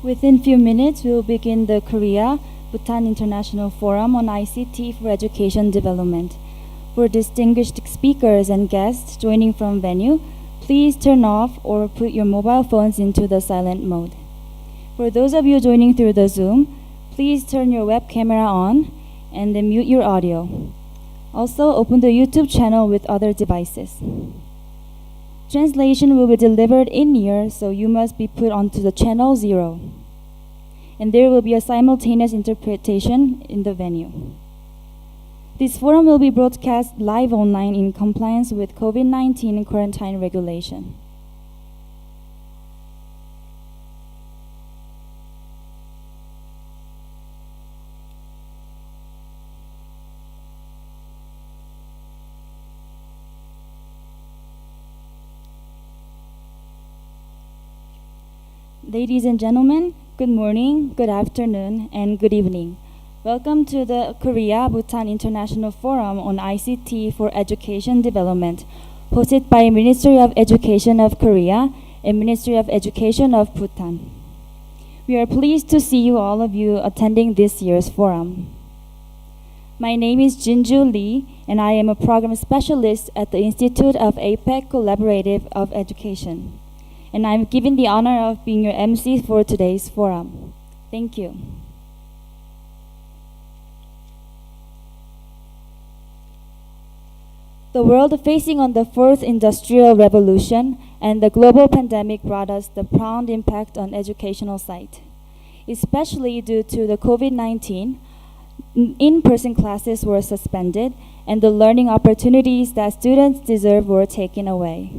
Within few minutes, we will begin the Korea-Bhutan International Forum on ICT for Education Development. For distinguished speakers and guests joining from venue, please turn off or put your mobile phones into the silent mode. For those of you joining through the Zoom, please turn your web camera on and then mute your audio. Also, open the YouTube channel with other devices. Translation will be delivered in ear, so you must be put onto the channel 0. And there will be a simultaneous interpretation in the venue. This forum will be broadcast live online in compliance with COVID-19 quarantine regulation. Ladies and gentlemen, good morning, good afternoon, and good evening. Welcome to the Korea-Bhutan International Forum on ICT for Education Development, hosted by Ministry of Education of Korea and Ministry of Education of Bhutan. We are pleased to see all of you attending this year's forum. My name is Jinju Lee, and I am a program specialist at the Institute of APEC Collaborative of Education. And I'm given the honor of being your MC for today's forum. Thank you. The world facing on the fourth industrial revolution and the global pandemic brought us the profound impact on educational side. Especially due to the COVID-19, in-person classes were suspended and the learning opportunities that students deserve were taken away.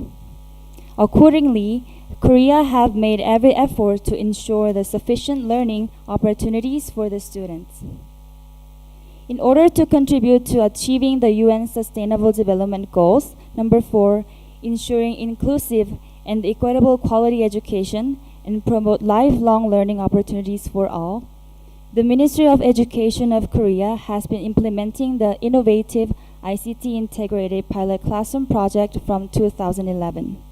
Accordingly, Korea have made every effort to ensure the sufficient learning opportunities for the students. In order to contribute to achieving the UN Sustainable Development Goals, number 4, ensuring inclusive and equitable quality education and promote lifelong learning opportunities for all, the Ministry of Education of Korea has been implementing the innovative ICT integrated pilot classroom project from 2011.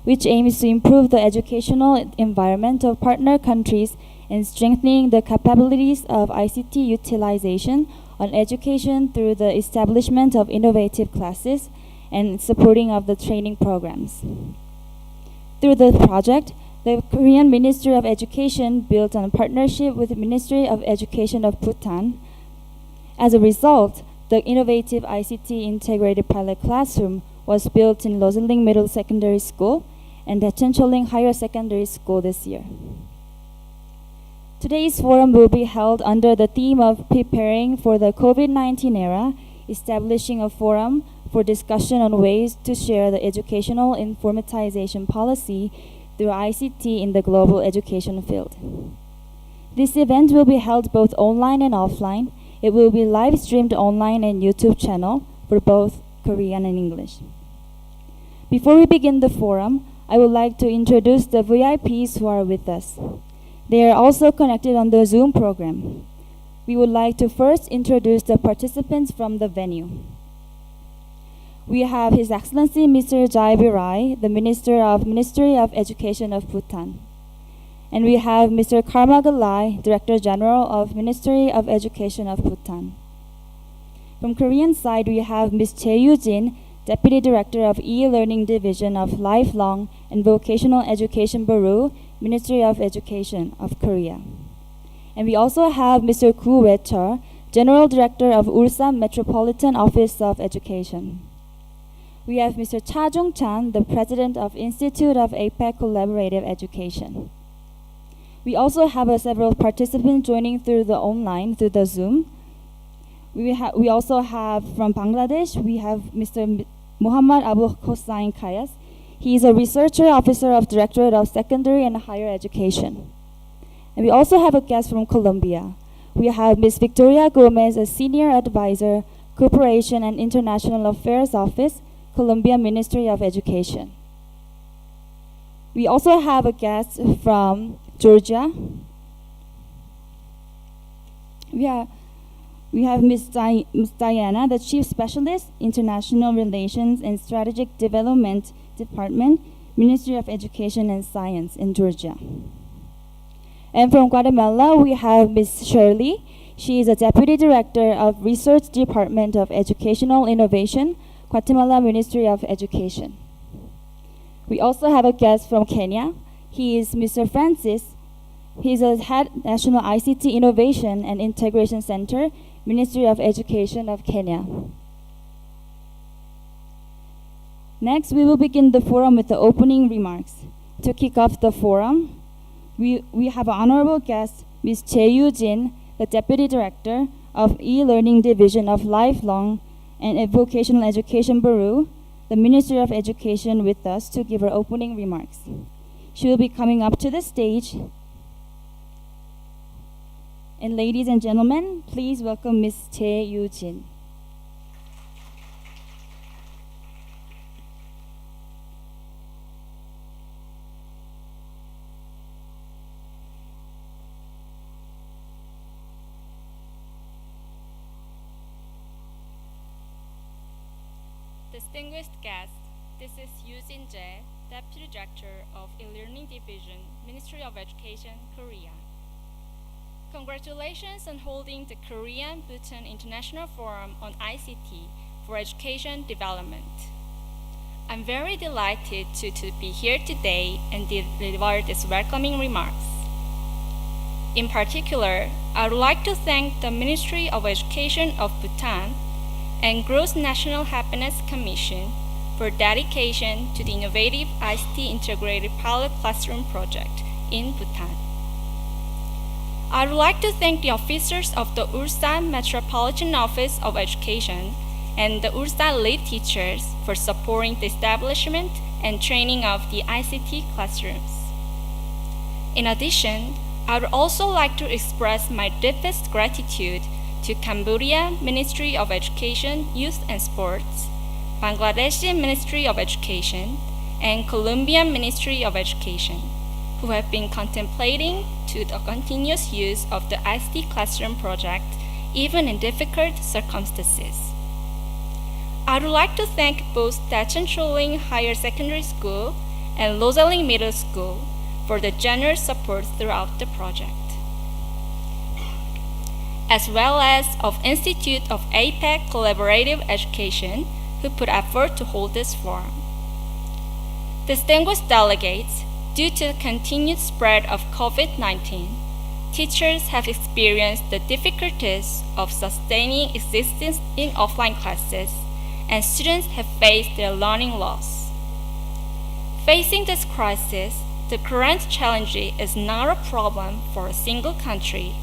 Which aims to improve the educational environment of partner countries and strengthening the capabilities of ICT utilization on education through the establishment of innovative classes and supporting of the training programs. Through the project, the Korean Ministry of Education built on a partnership with the Ministry of Education of Bhutan. As a result, the innovative ICT integrated pilot classroom was built in Rosaling Middle Secondary School and at Chencholing Higher Secondary School this year. Today's forum will be held under the theme of preparing for the COVID-19 era, establishing a forum for discussion on ways to share the educational informatization policy through ICT in the global education field. This event will be held both online and offline. It will be live streamed online and YouTube channel for both Korean and English. Before we begin the forum, I would like to introduce the VIPs who are with us. They are also connected on the Zoom program. We would like to first introduce the participants from the venue. We have His Excellency Mr. Jai Virai, the Ministry of Education of Bhutan. And we have Mr. Karma Galai, Director General of Ministry of Education of Bhutan. From Korean side, we have Ms. Chae Yu-jin, Deputy Director of E-Learning Division of Lifelong and Vocational Education Bureau, Ministry of Education of Korea. And we also have Mr. Gu Wei-chul, General Director of Ulsan Metropolitan Office of Education. We have Mr. Cha Jung-chan, the President of Institute of APEC Collaborative Education. We also have several participants joining through the Zoom. We also have from Bangladesh, we have Mr. Muhammad Abu Hossain Kayas. He is a researcher officer of Directorate of Secondary and Higher Education. And we also have a guest from Colombia. We have Ms. Victoria Gomez, a Senior Advisor, Cooperation and International Affairs Office, Colombia Ministry of Education. We also have a guest from Georgia. We have Ms. Diana, the Chief Specialist, International Relations and Strategic Development Department, Ministry of Education and Science in Georgia. And from Guatemala, we have Ms. Shirley. She is a Deputy Director of Research Department of Educational Innovation, Guatemala Ministry of Education. We also have a guest from Kenya. He is Mr. Francis. He is a head National ICT Innovation and Integration Center, Ministry of Education of Kenya. Next, we will begin the forum with the opening remarks. To kick off the forum, we have an honorable guest, Ms. Yu Jin, the Deputy Director of E-Learning Division of Lifelong and Vocational Education Bureau, the Ministry of Education, with us to give her opening remarks. She will be coming up to the stage. And ladies and gentlemen, please welcome Ms. Yu Jin. Distinguished guests, this is Yu Jin, Deputy Director of E-Learning Division, Ministry of Education, Korea. Congratulations on holding the Korean-Bhutan International Forum on ICT for Education Development. I'm very delighted to be here today and deliver these welcoming remarks. In particular, I would like to thank the Ministry of Education of Bhutan and Gross National Happiness Commission for dedication to the innovative ICT integrated pilot classroom project in Bhutan. I would like to thank the officers of the Ulsan Metropolitan Office of Education and the Ulsan lead teachers for supporting the establishment and training of the ICT classrooms. In addition, I would also like to express my deepest gratitude to Cambodia Ministry of Education, Youth and Sports, Bangladeshi Ministry of Education, and Colombian Ministry of Education, who have been contemplating to the continuous use of the ICT classroom project even in difficult circumstances. I would like to thank both Dachen Choling Higher Secondary School and Rosaling Middle School for the generous support throughout the project, as well as of Institute of APEC Collaborative Education, who put effort to hold this forum. Distinguished delegates, due to the continued spread of COVID-19, teachers have experienced the difficulties of sustaining existence in offline classes, and students have faced their learning loss. Facing this crisis, the current challenge is not a problem for a single country,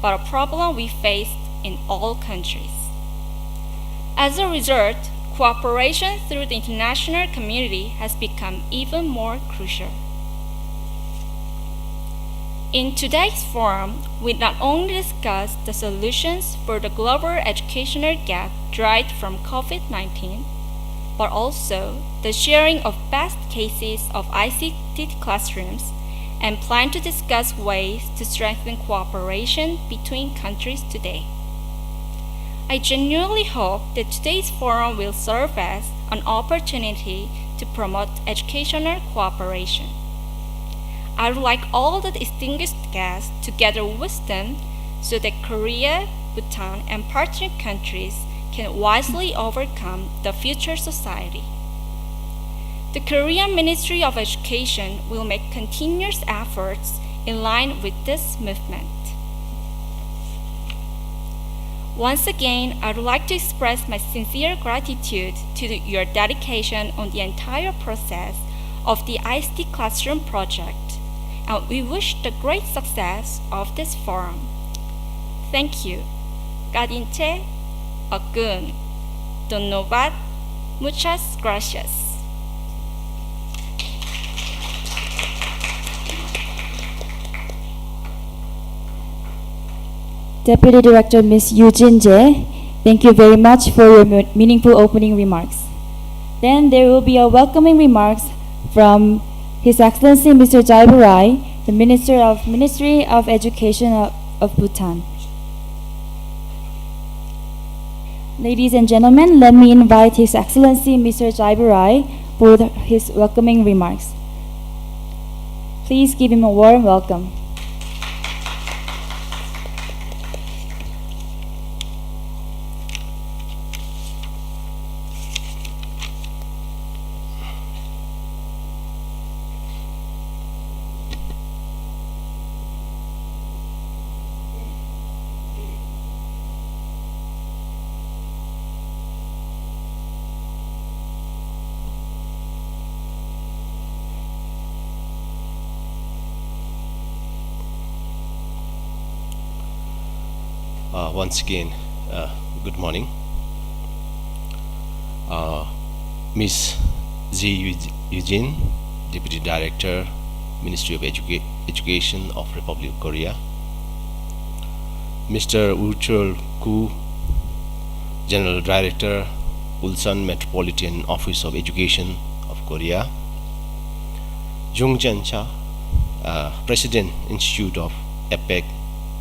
but a problem we face in all countries. As a result, cooperation through the international community has become even more crucial. In today's forum, we not only discuss the solutions for the global educational gap derived from COVID-19, but also the sharing of best cases of ICT classrooms and plan to discuss ways to strengthen cooperation between countries today. I genuinely hope that today's forum will serve as an opportunity to promote educational cooperation. I would like all the distinguished guests to gather wisdom so that Korea, Bhutan, and partner countries can wisely overcome the future society. The Korean Ministry of Education will make continuous efforts in line with this movement. Once again, I would like to express my sincere gratitude to your dedication on the entire process of the ICT Classroom project, and we wish the great success of this forum. Thank you. Gadinche, Agun, Donovat, muchas gracias. Deputy Director Ms. Yu Jin, thank you very much for your meaningful opening remarks. Then there will be a welcoming remarks from His Excellency Mr. Jaiburai, the Ministry of Education of Bhutan. Ladies and gentlemen, let me invite His Excellency Mr. Jaiburai for his welcoming remarks. Please give him a warm welcome. Once again, good morning. Ms. Z. Eugene, Deputy Director, Ministry of Education of Republic of Korea. Mr. Woo Chul Koo, General Director, Ulsan Metropolitan Office of Education of Korea. Jung Chan Cha, President, Institute of APEC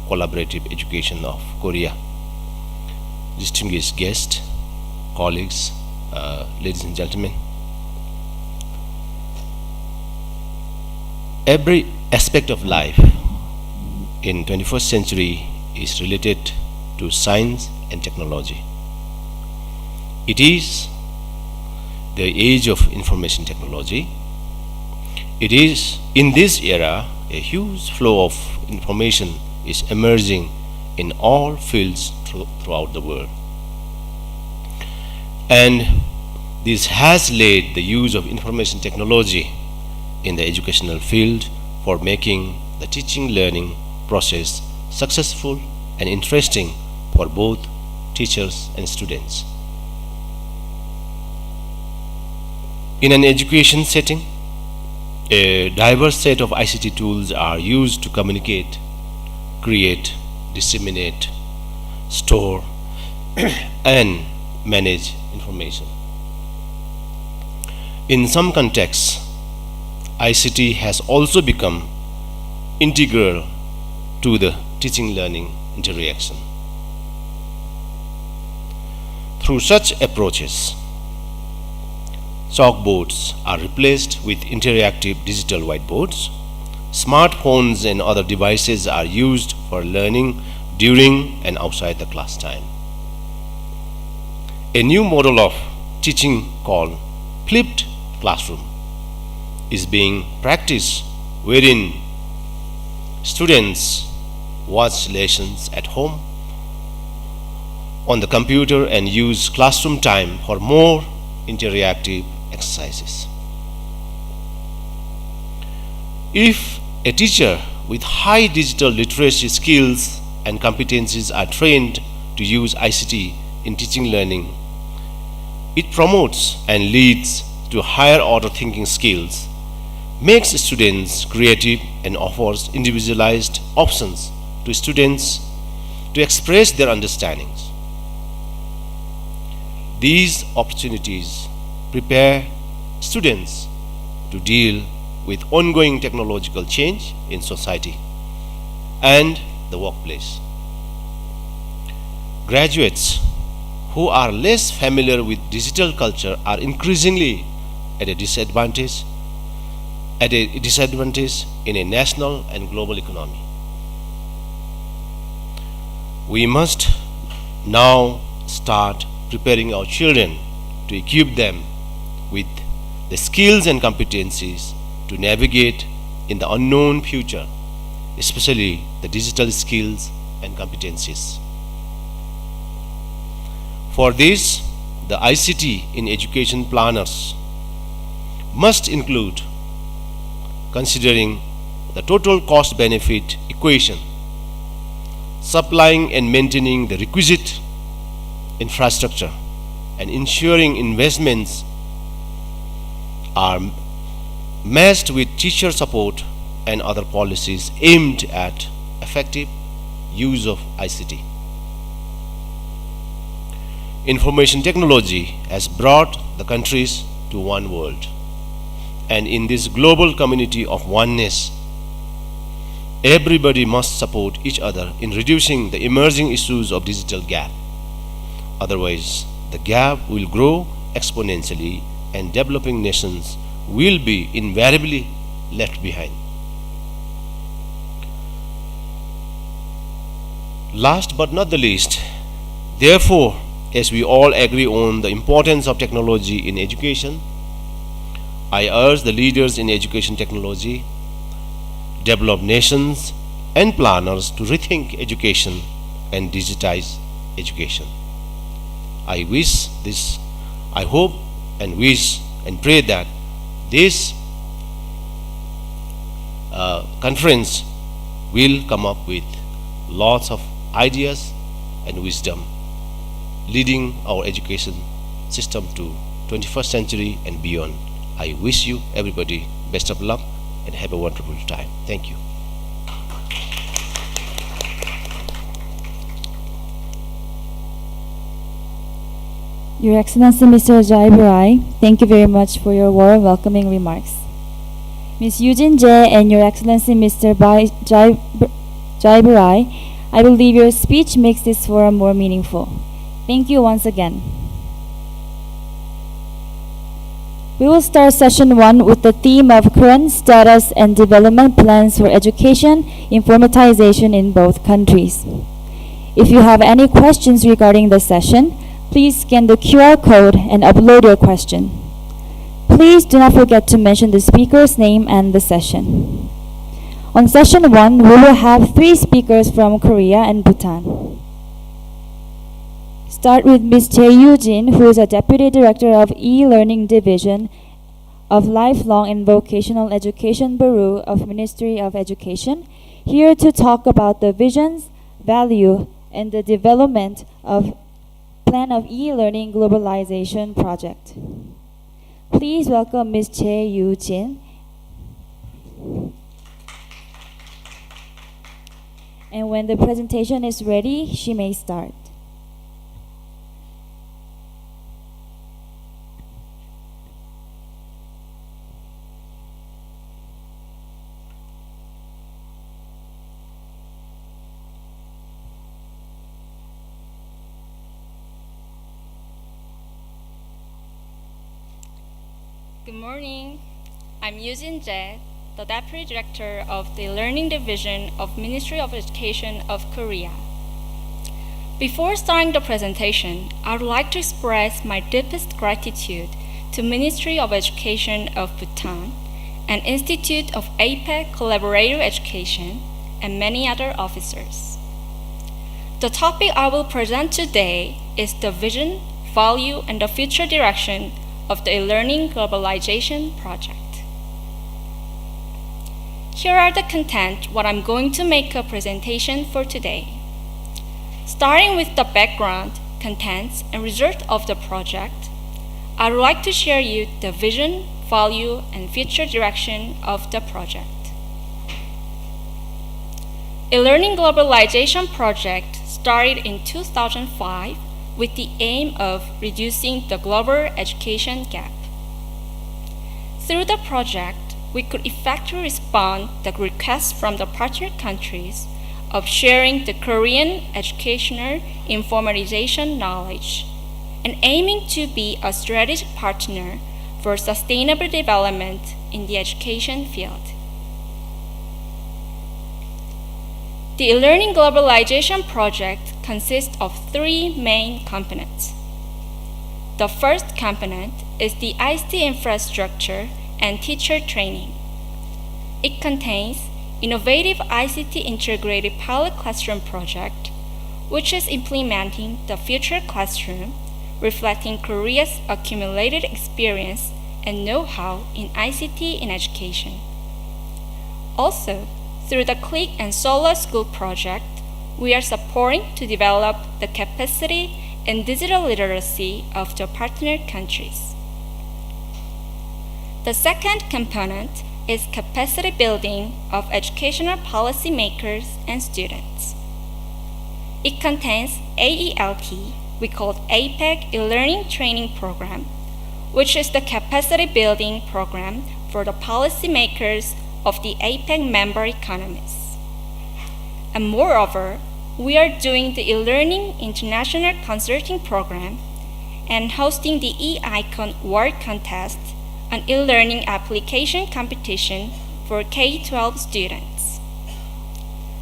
Collaborative Education of Korea. Distinguished guests, colleagues, ladies and gentlemen. Every aspect of life in 21st century is related to science and technology. It is the age of information technology. It is in this era a huge flow of information is emerging in all fields throughout the world. And this has led the use of information technology in the educational field for making the teaching learning process successful and interesting for both teachers and students. In an education setting, a diverse set of ICT tools are used to communicate, create, disseminate, store, and manage information. In some contexts, ICT has also become integral to the teaching learning interaction. Through such approaches, chalkboards are replaced with interactive digital whiteboards. Smartphones and other devices are used for learning during and outside the class time. A new model of teaching called flipped classroom is being practiced, wherein students watch lessons at home on the computer and use classroom time for more interactive exercises. If a teacher with high digital literacy skills and competencies are trained to use ICT in teaching learning, it promotes and leads to higher order thinking skills, makes students creative, and offers individualized options to students to express their understandings. These opportunities prepare students to deal with ongoing technological change in society and the workplace. Graduates who are less familiar with digital culture are increasingly at a disadvantage in a national and global economy. We must now start preparing our children to equip them with the skills and competencies to navigate in the unknown future, especially the digital skills and competencies. For this, the ICT in education planners must include considering the total cost benefit equation, supplying and maintaining the requisite infrastructure, and ensuring investments are matched with teacher support and other policies aimed at effective use of ICT. Information technology has brought the countries to one world, and in this global community of oneness, everybody must support each other in reducing the emerging issues of digital gap. Otherwise, the gap will grow exponentially and developing nations will be invariably left behind. Last but not the least, therefore, as we all agree on the importance of technology in education, I urge the leaders in education technology, developed nations, and planners to rethink education and digitize education. I hope and wish and pray that this conference will come up with lots of ideas and wisdom, leading our education system to 21st century and beyond. I wish you everybody best of luck and have a wonderful time. Thank you. Your Excellency Mr. Jaiburai, thank you very much for your warm welcoming remarks. Ms. Eugene Jae and Your Excellency Mr. Jaiburai, I believe your speech makes this forum more meaningful. Thank you once again. We will start session 1 with the theme of current status and development plans for education informatization in both countries. If you have any questions regarding the session, please scan the QR code and upload your question. Please do not forget to mention the speaker's name and the session. On session 1, we will have 3 speakers from Korea and Bhutan. Start with Ms. Jae Yoo-jin, who is a Deputy Director of E-Learning Division of Lifelong and Vocational Education Bureau of Ministry of Education, here to talk about the visions, value, and the development of Plan of E-Learning Globalization Project. Please welcome Ms. Jae Yoo-jin. And when the presentation is ready, she may start. Good morning. I'm Eugene Jae, the Deputy Director of the Learning Division of Ministry of Education of Korea. Before starting the presentation, I would like to express my deepest gratitude to Ministry of Education of Bhutan and Institute of APEC Collaborative Education and many other officers. The topic I will present today is the vision, value, and the future direction of the e-learning globalization project. Here are the content what I'm going to make a presentation for today. Starting with the background, contents, and result of the project, I would like to share you the vision, value, and future direction of the project. E-learning globalization project started in 2005 with the aim of reducing the global education gap. Through the project, we could effectively respond to the requests from the partner countries of sharing the Korean educational informatization knowledge and aiming to be a strategic partner for sustainable development in the education field. The e-learning globalization project consists of 3 main components. The first component is the ICT infrastructure and teacher training. It contains innovative ICT integrated pilot classroom project, which is implementing the future classroom, reflecting Korea's accumulated experience and know-how in ICT in education. Also, through the Click and Solo School project, we are supporting to develop the capacity and digital literacy of the partner countries. The second component is capacity building of educational policymakers and students. It contains AELT, we call APEC e-learning training program, which is the capacity building program for the policymakers of the APEC member economies. And moreover, we are doing the e-learning international consulting program and hosting the e-icon world contest, an e-learning application competition for K-12 students.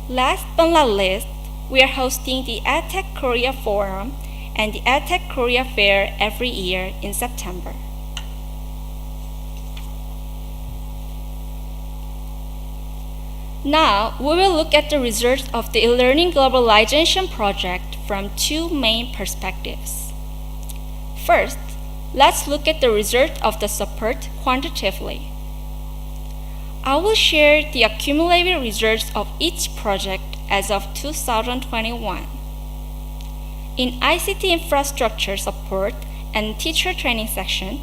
Last but not least, we are hosting the EdTech Korea Forum and the EdTech Korea Fair every year in September. Now, we will look at the results of the e-learning globalization project from 2 main perspectives. First, let's look at the result of the support quantitatively. I will share the accumulated results of each project as of 2021. In ICT infrastructure support and teacher training section,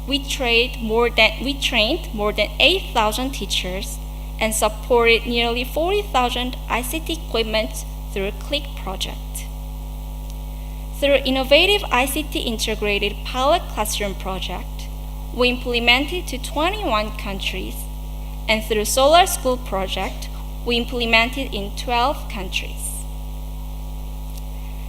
we trained more than 8,000 teachers and supported nearly 40,000 ICT equipment through CLICK project. Through innovative ICT integrated pilot classroom project, we implemented to 21 countries, and through Solar School project, we implemented in 12 countries.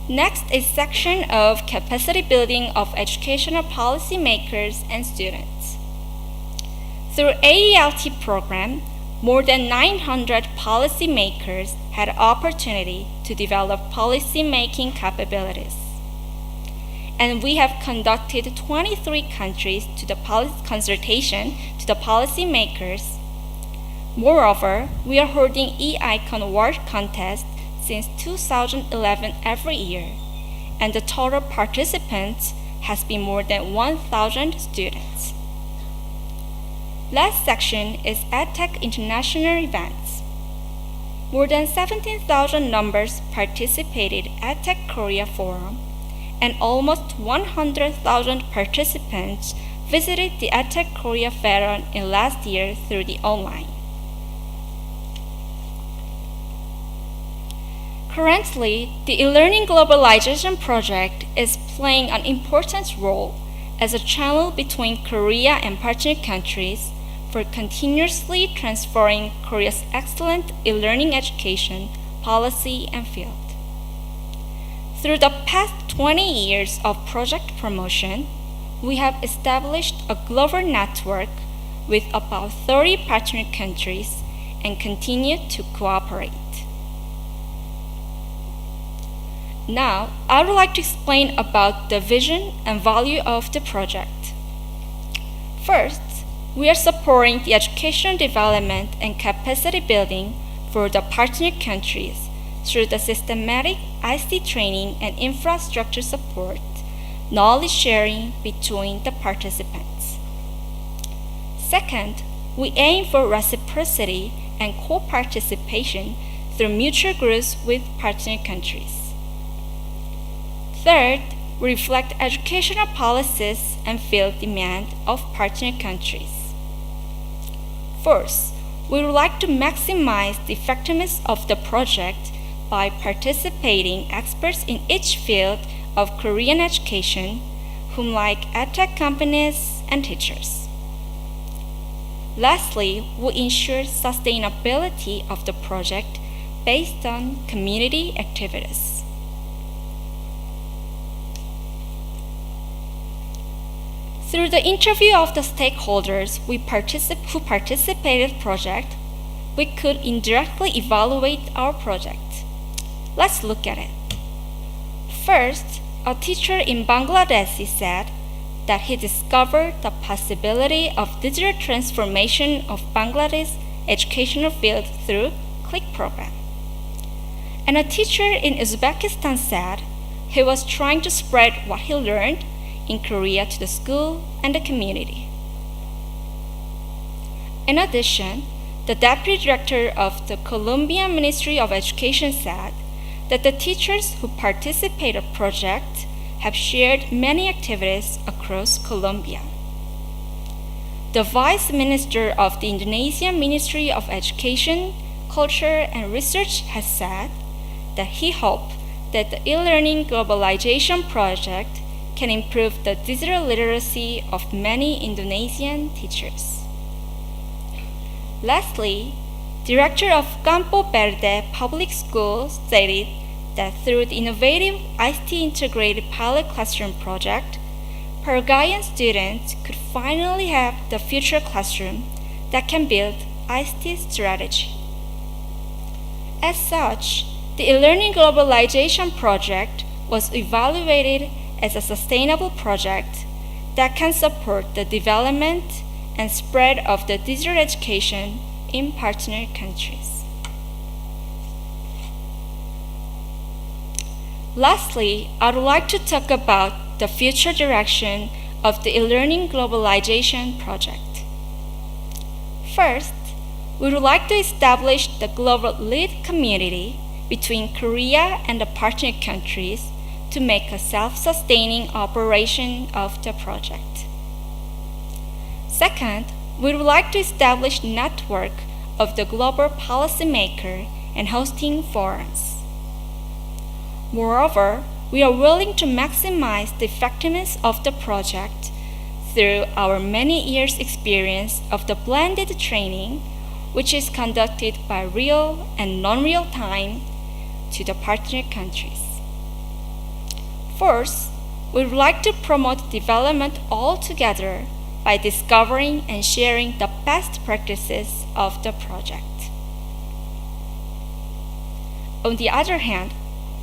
Next is section of capacity building of educational policymakers and students. Through AELT program, more than 900 policymakers had opportunity to develop policy-making capabilities. And we have conducted 23 countries to the consultation to the policymakers. Moreover, we are holding e-icon world contest since 2011 every year, and the total participants has been more than 1,000 students. Last section is EdTech International Events. More than 17,000 members participated at EdTech Korea Forum, and almost 100,000 participants visited the EdTech Korea Forum in last year through the online. Currently, the e-learning globalization project is playing an important role as a channel between Korea and partner countries for continuously transferring Korea's excellent e-learning education policy and field. Through the past 20 years of project promotion, we have established a global network with about 30 partner countries and continue to cooperate. Now, I would like to explain about the vision and value of the project. First, we are supporting the educational development and capacity building for the partner countries through the systematic ICT training and infrastructure support, knowledge sharing between the participants. Second, we aim for reciprocity and co-participation through mutual growth with partner countries. Third, we reflect educational policies and field demand of partner countries. Fourth, we would like to maximize the effectiveness of the project by participating experts in each field of Korean education, whom like edtech companies and teachers. Lastly, we ensure sustainability of the project based on community activities. Through the interview of the stakeholders who participated in the project, we could indirectly evaluate our project. Let's look at it. First, a teacher in Bangladesh said that he discovered the possibility of digital transformation of Bangladesh educational field through CLICK program. And a teacher in Uzbekistan said he was trying to spread what he learned in Korea to the school and the community. In addition, the Deputy Director of the Colombian Ministry of Education said that the teachers who participate in the project have shared many activities across Colombia. The Vice Minister of the Indonesian Ministry of Education, Culture and Research has said that he hoped that the e-learning globalization project can improve the digital literacy of many Indonesian teachers. Lastly, Director of Campo Verde Public School stated that through the innovative ICT integrated pilot classroom project, Paraguayan students could finally have the future classroom that can build ICT strategy. As such, the e-learning globalization project was evaluated as a sustainable project that can support the development and spread of the digital education in partner countries. Lastly, I would like to talk about the future direction of the e-learning globalization project. First, we would like to establish the global lead community between Korea and the partner countries to make a self-sustaining operation of the project. Second, we would like to establish a network of the global policymaker and hosting forums. Moreover, we are willing to maximize the effectiveness of the project through our many years' experience of the blended training, which is conducted by real and non-real time to the partner countries. First, we would like to promote development altogether by discovering and sharing the best practices of the project. On the other hand,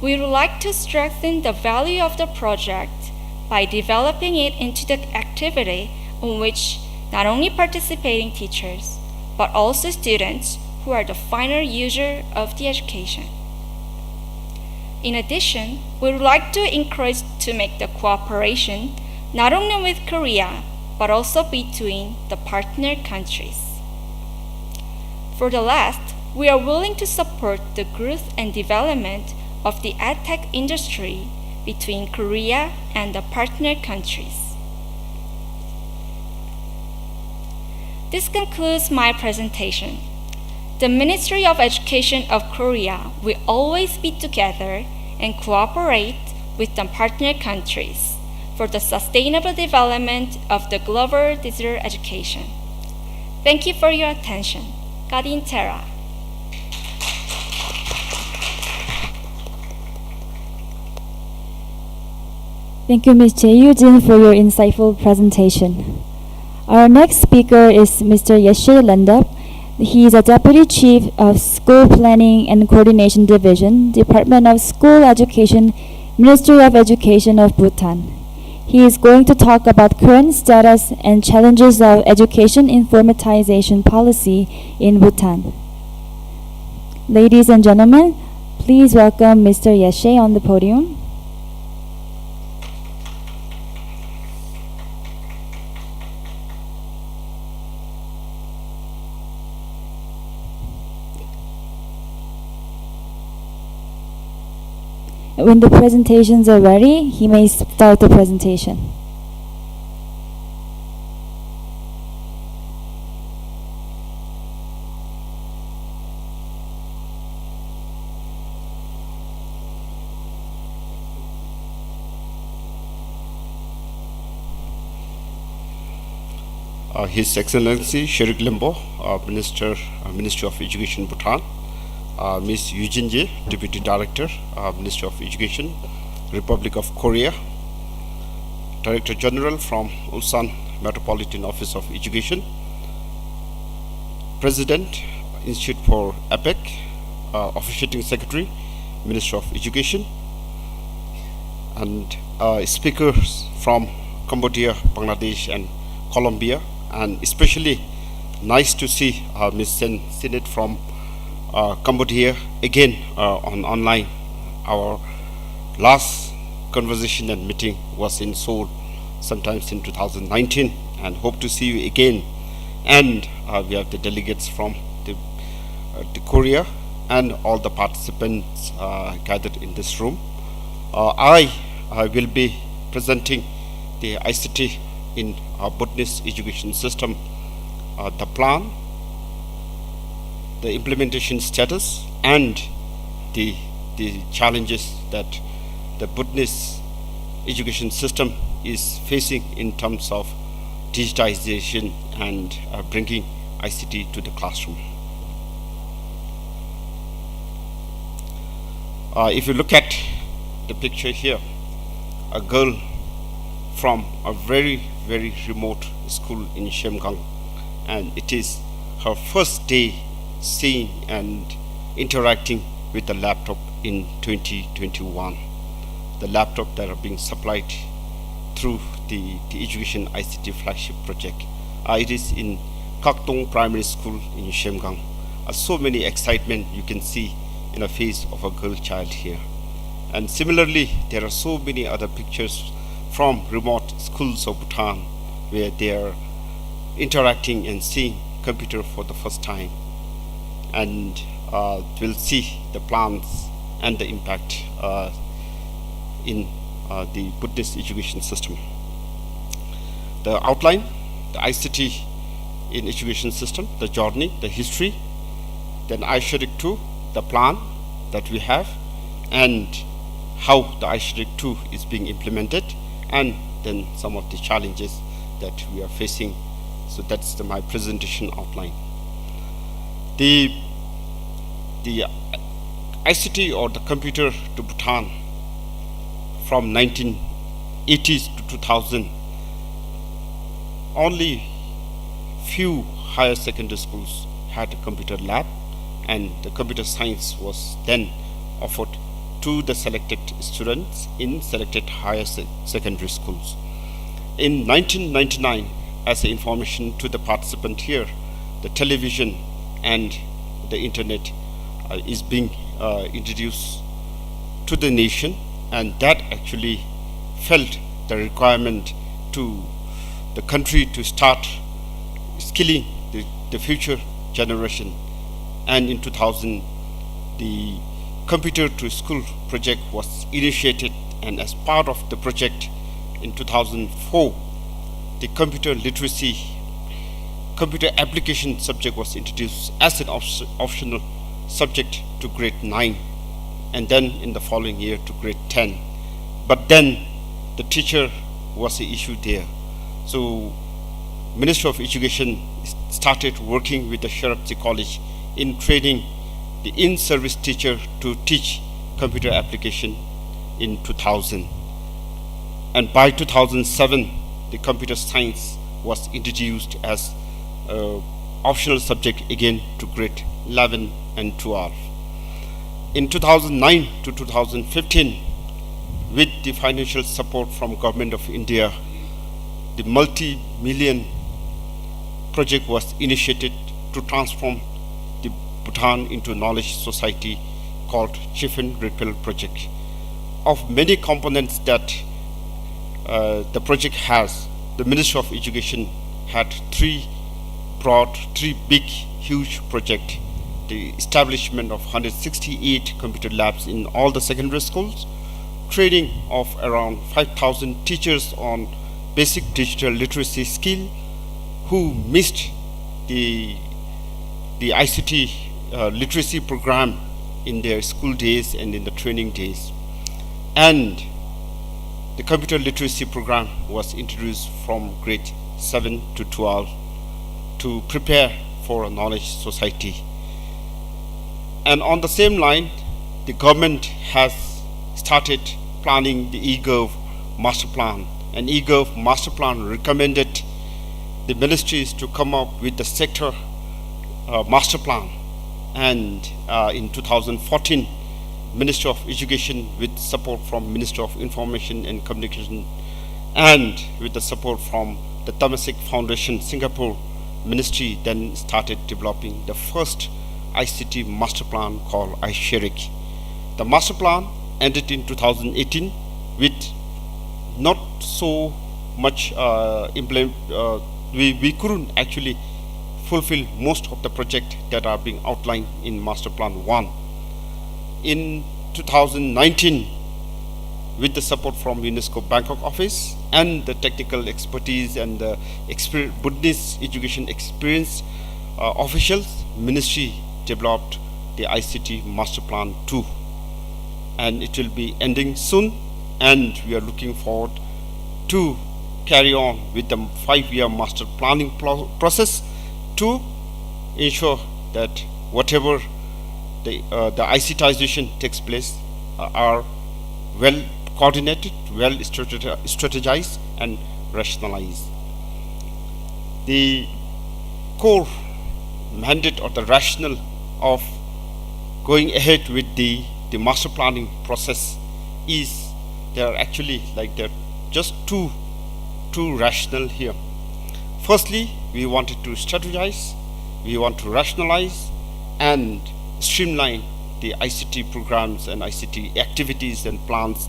we would like to strengthen the value of the project by developing it into the activity on which not only participating teachers, but also students who are the final user of the education. In addition, we would like to encourage to make the cooperation not only with Korea, but also between the partner countries. For the last, we are willing to support the growth and development of the edtech industry between Korea and the partner countries. This concludes my presentation. The Ministry of Education of Korea will always be together and cooperate with the partner countries for the sustainable development of the global digital education. Thank you for your attention. Gadin Terra. Thank you, Ms. Jae Yoo-jin, for your insightful presentation. Our next speaker is Mr. Yeshe Landap. He is a Deputy Chief of School Planning and Coordination Division, Department of School Education, Ministry of Education of Bhutan. He is going to talk about current status and challenges of education informatization policy in Bhutan. Ladies and gentlemen, please welcome Mr. Yeshe on the podium. When the presentations are ready, he may start the presentation. His Excellency Sherik Limbo, Ministry of Education Bhutan, Ms. Yoo-jin Jae, Deputy Director, Ministry of Education, Republic of Korea, Director General from Ulsan Metropolitan Office of Education, President, Institute for APEC, Officiating Secretary, Ministry of Education, and speakers from Cambodia, Bangladesh, and Colombia, and especially nice to see Ms. Sinet from Cambodia again on online. Our last conversation and meeting was in Seoul sometimes in 2019, and hope to see you again. And we have the delegates from the Korea and all the participants gathered in this room. I will be presenting the ICT in Bhutanese education system, the plan, the implementation status, and the challenges that the Bhutanese education system is facing in terms of digitization and bringing ICT to the classroom. If you look at the picture here, a girl from a very remote school in Shemgang, and it is her first day seeing and interacting with the laptop in 2021. The laptop that are being supplied through the education ICT flagship project. It is in Kaktong Primary School in Shemgang. So many excitement you can see in the face of a girl child here. And similarly, there are so many other pictures from remote schools of Bhutan where they are interacting and seeing computer for the first time. And we'll see the plans and the impact in the Buddhist education system. The outline, the ICT in education system, the journey, the history, then ISHRIC 2, the plan that we have, and how the ISHRIC 2 is being implemented, and then some of the challenges that we are facing. So that's my presentation outline. The ICT or the computer to Bhutan from 1980s to 2000, only few higher secondary schools had a computer lab, and the computer science was then offered to the selected students in selected higher secondary schools. In 1999, as information to the participant here, the television and the internet is being introduced to the nation, and that actually felt the requirement to the country to start skilling the future generation. And in 2000, the computer to school project was initiated, and as part of the project in 2004, the computer literacy, computer application subject was introduced as an optional subject to grade 9, and then in the following year to grade 10. But then the teacher was the issue there. So Ministry of Education started working with the Sharapsi College in training the in-service teacher to teach computer application in 2000. And by 2007, the computer science was introduced as optional subject again to grade 11 and 12. In 2009 to 2015, with the financial support from Government of India, the multi-million project was initiated to transform the Bhutan into a knowledge society called Chiffin Repeal Project. Of many components that the project has, the Ministry of Education had three big, huge projects. The establishment of 168 computer labs in all the secondary schools, training of around 5,000 teachers on basic digital literacy skill who missed the ICT literacy program in their school days and in the training days. And the computer literacy program was introduced from grade 7 to 12 to prepare for a knowledge society. And on the same line, the government has started planning the eGov master plan. And eGov master plan recommended the ministries to come up with the sector master plan. And in 2014, Ministry of Education, with support from Ministry of Information and Communication and with the support from the Temasek Foundation Singapore Ministry, then started developing the first ICT master plan called ISHRIC. The master plan ended in 2018 with not so much we couldn't actually fulfill most of the projects that are being outlined in master plan 1. In 2019, with the support from UNESCO Bangkok office and the technical expertise and the Buddhist education experience officials, ministry developed the ICT master plan 2, and it will be ending soon, and we are looking forward to carry on with the 5-year master planning process to ensure that whatever the ICTization takes place are well coordinated, well strategized and rationalized. The core mandate or the rationale of going ahead with the master planning process is there are actually just two rationale here. Firstly, we wanted to strategize, we want to rationalize and streamline the ICT programs and ICT activities and plans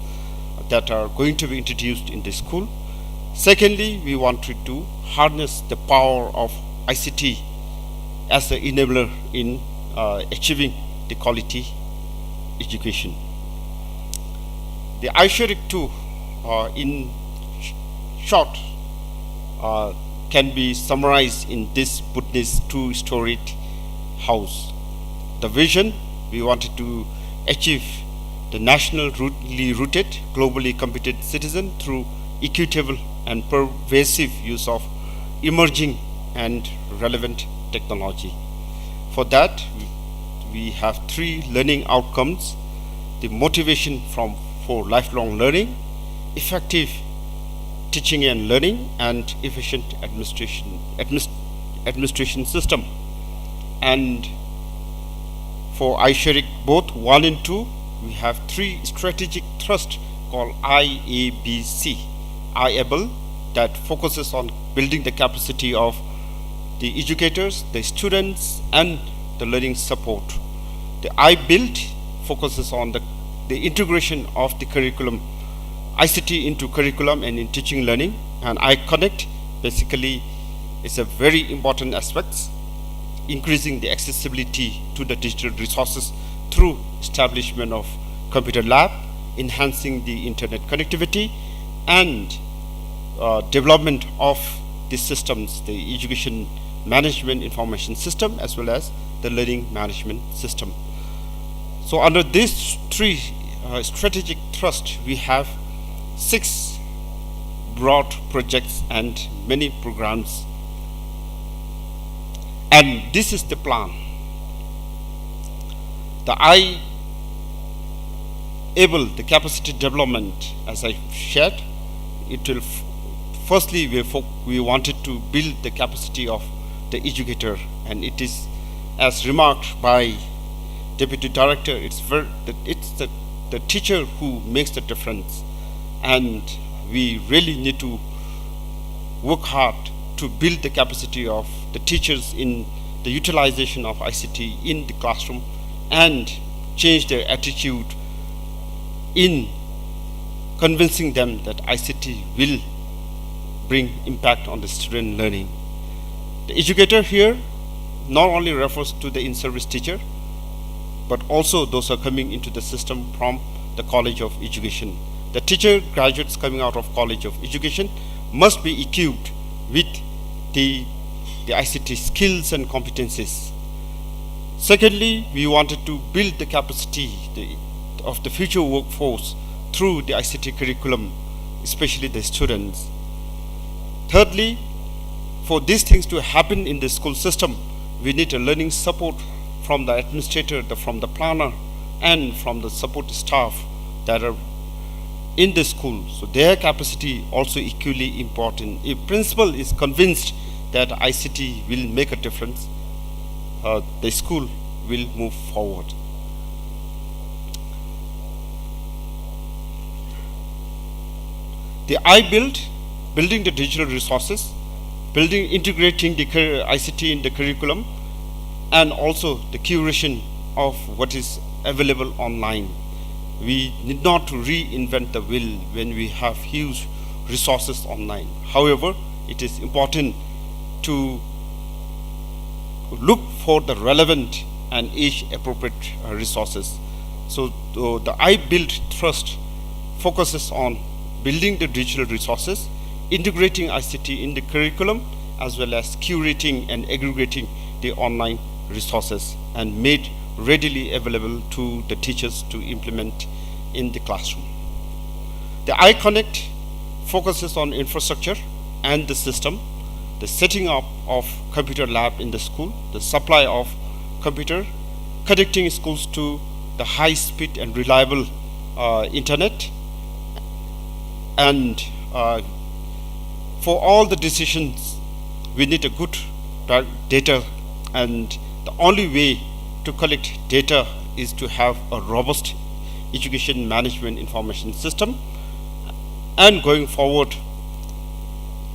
that are going to be introduced in the school. Secondly, we wanted to harness the power of ICT as an enabler in achieving the quality education. The ISHRIC 2 in short can be summarized in this Buddhist two-storied house. The vision, we wanted to achieve the nationally rooted, globally competent citizen through equitable and pervasive use of emerging and relevant technology. For that, we have 3 learning outcomes: the motivation for lifelong learning, effective teaching and learning, and efficient administration system. And for ISHRIC both 1 and 2, we have 3 strategic thrusts called IABC. IABLE, that focuses on building the capacity of the educators, the students, and the learning support. The IBuild focuses on the integration of the curriculum, ICT into curriculum and in teaching learning. And iConnect basically is a very important aspect, increasing the accessibility to the digital resources through establishment of computer lab, enhancing the internet connectivity, and development of the systems, the education management information system, as well as the learning management system. So under these 3 strategic thrusts, we have 6 broad projects and many programs. And this is the plan. The IABLE, the capacity development, as I shared, it will firstly we wanted to build the capacity of the educator, and it is, as remarked by Deputy Director, it's the teacher who makes the difference, and we really need to work hard to build the capacity of the teachers in the utilization of ICT in the classroom and change their attitude in convincing them that ICT will bring impact on the student learning. The educator here not only refers to the in-service teacher, but also those who are coming into the system from the College of Education. The teacher graduates coming out of College of Education must be equipped with the ICT skills and competencies. Secondly, we wanted to build the capacity of the future workforce through the ICT curriculum, especially the students. Thirdly, for these things to happen in the school system, we need a learning support from the administrator, from the planner, and from the support staff that are in the school. So their capacity also equally important. If principal is convinced that ICT will make a difference, the school will move forward. The IBuild, building the digital resources, integrating the ICT in the curriculum, and also the curation of what is available online. We need not to reinvent the wheel when we have huge resources online. However, it is important to look for the relevant and age-appropriate resources. So the IBuild Trust focuses on building the digital resources, integrating ICT in the curriculum, as well as curating and aggregating the online resources and made readily available to the teachers to implement in the classroom. The iConnect focuses on infrastructure and the system, the setting up of computer lab in the school, the supply of computer, connecting schools to the high speed and reliable internet, and for all the decisions we need a good data, and the only way to collect data is to have a robust education management information system. And going forward,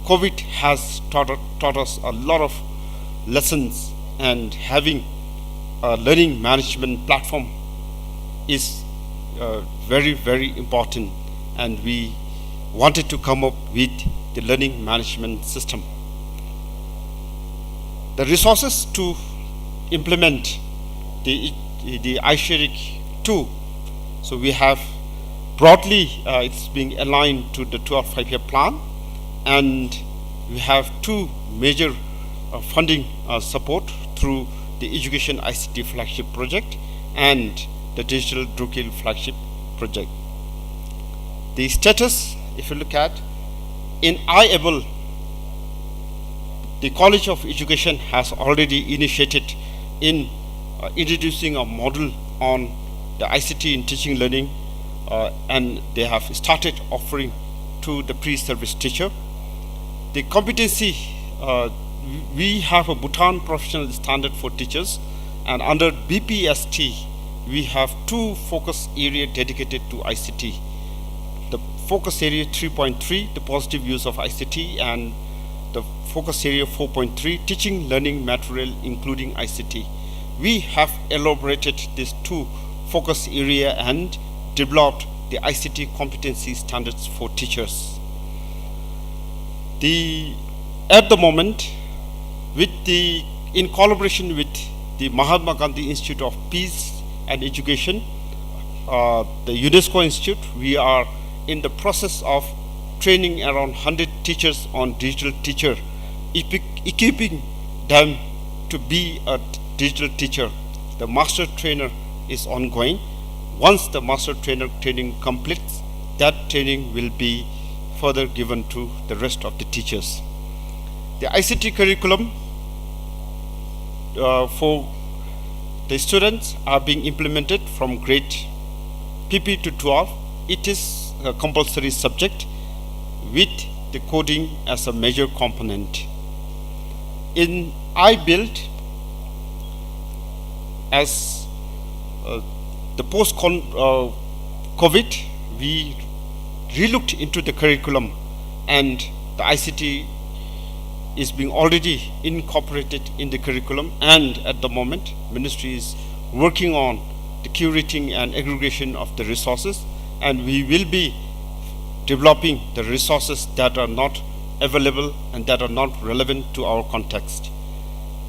COVID has taught us a lot of lessons, and having a learning management platform is very, very important, and we wanted to come up with the learning management system. The resources to implement the iSharic 2. So we have Broadly, it's being aligned to the 12 5-year plan, and we have two major funding support through the Education ICT Flagship Project and the Digital Drukil Flagship Project. The status, if you look at, in IABLE, the College of Education has already initiated in introducing a model on the ICT in teaching learning, and they have started offering to the pre-service teacher. The competency, we have a Bhutan professional standard for teachers, and under BPST we have two focus areas dedicated to ICT. The focus area 3.3, the positive use of ICT, and the focus area 4.3, teaching learning material including ICT. We have elaborated these two focus area and developed the ICT competency standards for teachers. At the moment, in collaboration with the Mahatma Gandhi Institute of Peace and Education, the UNESCO Institute, we are in the process of training around 100 teachers on digital teacher, equipping them to be a digital teacher. The master trainer is ongoing. Once the master trainer training completes, that training will be further given to the rest of the teachers. The ICT curriculum for the students are being implemented from grade PP to 12. It is a compulsory subject with the coding as a major component. In iBuild, as the post-COVID, we relooked into the curriculum, and the ICT is being already incorporated in the curriculum, and at the moment ministry is working on the curating and aggregation of the resources, and we will be developing the resources that are not available and that are not relevant to our context.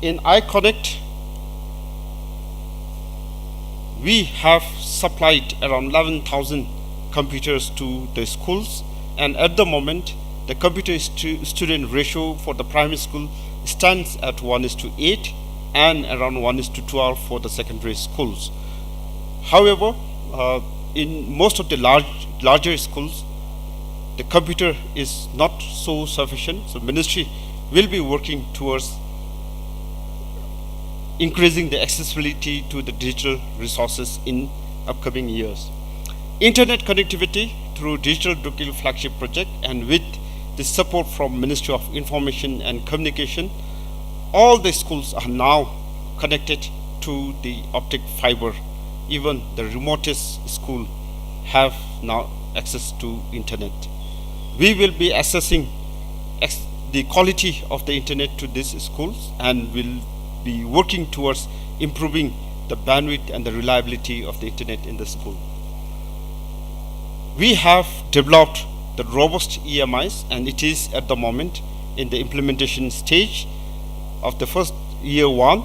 In iConnect, we have supplied around 11,000 computers to the schools, and at the moment the computer student ratio for the primary school stands at 1:8 and around 1:12 for the secondary schools. However, in most of the larger schools, the computer is not so sufficient, so ministry will be working towards increasing the accessibility to the digital resources in upcoming years. Internet connectivity through Digital Drukil Flagship Project, and with the support from Ministry of Information and Communication, all the schools are now connected to the optic fiber. Even the remotest school have now access to internet. We will be assessing the quality of the internet to these schools, and will be working towards improving the bandwidth and the reliability of the internet in the school. We have developed the robust EMIs, and it is at the moment in the implementation stage of the first year one,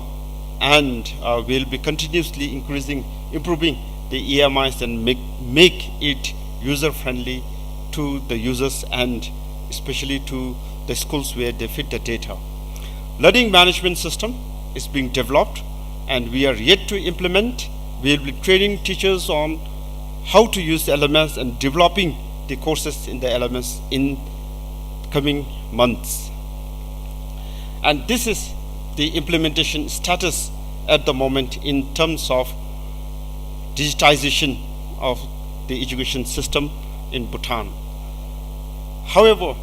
and we'll be continuously improving the EMIs and make it user friendly to the users, and especially to the schools where they fit the data. Learning management system is being developed, and we are yet to implement. We will be training teachers on how to use the LMS and developing the courses in the LMS in coming months. And this is the implementation status at the moment in terms of digitization of the education system in Bhutan. However,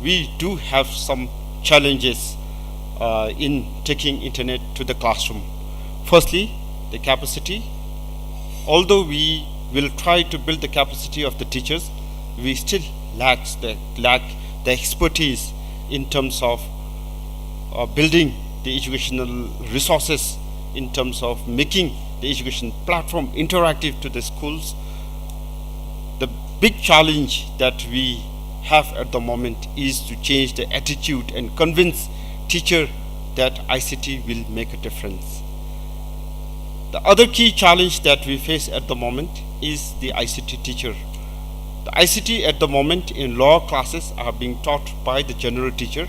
we do have some challenges in taking internet to the classroom. Firstly, the capacity. Although we will try to build the capacity of the teachers, we still lack the expertise in terms of building the educational resources, in terms of making the education platform interactive to the schools. The big challenge that we have at the moment is to change the attitude and convince teacher that ICT will make a difference. The other key challenge that we face at the moment is the ICT teacher. The ICT at the moment in lower classes are being taught by the general teacher.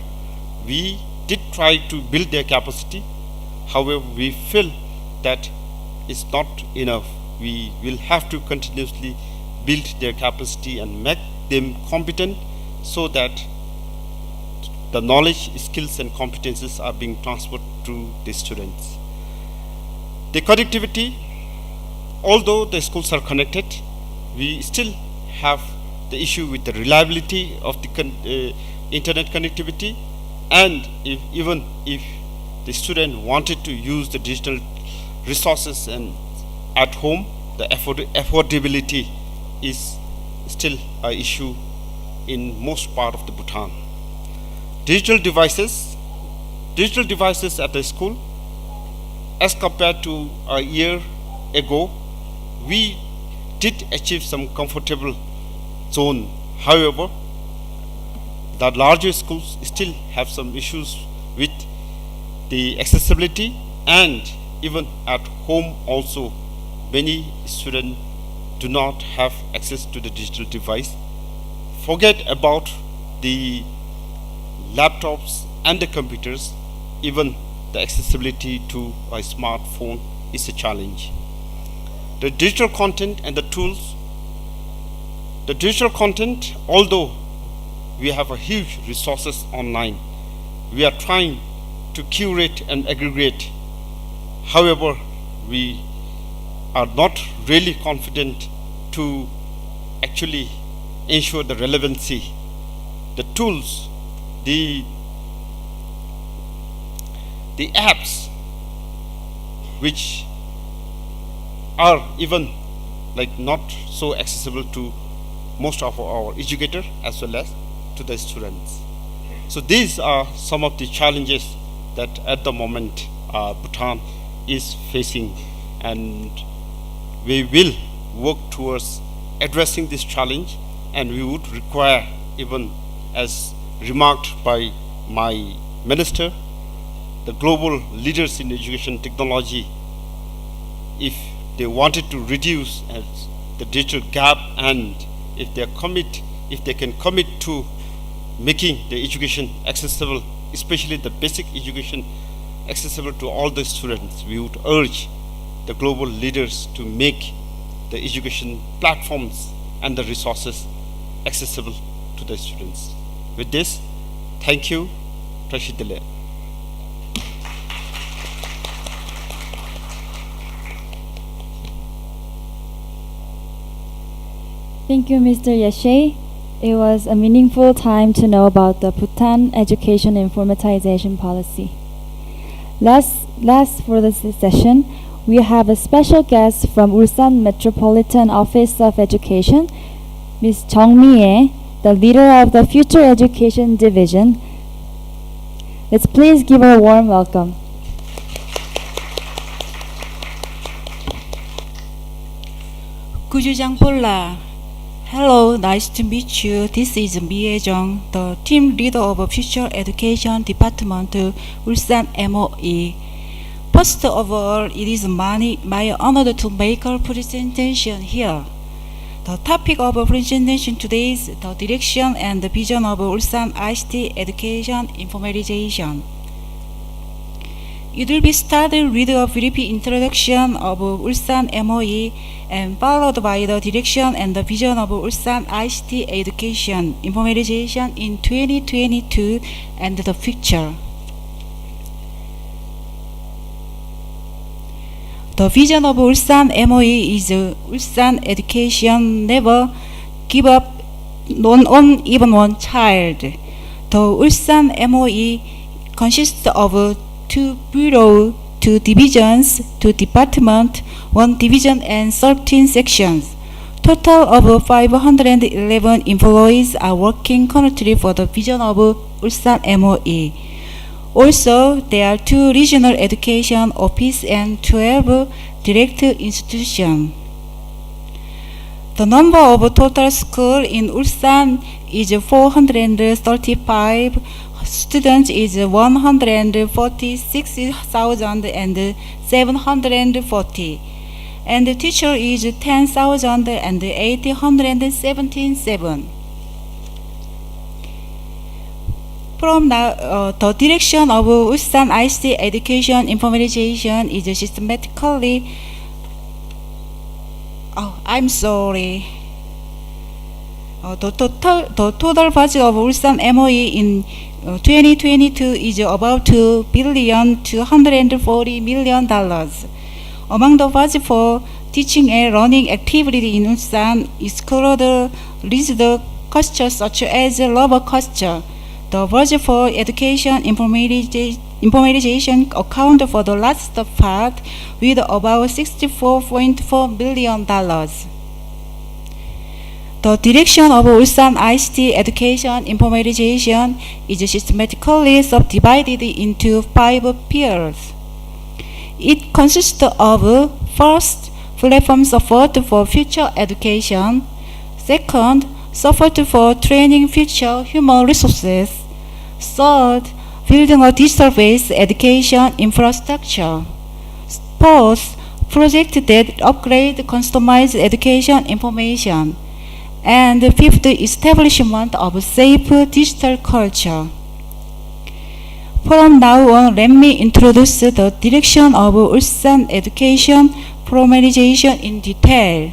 We did try to build their capacity. However, we feel that it's not enough. We will have to continuously build their capacity and make them competent so that the knowledge, skills and competences are being transferred to the students. The connectivity, although the schools are connected, we still have the issue with the reliability of the internet connectivity, and even if the student wanted to use the digital resources and at home, the affordability is still an issue in most part of the Bhutan. Digital devices at the school, as compared to a year ago, we did achieve some comfortable zone. However, the larger schools still have some issues with the accessibility, and even at home also many students do not have access to the digital device. Forget about the laptops and the computers, even the accessibility to a smartphone is a challenge. The digital content and the tools. The digital content, although we have a huge resources online, we are trying to curate and aggregate. However, we are not really confident to actually ensure the relevancy. The tools, the apps which are even like not so accessible to most of our educators as well as to the students. So these are some of the challenges that at the moment Bhutan is facing, and we will work towards addressing this challenge, and we would require, even as remarked by my minister, the global leaders in education technology, if they wanted to reduce the digital gap, and if they can commit to making the education accessible, especially the basic education accessible to all the students, we would urge the global leaders to make the education platforms and the resources accessible to the students. With this, thank you, President. Thank you, Mr. Yashe. It was a meaningful time to know about the Bhutan education informatization policy. Last for this session, we have a special guest from Ulsan Metropolitan Office of Education, Ms. Jung Mi-ae, the leader of the Future Education Division. Let's please give her a warm welcome. Kujujang Pola. Hello, nice to meet you. This is Mi Jung, the team leader of Future Education Department, Ulsan MOE. First of all, it is my honor to make a presentation here. The topic of presentation today is the direction and the vision of Ulsan ICT education informatization. It will be started with a brief introduction of Ulsan MOE and followed by the direction and the vision of Ulsan ICT education informatization in 2022 and the future. The vision of Ulsan MOE is Ulsan education never give up on even one child. The Ulsan MOE consists of 2 bureaus, 2 divisions, 2 departments, 1 division and 13 sections. Total of 511 employees are working currently for the vision of Ulsan MOE. Also, there are 2 regional education offices and 12 direct institutions. The number of total schools in Ulsan is 435. Students is 146,740, and the teacher is 10,817. From now, the direction of Ulsan ICT education informatization is systematically. I'm sorry. The total budget of Ulsan MOE in 2022 is about $2.240 billion. Among the budget for teaching and learning activity in Ulsan exclude leased costs such as labor costs. The budget for education informatization account for the last part with about $64.4 billion. The direction of Ulsan ICT education informatization is systematically subdivided into 5 pillars. It consists of first, platform support for future education; second, support for training future human resources; third, building a digital-based education infrastructure; fourth, projects that upgrade customized education information; and fifth, establishment of safe digital culture. From now on, let me introduce the direction of Ulsan education formalization in detail.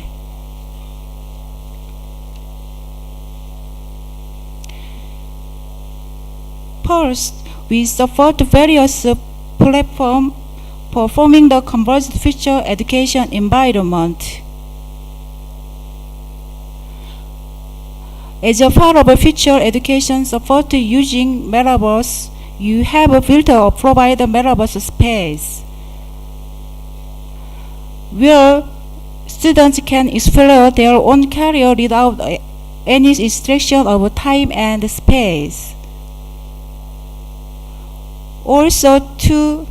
First, we support various platforms for forming the converged future education environment. As a part of future education support using Metaverse, you have built or provide a Metaverse space where students can explore their own career without any restriction of time and space. Also, to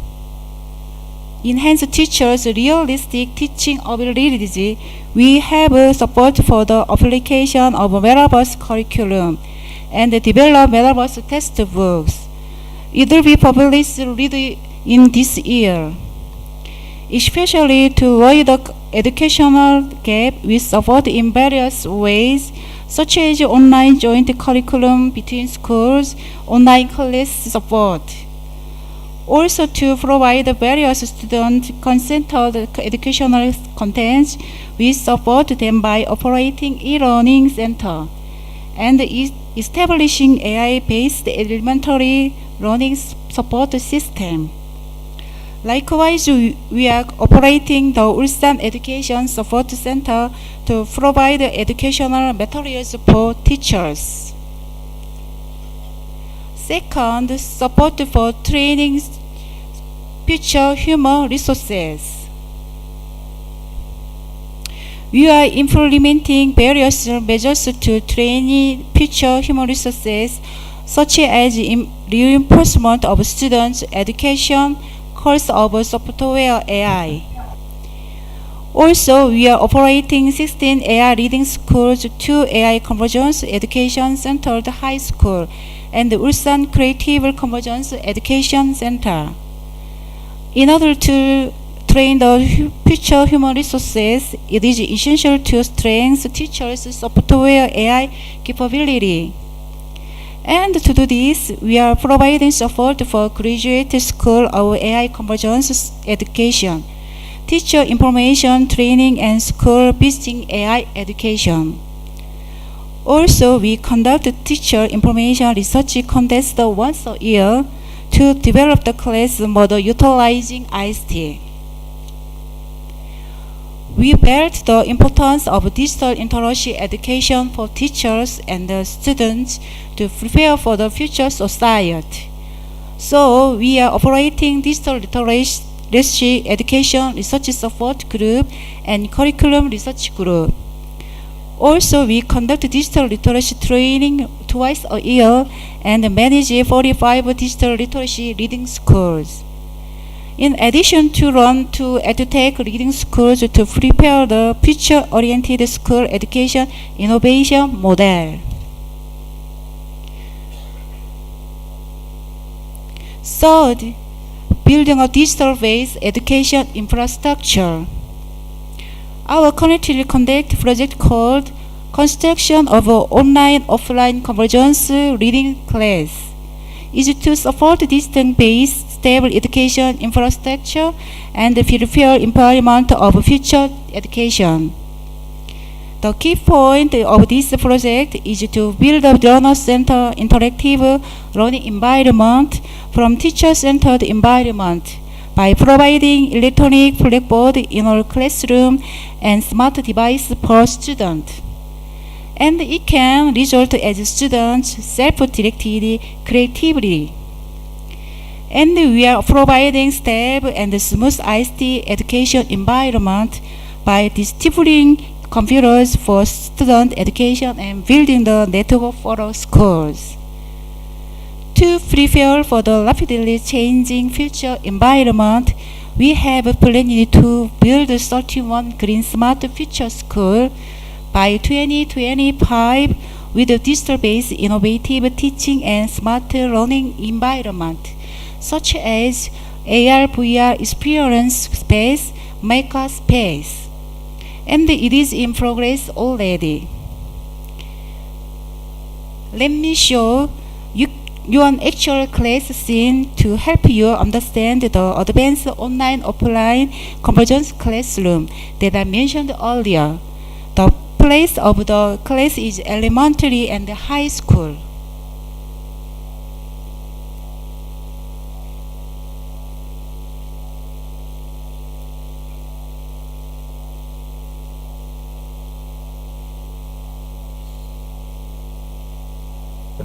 enhance teachers' realistic teaching abilities, we have support for the application of Metaverse curriculum and develop Metaverse textbooks. It will be published in this year. Especially to avoid the educational gap, we support in various ways, such as online joint curriculum between schools, online class support. Also, to provide various student-centered educational contents, we support them by operating e-learning center and establishing AI-based elementary learning support system. Likewise, we are operating the Ulsan Education Support Center to provide educational materials for teachers. Second, support for training future human resources. We are implementing various measures to train future human resources, such as reinforcement of students' education course of software AI. Also, we are operating 16 AI reading schools, 2 AI convergence education centered high school, and the Ulsan Creative Convergence Education Center. In order to train the future human resources, it is essential to strengthen teachers' software AI capability. And to do this, we are providing support for graduate school of AI convergence education, teacher information training, and school visiting AI education. Also, we conduct teacher information research contest once a year to develop the class model utilizing ICT. We felt the importance of digital literacy education for teachers and students to prepare for the future society. So, we are operating digital literacy education research support group and curriculum research group. Also, we conduct digital literacy training twice a year and manage 45 digital literacy reading schools. In addition to run 2 EduTech reading schools to prepare the future-oriented school education innovation model. Third, building a digital-based education infrastructure. Our currently conduct project called Construction of an Online-Offline Convergence Reading Class is to support distance-based stable education infrastructure and prepare empowerment of future education. The key point of this project is to build a learner-centered interactive learning environment from teacher-centered environment by providing electronic blackboard in all classroom and smart device per student. And it can result as students self-directed creativity. And we are providing stable and smooth ICT education environment by distributing computers for student education and building the network for our schools. To prepare for the rapidly changing future environment, we have planned to build 31 Green Smart Future School by 2025 with a digital-based innovative teaching and smart learning environment, such as AR, VR experience space, maker space. And it is in progress already. Let me show you an actual class scene to help you understand the advanced online-offline convergence classroom that I mentioned earlier. The place of the class is elementary and high school.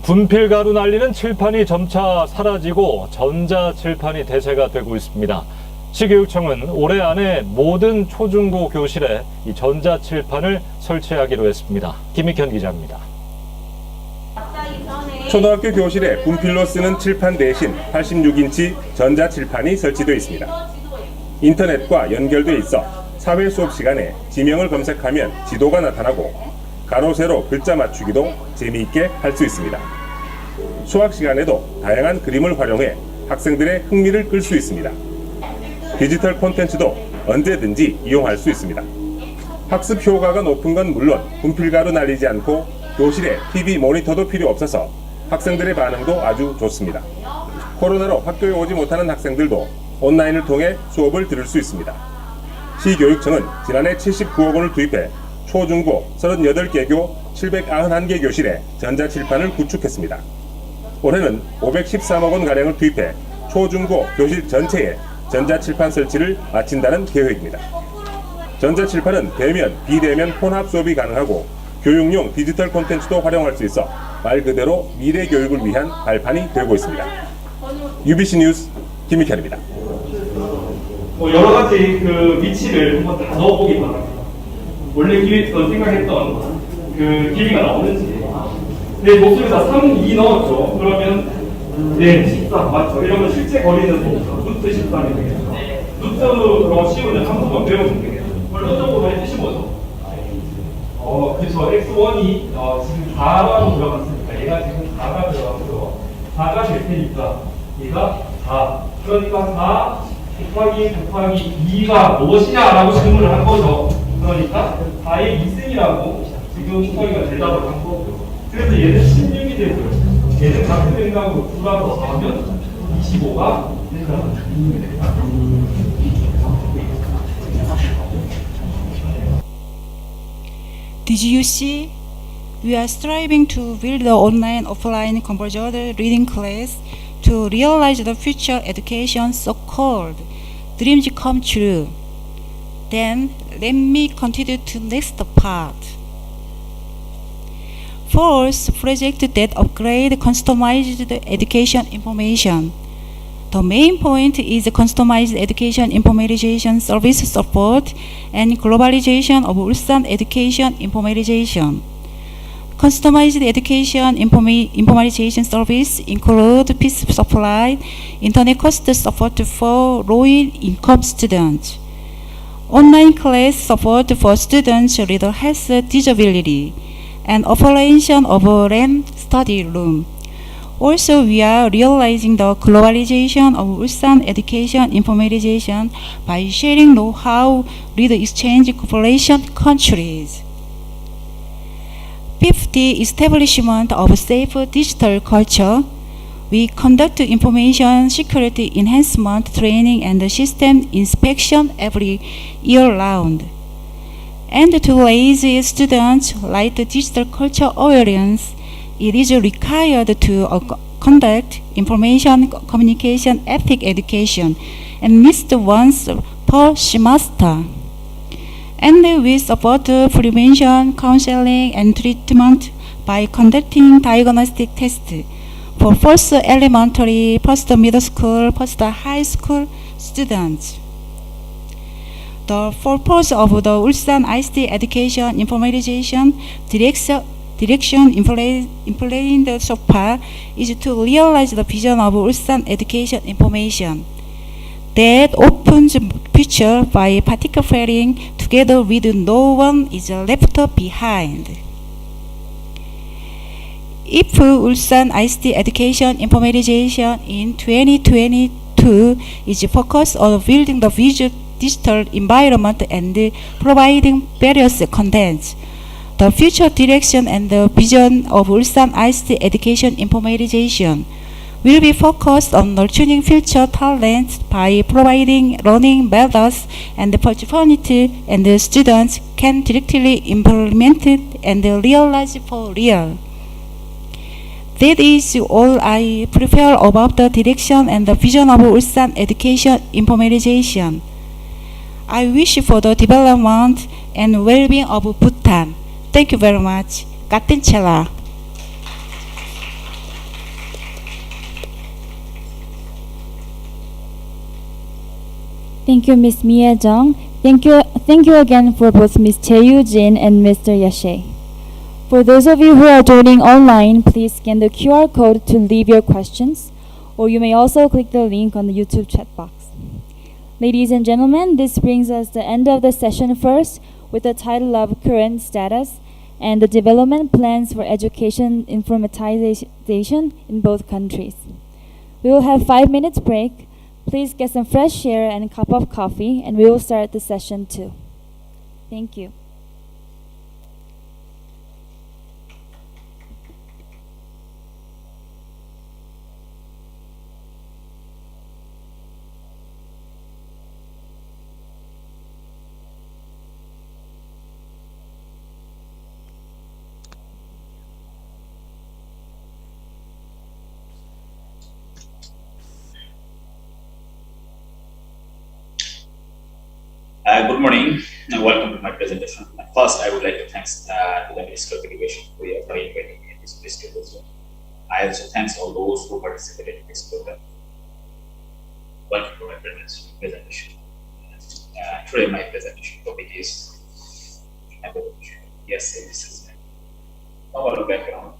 분필가루 날리는 칠판이 점차 사라지고 전자칠판이 대세가 되고 있습니다. 시교육청은 올해 안에 모든 초중고 교실에 이 전자칠판을 설치하기로 했습니다. 김익현 기자입니다. 초등학교 교실에 분필로 쓰는 칠판 대신 86인치 전자칠판이 설치되어 있습니다. 인터넷과 연결돼 있어 사회 수업 시간에 지명을 검색하면 지도가 나타나고 가로 세로 글자 맞추기도 재미있게 할 수 있습니다. 수학 시간에도 다양한 그림을 활용해 학생들의 흥미를 끌 수 있습니다. 디지털 콘텐츠도 언제든지 이용할 수 있습니다. 학습 효과가 높은 건 물론 분필가루 날리지 않고 교실에 TV 모니터도 필요 없어서 학생들의 반응도 아주 좋습니다. 코로나로 학교에 오지 못하는 학생들도 온라인을 통해 수업을 들을 수 있습니다. 시교육청은 지난해 79억 원을 투입해 초중고 38개교 791개 교실에 전자칠판을 구축했습니다. 올해는 513억 원가량을 투입해 초중고 교실 전체에 전자칠판 설치를 마친다는 계획입니다. 전자칠판은 대면, 비대면 혼합 수업이 가능하고 교육용 디지털 콘텐츠도 활용할 수 있어 말 그대로 미래 교육을 위한 발판이 되고 있습니다. UBC 뉴스 김익현입니다. 여러 가지 그 위치를 한번 다 넣어보기 바랍니다. 원래 기획서 생각했던 그 길이가 나오는지. 네, 목소리에다 3, 2 넣었죠. 그러면 네, 14 맞죠? 이러면 실제 거리는 루트 13이 되겠죠. 루트로 씌우는 한 번만 배우면 되겠죠. 원론적으로 해주신 거죠. 그래서 x1이 지금 4가 들어갔으니까 얘가 지금 4가 들어갔고요. 4가 될 테니까 얘가 4. 그러니까 4 곱하기 2가 무엇이냐라고 질문을 한 거죠. 그러니까 4의 2승이라고 지금 곱하기가 대답을 한 거고요. 그래서 얘는 16이 되고요. 얘는 같은 맥락으로 9가 더 더하면 25가 됩니다. Did you see? We are striving to build the online-offline converged reading class to realize the future education so-called dreams come true. Then let me continue to next part. Fourth, project that upgrade customized education information. The main point is customized education informatization service support and globalization of Ulsan education informatization. Customized education informatization service include PC supply, internet cost support for low-income students, online class support for students with health disability, and operation of a REM study room. Also, we are realizing the globalization of Ulsan education informatization by sharing know-how with exchange cooperation countries. Fifth, the establishment of a safe digital culture. We conduct information security enhancement training and system inspection every year round. And to raise students' right digital culture awareness, it is required to conduct information communication ethic education at least once per semester. And we support prevention, counseling, and treatment by conducting diagnostic tests for first elementary, first middle school, first high school students. The purpose of the Ulsan ICT education informatization direction implemented so far is to realize the vision of Ulsan education information that opens future by participating together with no one is left behind. If Ulsan ICT education informatization in 2022 is focused on building the visual digital environment and providing various contents, the future direction and the vision of Ulsan ICT education informatization will be focused on nurturing future talents by providing learning methods and opportunity, and the students can directly implement it and realize for real. That is all I prepare about the direction and the vision of Ulsan education informatization. I wish for the development and well-being of Bhutan. Thank you very much. Katin Chela. Thank you, Ms. Mia Jung. Thank you again for both Ms. Chae Jin and Mr. Yashe. For those of you who are joining online, please scan the QR code to leave your questions, or you may also click the link on the YouTube chat box. Ladies and gentlemen, this brings us the end of the session first with the title of Current Status and the Development Plans for Education Informatization in both countries. We will have 5 minutes break. Please get some fresh air and a cup of coffee, and we will start the session too. Thank you. Good morning and welcome to my presentation. First, I would like to thank to the Minister of Education for inviting me in this place to visit. I also thank all those who participated in this program. Welcome to my presentation. Today, my presentation topic is yes, this is our background.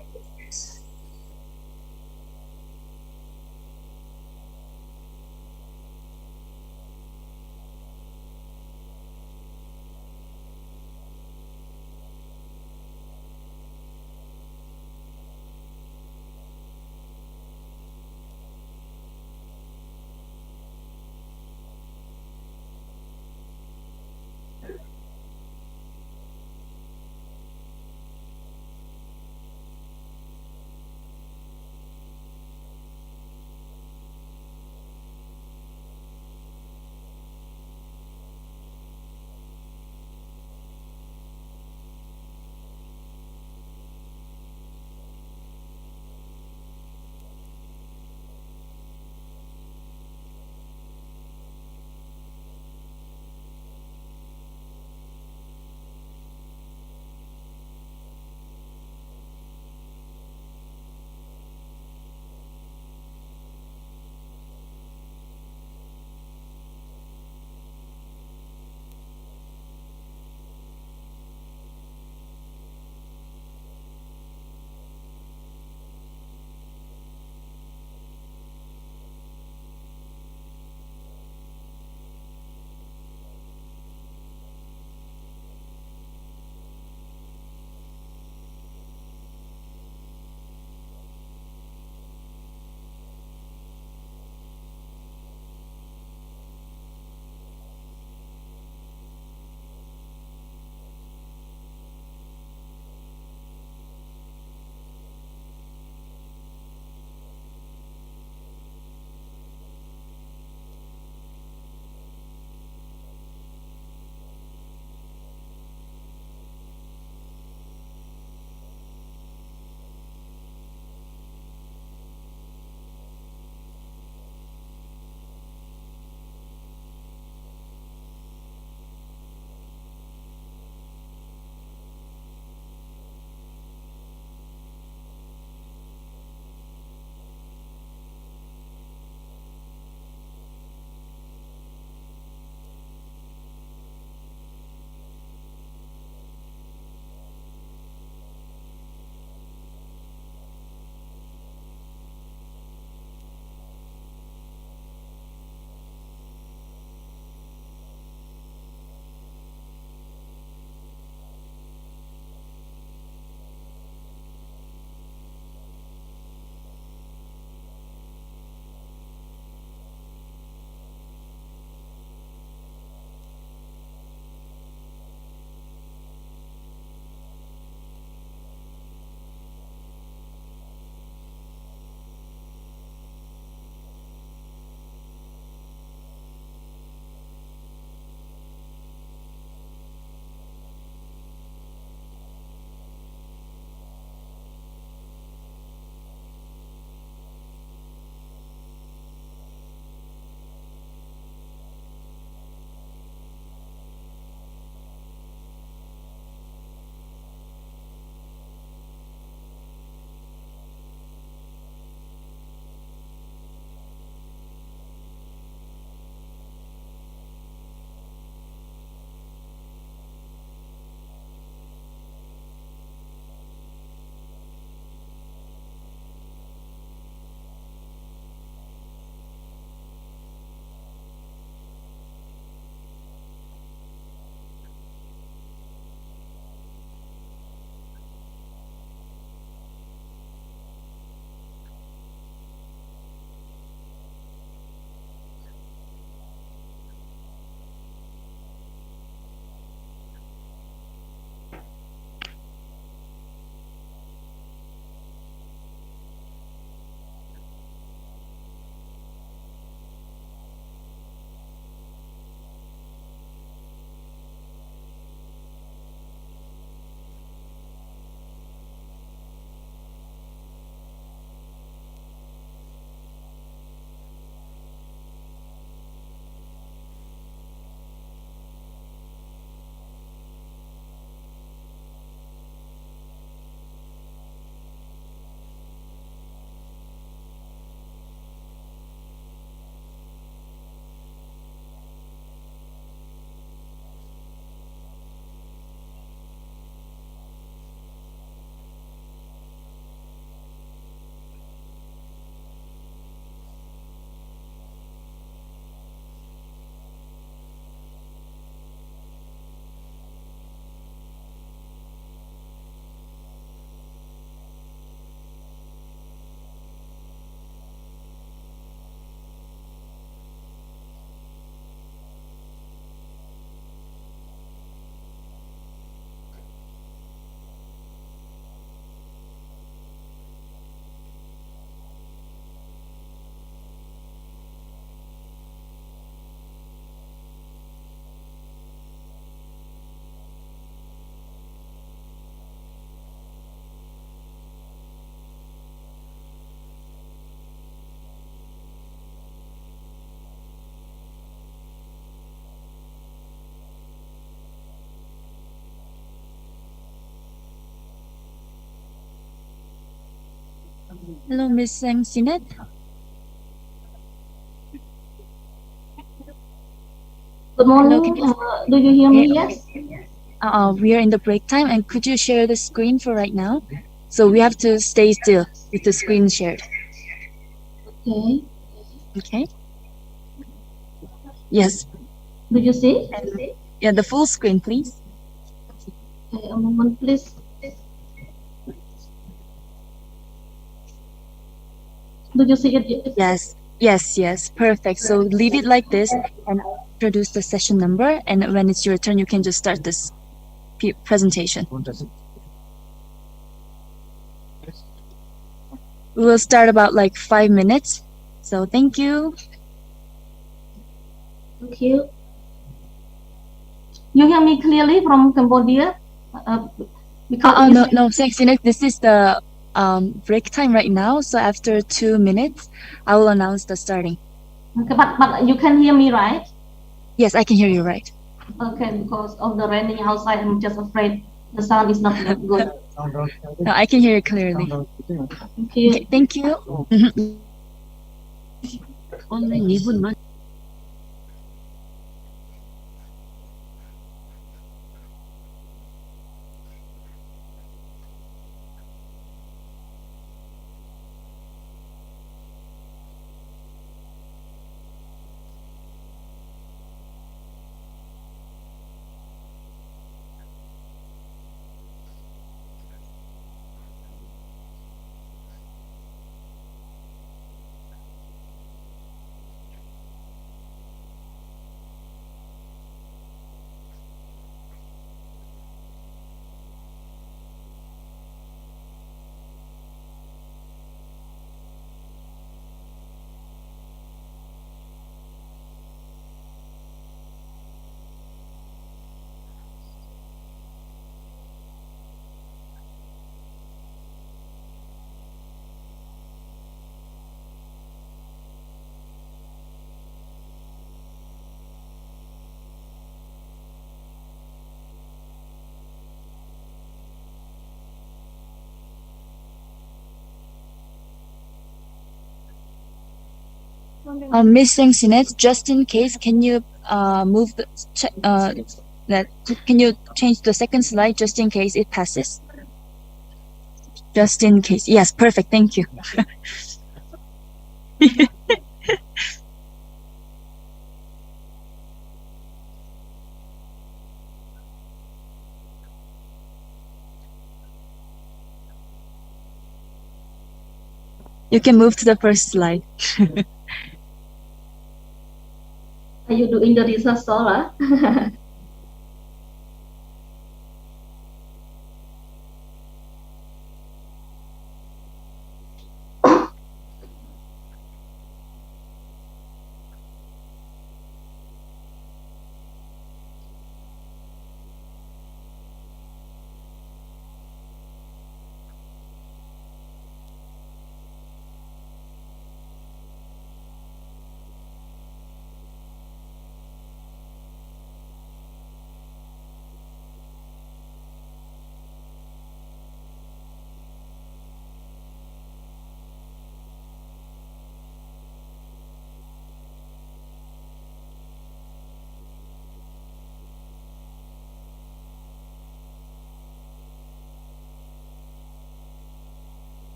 Hello, Miss Sang Sinet. Good Hello, morning. Do you hear me? Yes. we are in the break time, and could you share the screen for right now? So we have to stay still with the screen shared. Okay. Okay. Yes. Do you see? And yeah, the full screen, please. Okay, a moment, please. Do you see it? Yes. Yes. Yes. Perfect. So leave it like this, and I'll introduce the session number. And when it's your turn, you can just start this presentation. We will start about like 5 minutes. So thank you. Thank you. You hear me clearly from Cambodia? Because No, Sinet, this is the break time right now. So after 2 minutes, I will announce the starting. Okay, but you can hear me, right? Yes, I can hear you right. Okay, because of the raining outside, I'm just afraid the sound is not that good. No, I can hear you clearly. Thank you. Okay, thank you. Only 2분만. Miss Sinet, just in case, can you move the that? Can you change the second slide just in case it passes? Just in case. Yes, perfect. Thank you. You can move to the first slide. Are you doing the research, Solar?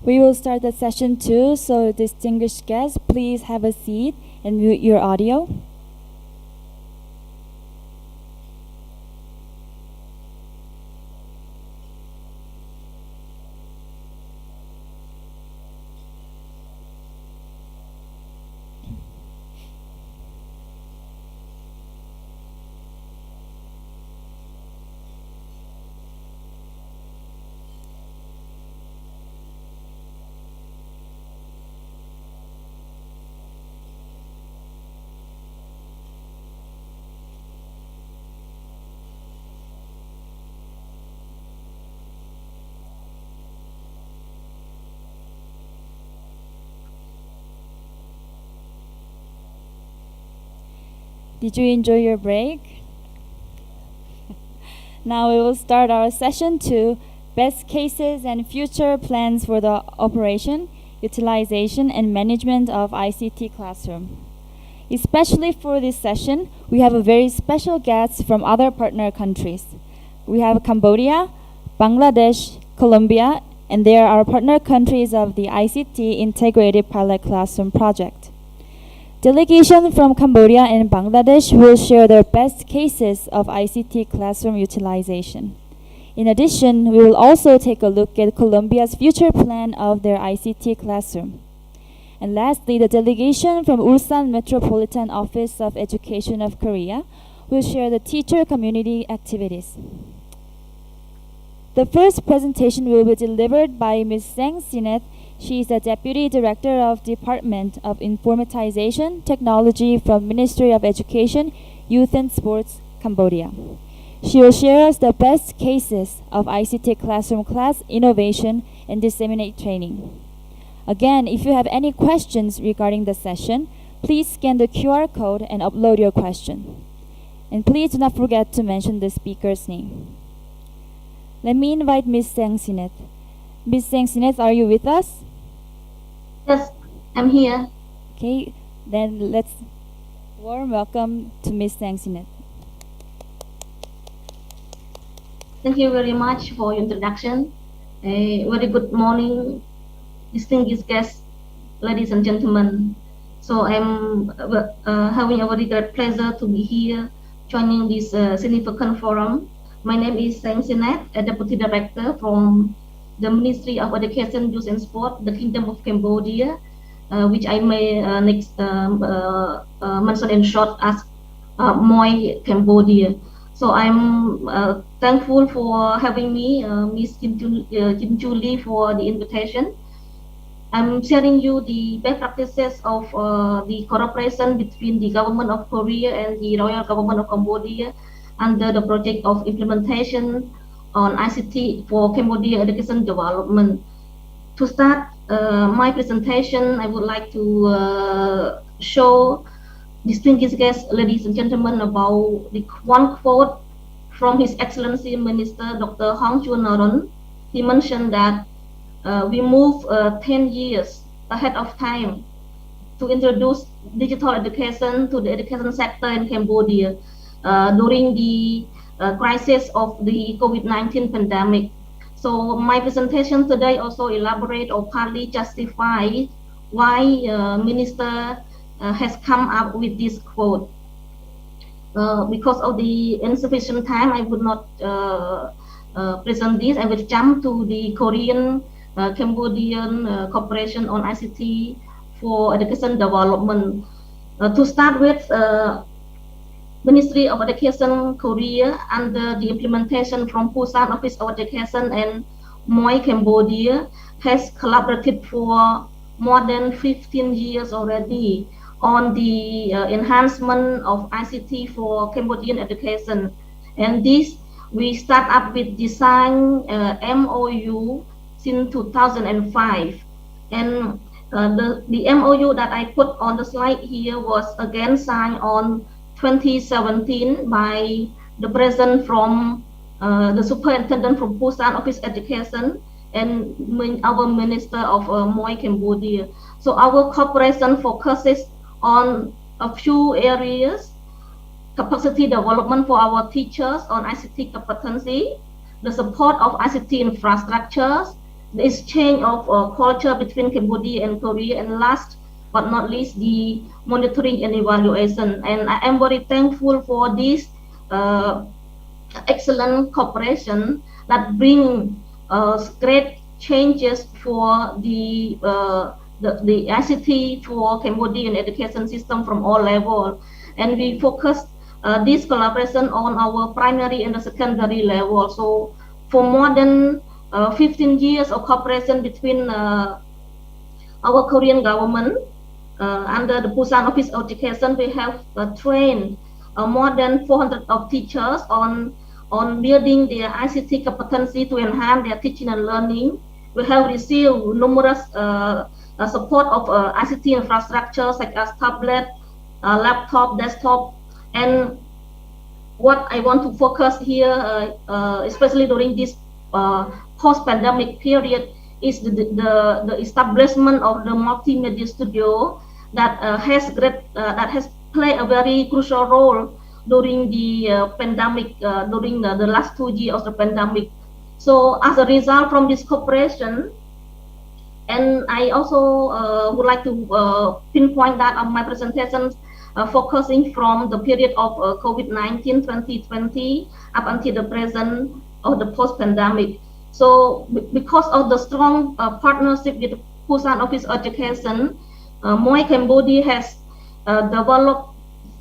We will start the session 2, so distinguished guests, please have a seat and mute your audio. Did you enjoy your break? Now we will start our session 2, best cases and future plans for the operation, utilization, and management of ICT classroom. Especially for this session, we have a very special guest from other partner countries. We have Cambodia, Bangladesh, Colombia, and they are our partner countries of the ICT Integrated Pilot Classroom project. Delegation from Cambodia and Bangladesh will share their best cases of ICT classroom utilization. In addition, we will also take a look at Colombia's future plan of their ICT classroom. And lastly, the delegation from Ulsan Metropolitan Office of Education of Korea will share the teacher community activities. The first presentation will be delivered by Ms. Sang Sinet. She is the Deputy Director of Department of Informatization Technology from Ministry of Education, Youth and Sports, Cambodia. She will share us the best cases of ICT classroom class innovation and disseminate training. Again, if you have any questions regarding the session, please scan the QR code and upload your question. And please do not forget to mention the speaker's name. Let me invite Ms. Sang Sinet. Ms. Sang Sinet, are you with us? Yes, I'm here. Okay, then let's warm welcome to Ms. Sang Sinet. Thank you very much for your introduction. A very good morning, distinguished guests, ladies and gentlemen. So I'm having a very great pleasure to be here joining this significant forum. My name is Sang Sinet, a Deputy Director from the Ministry of Education, Youth and Sport, the Kingdom of Cambodia, which I may next mention in short as MOI Cambodia. So I'm thankful for having me, Ms. Kim Julie, for the invitation. I'm sharing you the best practices of the cooperation between the government of Korea and the Royal Government of Cambodia under the project of implementation on ICT for Cambodia education development. To start my presentation, I would like to show distinguished guests, ladies and gentlemen, about the one quote from His Excellency Minister Dr. Hong Chunaron. He mentioned that we move 10 years ahead of time to introduce digital education to the education sector in Cambodia during the crisis of the COVID-19 pandemic. So my presentation today also elaborate or partly justify why Minister has come up with this quote. Because of the insufficient time, I would not present this. I will jump to the Korean Cambodian cooperation on ICT for education development. To start with, Ministry of Education Korea, under the implementation from Busan Office of Education and MOI Cambodia, has collaborated for more than 15 years already on the enhancement of ICT for Cambodian education. And this, we start up with design MOU since 2005. And the MOU that I put on the slide here was again signed on 2017 by the president from the superintendent from Busan Office Education and our minister of MOI Cambodia. So our cooperation focuses on a few areas: capacity development for our teachers on ICT competency, the support of ICT infrastructures, the exchange of culture between Cambodia and Korea, and last but not least, the monitoring and evaluation. And I am very thankful for this excellent cooperation that bring great changes for the ICT for Cambodian education system from all levels. And we focus this collaboration on our primary and the secondary level. So for more than 15 years of cooperation between our Korean government under the Busan Office of Education, we have trained more than 400 of teachers on building their ICT competency to enhance their teaching and learning. We have received numerous support of ICT infrastructure such as tablet, laptop, desktop, and what I want to focus here, especially during this post-pandemic period, is the establishment of the multimedia studio that has played a very crucial role during the pandemic, during the last 2 years of the pandemic. So as a result from this cooperation, and I also would like to pinpoint that on my presentation, focusing from the period of COVID-19 2020 up until the present of the post-pandemic. So because of the strong partnership with the Busan Office of Education, MOI Cambodia has developed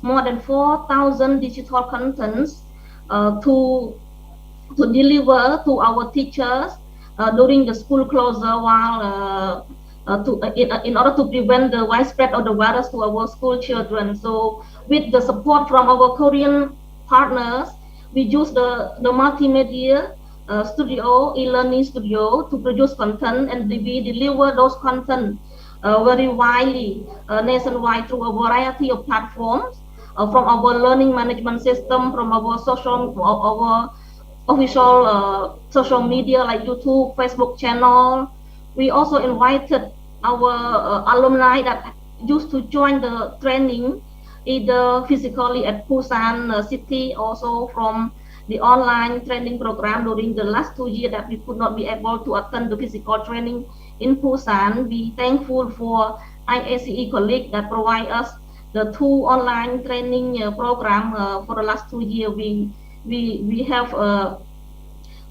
more than 4,000 digital contents to deliver to our teachers during the school closure, while in order to prevent the widespread of the virus to our school children. So with the support from our Korean partners, we use the multimedia studio, e-learning studio, to produce content, and we deliver those content very widely nationwide through a variety of platforms, from our learning management system, from our official social media like YouTube, Facebook channel. We also invited our alumni that used to join the training either physically at Busan city, also from the online training program during the last 2 years that we could not be able to attend the physical training in Busan. We thankful for IACE colleague that provide us the 2 online training program for the last 2 years. We have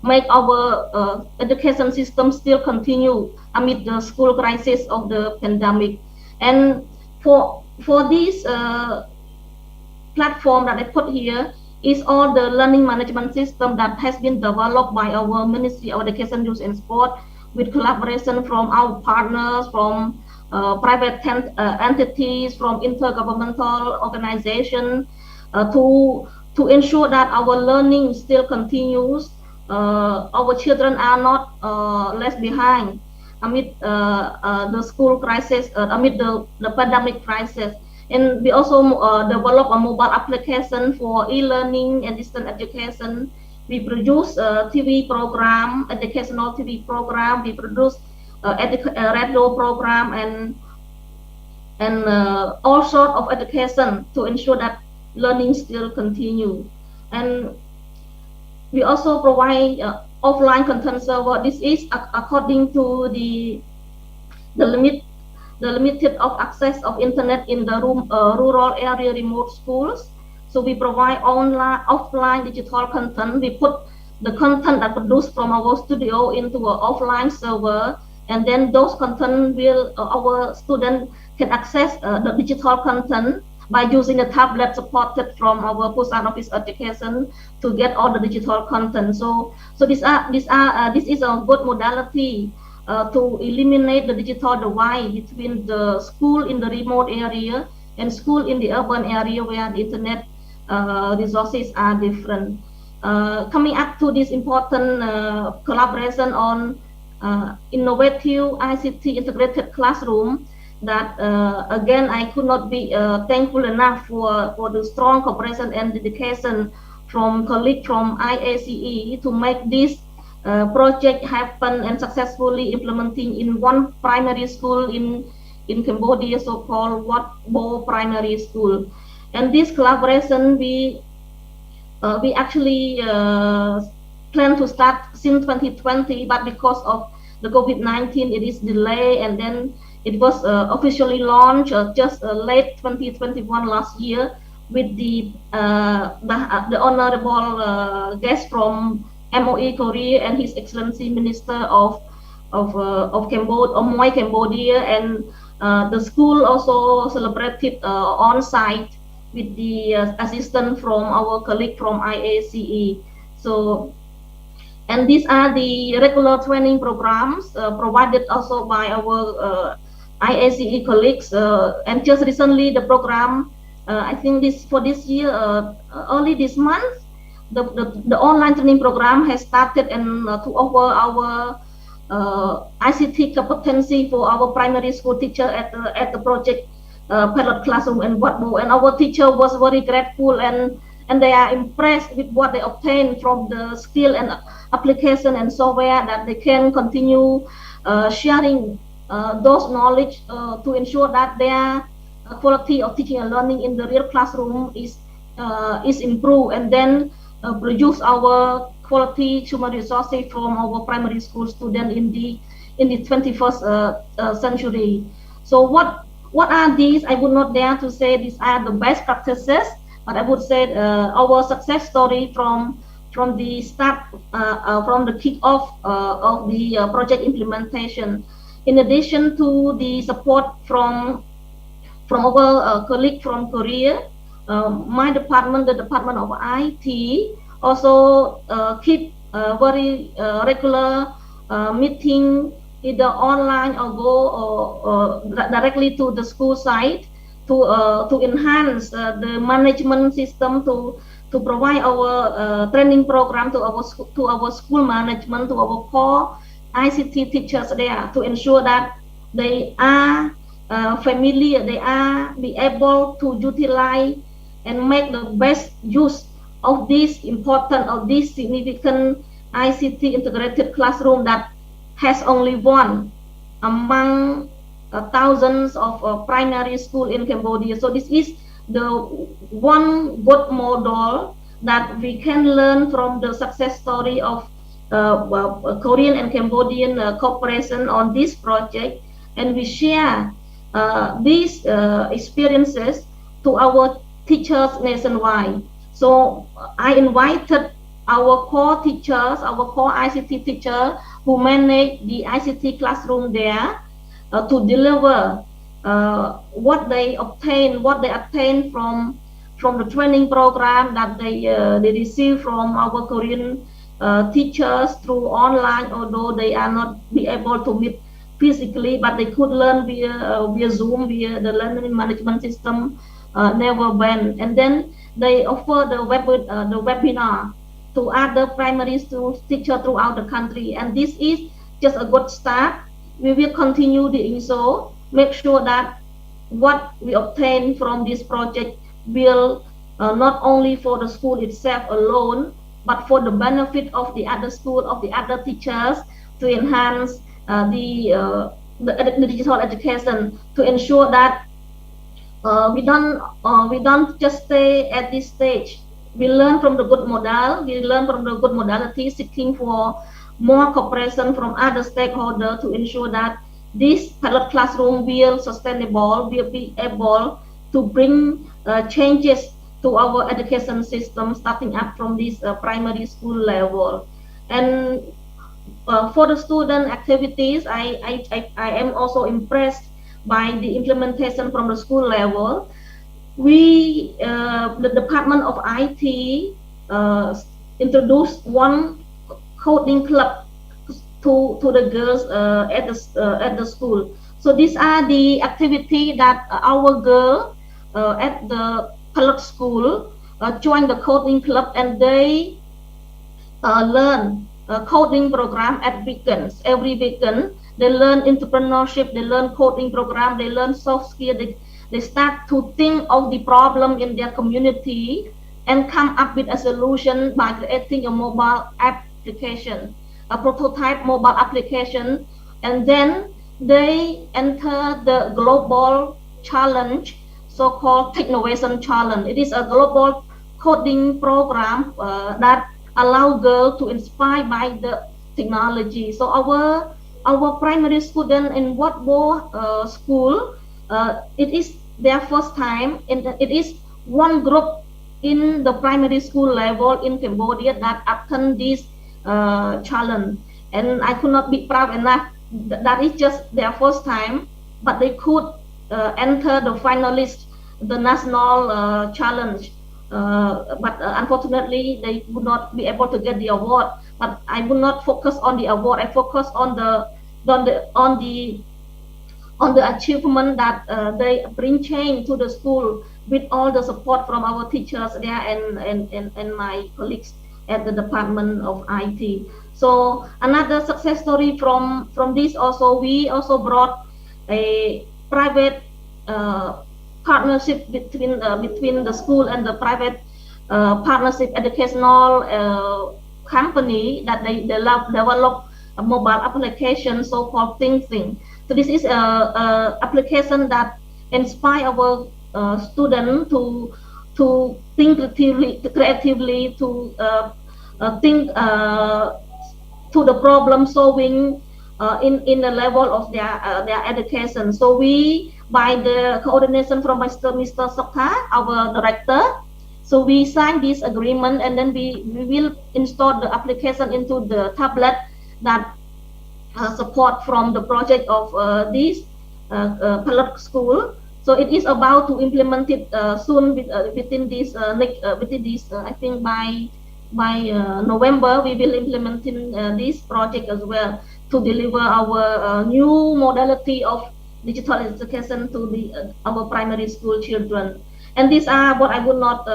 make our education system still continue amid the school crisis of the pandemic. And for this platform that I put here is all the learning management system that has been developed by our Ministry of Education, Youth and Sport, with collaboration from our partners, from private entities, from intergovernmental organizations, to ensure that our learning still continues. Our children are not left behind amid the school crisis, amid the pandemic crisis. And we also develop a mobile application for e-learning and distance education. We produce a TV program, educational TV program. We produce radio program and all sort of education to ensure that learning still continue. And we also provide offline content server. This is according to the limited of access of internet in the rural area remote schools. So we provide online, offline digital content. We put the content that produced from our studio into an offline server, and then those content will our student can access the digital content by using the tablet supported from our Busan Office Education to get all the digital content. So this is a good modality to eliminate the digital divide between the school in the remote area and school in the urban area where the internet resources are different. Coming up to this important collaboration on innovative ICT integrated classroom, that again I could not be thankful enough for the strong cooperation and dedication from colleagues from IACE to make this project happen and successfully implementing in one primary school in Cambodia, so-called Wat Bo Primary School. And this collaboration we actually plan to start since 2020, but because of the COVID-19, it is delayed, and then it was officially launched just late 2021 last year with the honorable guest from MOE Korea and His Excellency Minister of Cambodia, Cambodia, and the school also celebrated on site with the assistance from our colleague from IACE. So, and these are the regular training programs provided also by our IACE colleagues. And just recently, the program, I think for this year, early this month, the online training program has started, and to offer our ICT competency for our primary school teacher at the project pilot classroom in Watbo, and our teacher was very grateful, and they are impressed with what they obtained from the skill and application and software, that they can continue sharing those knowledge to ensure that their quality of teaching and learning in the real classroom is improved, and then produce our quality human resources from our primary school students in the 21st century. So what are these? I would not dare to say these are the best practices, but I would say our success story from the start, from the kick-off of the project implementation. In addition to the support from our colleague from Korea, my department, the Department of IT, also keep very regular meeting, either online or go directly to the school site to enhance the management system, to provide our training program to our school management, to our core ICT teachers there, to ensure that they are familiar, they are be able to utilize and make the best use of this important, of this significant ICT integrated classroom that has only one among thousands of primary school in Cambodia. So this is the one good model that we can learn from the success story of Korean and Cambodian cooperation on this project, and we share these experiences to our teachers nationwide. So I invited our core teachers, our core ICT teacher who manage the ICT classroom there to deliver what they obtain from the training program that they receive from our Korean teachers through online, although they are not be able to meet physically, but they could learn via Zoom, via the learning management system never banned. And then they offer the webinar to other primary school teachers throughout the country, and this is just a good start. We will continue doing so, make sure that what we obtain from this project will not only for the school itself alone, but for the benefit of the other school, of the other teachers, to enhance the digital education, to ensure that we don't just stay at this stage. We learn from the good model, we learn from the good modality, seeking for more cooperation from other stakeholders to ensure that this pilot classroom will sustainable, will be able to bring changes to our education system, starting up from this primary school level. And for the student activities, I am also impressed by the implementation from the school level. We, the Department of IT, introduced one coding club to the girls at the school. So these are the activity that our girl at the pilot school join the coding club, and they learn coding program at weekends. Every weekend they learn entrepreneurship, they learn coding program, they learn soft skill. They start to think of the problem in their community and come up with a solution by creating a mobile application, a prototype mobile application, and then they enter the global challenge, so-called Technovation Challenge. It is a global coding program that allow girls to inspire by the technology. So our primary student in Wat Bo school, it is their first time, and it is one group in the primary school level in Cambodia that attend this challenge, and I could not be proud enough. That is just their first time, but they could enter the finalist, the national challenge. But unfortunately, they would not be able to get the award. But I would not focus on the award. I focus on the achievement that they bring change to the school with all the support from our teachers there and my colleagues at the Department of IT. So another success story from this also, we also brought a private partnership between the school and the private partnership educational company that they develop a mobile application so-called Thing. So this is a application that inspire our student to think creatively to think to the problem solving in the level of their education. So we, by the coordination from Mr. Sokha, our director, so we signed this agreement, and then we will install the application into the tablet that support from the project of this pilot school. So it is about to implement it soon within this I think by November we will implement this project as well to deliver our new modality of digital education to our primary school children. And these are what I would not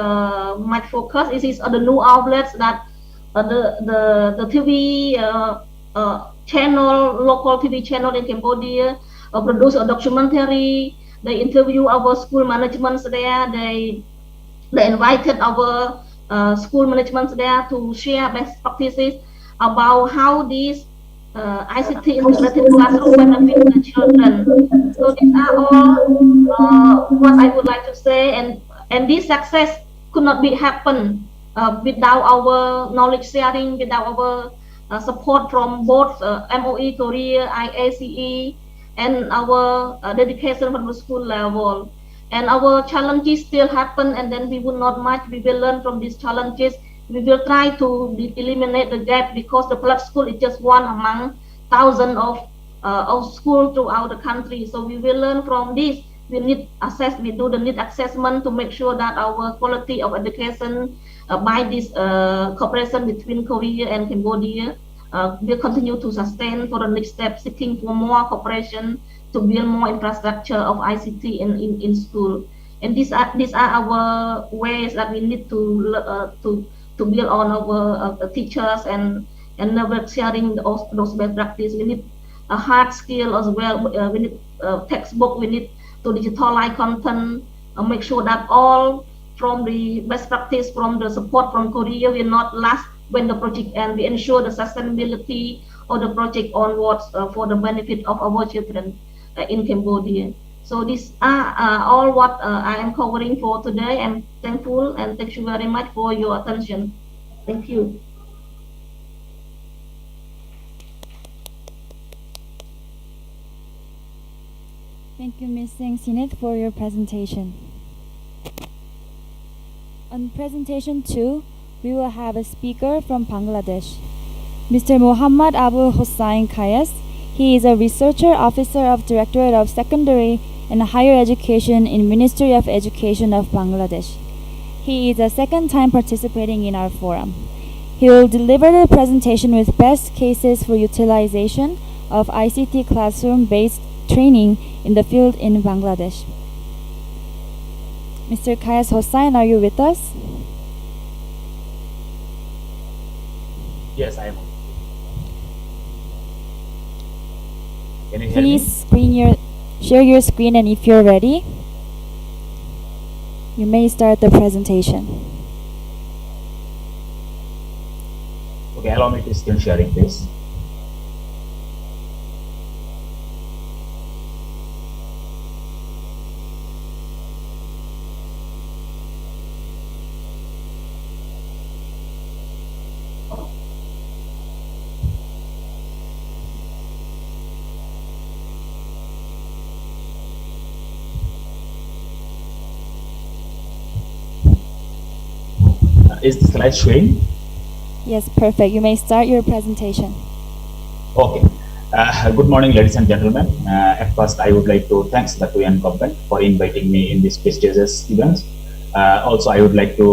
much focus. It is the new outlets that the TV channel, local TV channel in Cambodia produce a documentary. They interview our school managements there. They invited our school managements there to share best practices about how these ICT integrated classroom benefit the children. So these are all what I would like to say, and this success could not be happen without our knowledge sharing, without our support from both MOE Korea, IACE, and our dedication from the school level. And our challenges still happen, and then we will not much. We will learn from these challenges. We will try to eliminate the gap, because the public school is just one among thousands of schools throughout the country. So we will learn from this. We do the need assessment to make sure that our quality of education by this cooperation between Korea and Cambodia will continue to sustain for the next step, seeking for more cooperation to build more infrastructure of ICT in school. And these are our ways that we need to build on our teachers and never sharing those best practice. We need a hard skill as well. We need textbook. We need to digitalize content. Make sure that all from the best practice from the support from Korea will not last when the project ends. We ensure the sustainability of the project onwards for the benefit of our children in Cambodia. So these are all what I am covering for today. I'm thankful, and thank you very much for your attention. Thank you. Thank you, Ms. Singh Sinit, for your presentation. On presentation 2, we will have a speaker from Bangladesh, Mr. Muhammad Abu Hossain Kayas. He is a researcher officer of Directorate of Secondary and Higher Education in Ministry of Education of Bangladesh. He is a second time participating in our forum. He will deliver the presentation with best cases for utilization of ICT classroom-based training in the field in Bangladesh. Mr. Kayas Hossain, are you with us? Yes, I am. Can you hear me? Please share your screen, and if you're ready, you may start the presentation. Okay, allow me to screen sharing, please. Is the slide showing? Yes, perfect. You may start your presentation. Okay. Good morning, ladies and gentlemen. At first, I would like to thank the Korean government for inviting me in this prestigious event. Also, I would like to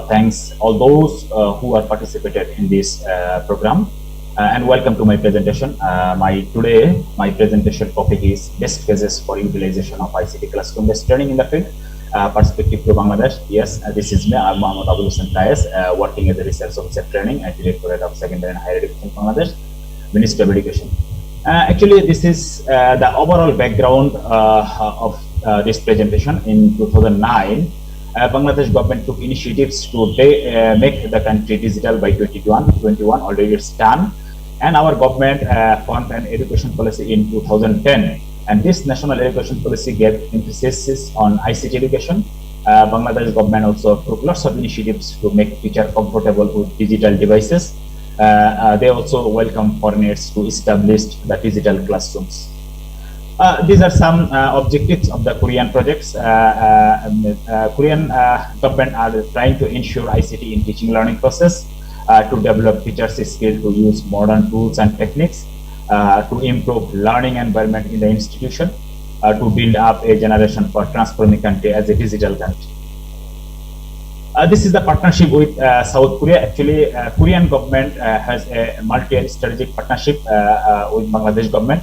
thank all those who are participated in this program. And welcome to my presentation. Today, my presentation topic is best cases for utilization of ICT classroom-based training in the field. Perspective to Bangladesh. Yes, this is me. I'm Mohammad Abul Hussain Tayez, working as a research officer training at Directorate of Secondary and Higher Education, Bangladesh, Ministry of Education. Actually, this is the overall background of this presentation. In 2009, Bangladesh government took initiatives to make the country digital by 2021. Already it's done, and our government formed an education policy in 2010. And this national education policy gave emphasis on ICT education. Bangladesh government also took lots of initiatives to make teachers comfortable with digital devices. They also welcome foreigners to establish the digital classrooms. These are some objectives of the Korean projects. Korean government are trying to ensure ICT in teaching learning process, to develop teachers' skills to use modern tools and techniques, to improve learning environment in the institution, to build up a generation for transforming country as a digital country. This is the partnership with South Korea. Actually, Korean government has a multi-strategic partnership with Bangladesh government,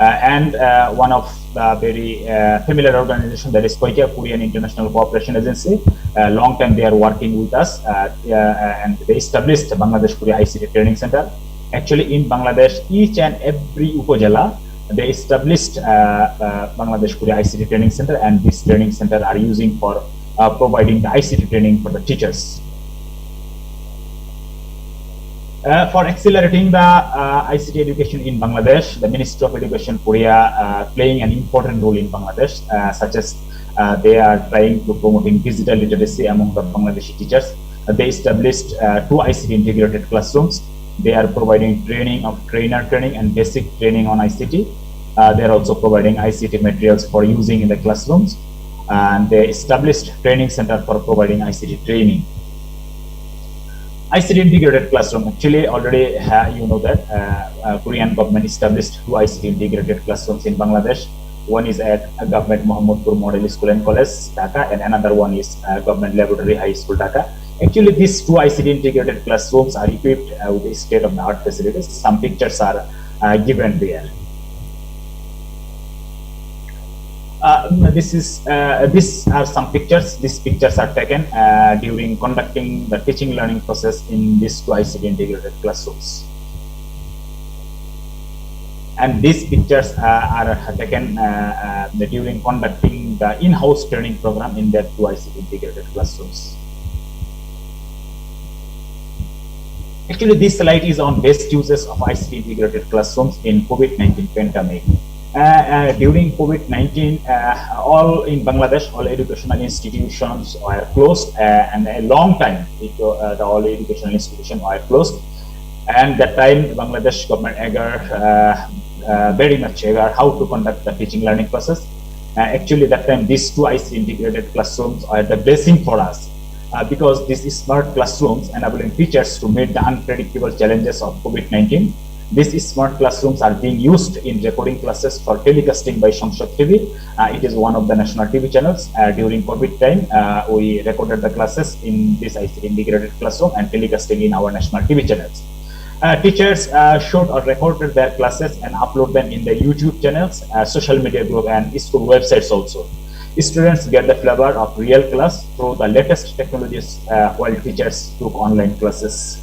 and one of the very familiar organization, that is Korean International Cooperation Agency. Long time they are working with us, and they established the Bangladesh Korea ICT Training Center. Actually, in Bangladesh, each and every upazila, they established Bangladesh Korea ICT Training Center, and this training center are using for providing the ICT training for the teachers. For accelerating the ICT education in Bangladesh, the Ministry of Education Korea playing an important role in Bangladesh, such as they are trying to promoting digital literacy among the Bangladeshi teachers. They established 2 ICT integrated classrooms. They are providing training of trainer training and basic training on ICT. They are also providing ICT materials for using in the classrooms. And they established training center for providing ICT training. ICT integrated classroom, actually already you know that Korean government established 2 ICT integrated classrooms in Bangladesh. One is at government Mohammedpur Model School and College, Dhaka, and another one is government Laboratory High School, Dhaka. Actually, these 2 ICT integrated classrooms are equipped with state-of-the-art facilities. Some pictures are given there. These are some pictures. These pictures are taken during conducting the teaching learning process in these 2 ICT integrated classrooms. And these pictures are taken during conducting the in-house training program in that 2 ICT integrated classrooms. Actually, this slide is on best uses of ICT integrated classrooms in COVID-19 pandemic. During COVID-19, all in Bangladesh, all educational institutions were closed, and a long time, all educational institutions were closed. And that time, Bangladesh government very much eager how to conduct the teaching learning process. Actually, that time, these 2 ICT integrated classrooms are the blessing for us. Because these smart classrooms enabling teachers to meet the unpredictable challenges of COVID-19. These smart classrooms are being used in recording classes for telecasting by Samsat TV. It is one of the national TV channels. During COVID time, we recorded the classes in this ICT integrated classroom and telecasting in our national TV channels. Teachers showed or recorded their classes and upload them in the YouTube channels, social media group, and school websites also. Students get the flavor of real class through the latest technologies while teachers took online classes.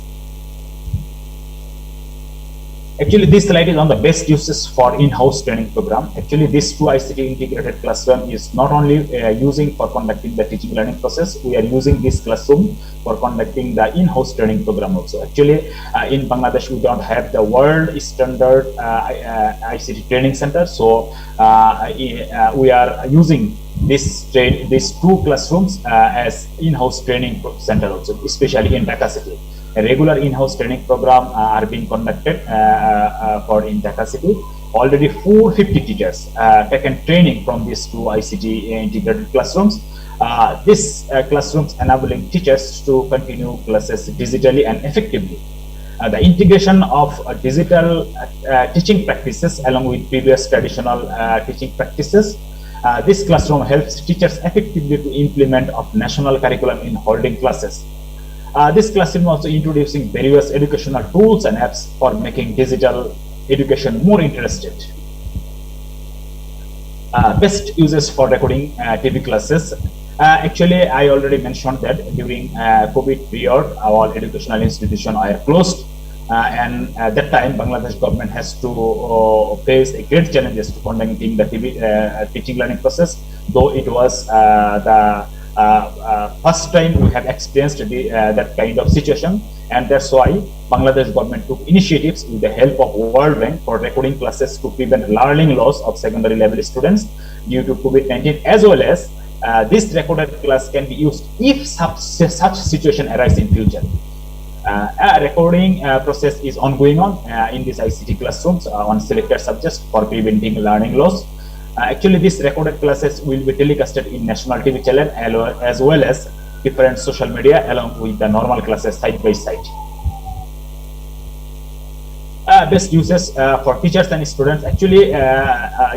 Actually, this slide is on the best uses for in-house training program. Actually, this 2 ICT integrated classroom is not only using for conducting the teaching learning process, we are using this classroom for conducting the in-house training program also. Actually, in Bangladesh, we don't have the world standard ICT training center, so we are using these 2 classrooms as in-house training center also, especially in Dhaka City. A regular in-house training program are being conducted for in Dhaka City, already 450 teachers taken training from these two ICT integrated classrooms. These classrooms enabling teachers to continue classes digitally and effectively. The integration of digital teaching practices along with previous traditional teaching practices. This classroom helps teachers effectively to implement of national curriculum in holding classes. This classroom also introducing various educational tools and apps for making digital education more interested. Best uses for recording TV classes. Actually, I already mentioned that during COVID period, our educational institutions are closed. And at that time, Bangladesh government has to face a great challenges to conducting the TV teaching learning process. Though it was the first time we have experienced that kind of situation, and that's why Bangladesh government took initiatives with the help of World Bank for recording classes to prevent learning loss of secondary level students due to COVID-19, as well as this recorded class can be used if such situation arises in future. A recording process is ongoing in these ICT classrooms on selected subjects for preventing learning loss. Actually, these recorded classes will be telecasted in national TV channel as well as different social media along with the normal classes side by side. Best uses for teachers and students. Actually,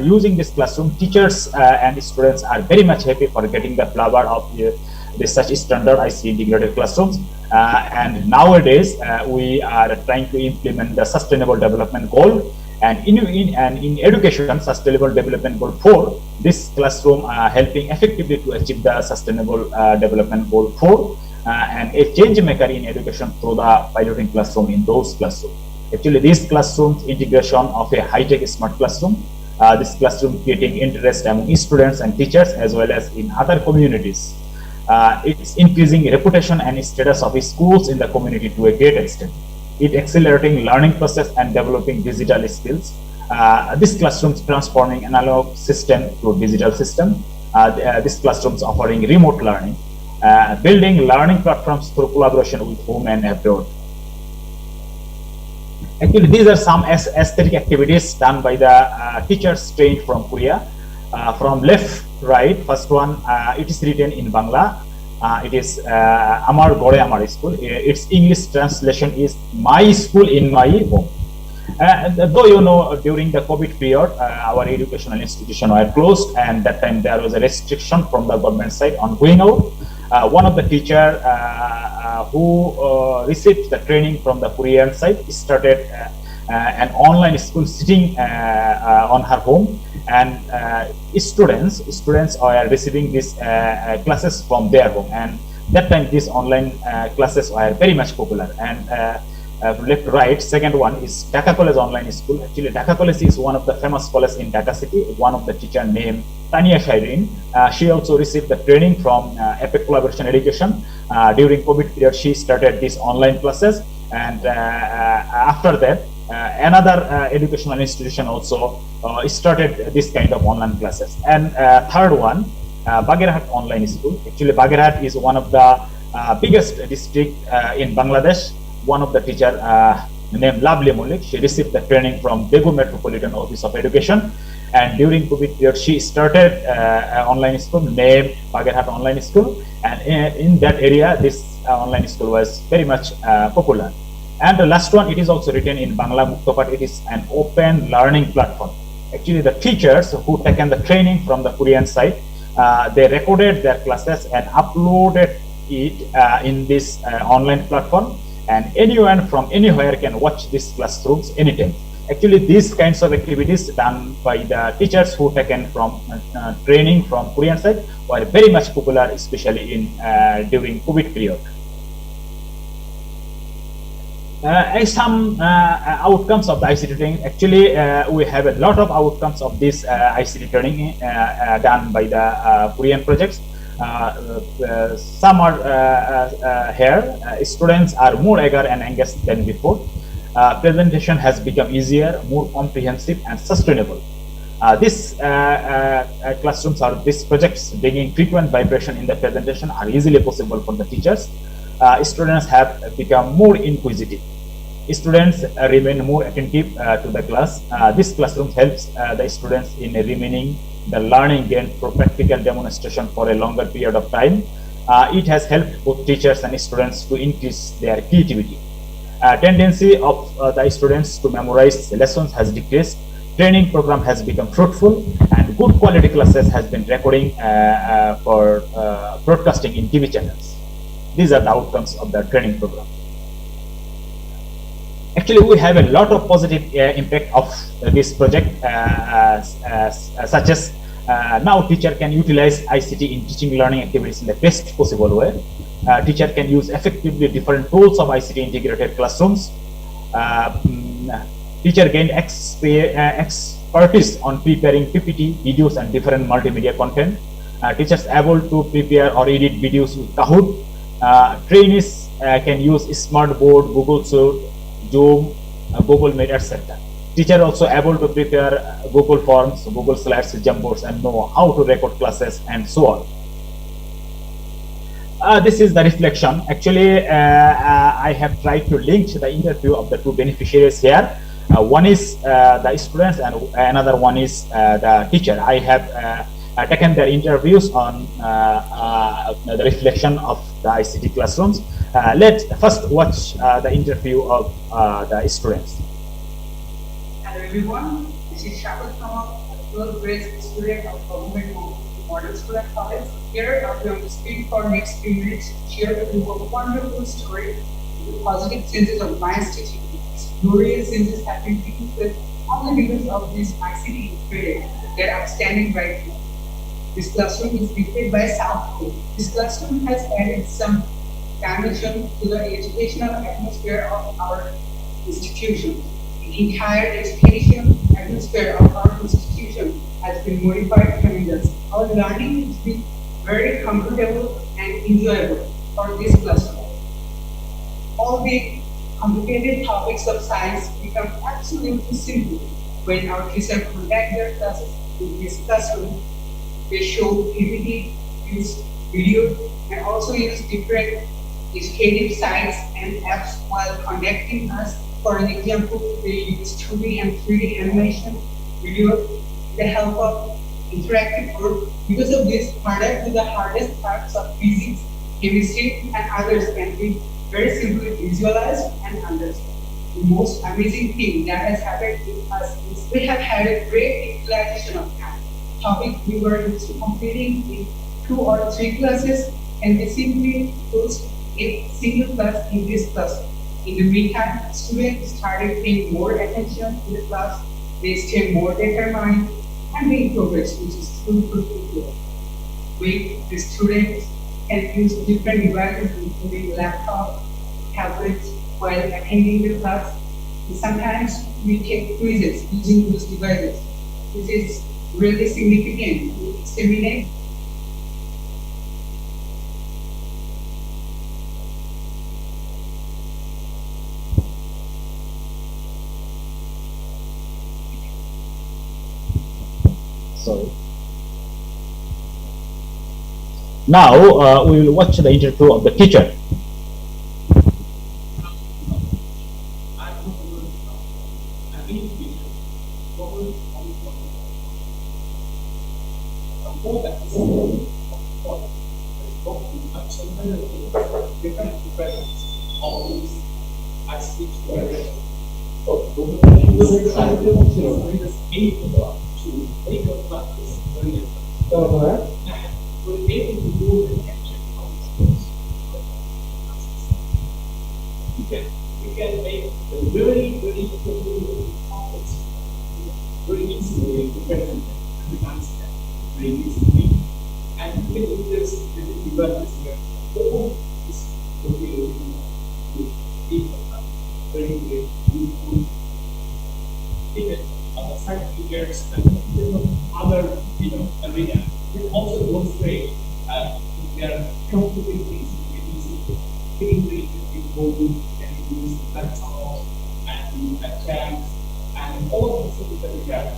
using this classroom, teachers and students are very much happy for getting the flavor of such standard ICT integrated classrooms. And nowadays, we are trying to implement the Sustainable Development Goal. And in education, Sustainable Development Goal 4, this classroom helping effectively to achieve the Sustainable Development Goal 4 and a change maker in education through the piloting classroom in those classrooms. Actually, these classrooms integration of a high-tech smart classroom, this classroom creating interest among students and teachers as well as in other communities. It's increasing reputation and status of schools in the community to a great extent. It accelerating learning process and developing digital skills. This classroom transforming analog system to digital system. This classrooms offering remote learning, building learning platforms through collaboration with home and abroad. Actually, these are some aesthetic activities done by the teachers trained from Korea. From left, right, first one, it is written in Bangla. It is Amar Gore Amar School. Its English translation is My School in My Home. Though you know, during the COVID period, our educational institutions were closed, and that time there was a restriction from the government side on going out. One of the teacher who received the training from the Korean side started an online school sitting on her home, and students are receiving these classes from their home. And that time these online classes were very much popular. And left right, second one is Dhaka College Online School. Actually, Dhaka College is one of the famous colleges in Dhaka city. One of the teacher named Tania Shireen, she also received the training from Epic Collaboration Education. During COVID period, she started these online classes, and after that, another educational institution also started this kind of online classes. And third one, Bagherhat Online School. Actually, Bagherhat is one of the biggest district in Bangladesh. One of the teacher named Lovely Mullik, she received the training from Daegu Metropolitan Office of Education. And during COVID period, she started an online school named Bagherhat Online School. And in that area, this online school was very much popular. And the last one, it is also written in Bangla Muktopat. It is an open learning platform. Actually, the teachers who taken the training from the Korean side, they recorded their classes and uploaded it in this online platform. And anyone from anywhere can watch these classrooms anytime. Actually, these kinds of activities done by the teachers who taken from training from Korean side were very much popular, especially in during COVID period. Some outcomes of the ICT training. Actually, we have a lot of outcomes of this ICT training done by the Korean projects. Some are here. Students are more eager and engaged than before. Presentation has become easier, more comprehensive, and sustainable. These classrooms or these projects bringing frequent vibration in the presentation are easily possible for the teachers. Students have become more inquisitive. Students remain more attentive to the class. This classroom helps the students in remaining the learning gained through practical demonstration for a longer period of time. It has helped both teachers and students to increase their creativity. Tendency of the students to memorize lessons has decreased. Training program has become fruitful, and good quality classes has been recording for broadcasting in TV channels. These are the outcomes of the training program. Actually, we have a lot of positive impact of this project, such as now teacher can utilize ICT in teaching learning activities in the best possible way. Teacher can use effectively different tools of ICT integrated classrooms. Teacher gained expertise on preparing PPT, videos, and different multimedia content. Teachers able to prepare or edit videos with Kahoot. Trainees can use smart board, Google Suite, Zoom, Google Meet, etc. Teacher also able to prepare Google Forms, Google Slides, Jamboards, and know how to record classes and so on. This is the reflection. Actually, I have tried to link the interview of the two beneficiaries here. One is the students and another one is the teacher. I have taken their interviews on the reflection of the ICT classrooms. Let's first watch the interview of the students. Hello everyone, this is Shakul Kama, a 12th grade student of Government Model School and College. Here I'm going to speak for next few minutes to share with you a wonderful story with positive senses of science teaching. Glorious senses have been taken with all the because of this ICT integrated. They're outstanding right now. This classroom is dictated by South Korea. This classroom has added some dimension to the educational atmosphere of our institution. The entire education atmosphere of our institution has been modified tremendously. Our learning has been very comfortable and enjoyable for this classroom. All the complicated topics of science become absolutely simple when our teachers conduct their classes in this classroom. They show PPT, use video, and also use different educative sites and apps while conducting us. For an example, they use 2D and 3D animation video with the help of interactive group. Because of this, harder to the hardest parts of physics, chemistry, and others can be very simply visualized and understood. The most amazing thing that has happened with us is we have had a great utilization of time. Topic we were used to completing in 2 or 3 classes and they simply used a single class in this class. In the meantime, students started paying more attention to the class, they stay more determined and make progress, which is super cool. The students can use different devices including laptop, tablets while attending the class. And sometimes we take quizzes using those devices. This is really significant to disseminate Sorry. Now we will watch the interview of the teacher. We can make a very complex, very easily different understand, very easily, and we can do this with the devices here. All is very even other certificates and other arena. It also demonstrate their capabilities in Google and use platform and chats and all the things that we have.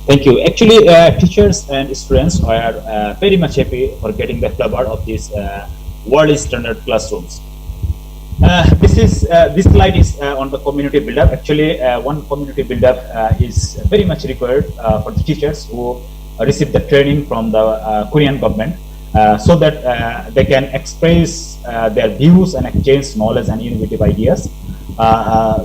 Thank you. Actually, teachers and students are very much happy for getting the flavor of these world standard classrooms. This slide is on the community build-up. Actually, one community build-up is very much required for the teachers who receive the training from the Korean government, so that they can express their views and exchange knowledge and innovative ideas,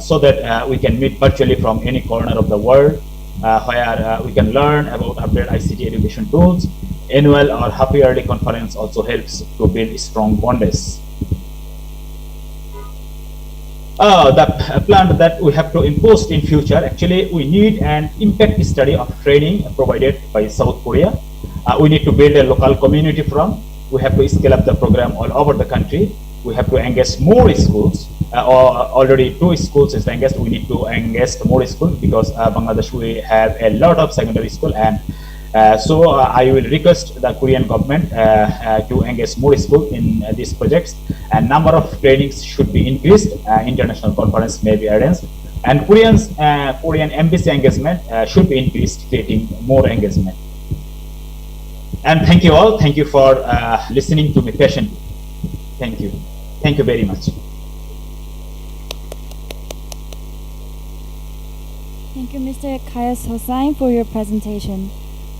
so that we can meet virtually from any corner of the world, where we can learn about updated ICT education tools. Annual or half-yearly conference also helps to build strong bonds. The plan that we have to impose in future, actually we need an impact study of training provided by South Korea. We need to build a local community forum. We have to scale up the program all over the country. We have to engage more schools. Already 2 schools is engaged. We need to engage more schools because Bangladesh we have a lot of secondary school, and so I will request the Korean government to engage more schools in these projects, and number of trainings should be increased. International conference may be arranged, and Korean embassy engagement should be increased, creating more engagement. And thank you all. Thank you for listening to me patiently. Thank you. Thank you very much. Thank you, Mr. Kayas Hossain, for your presentation.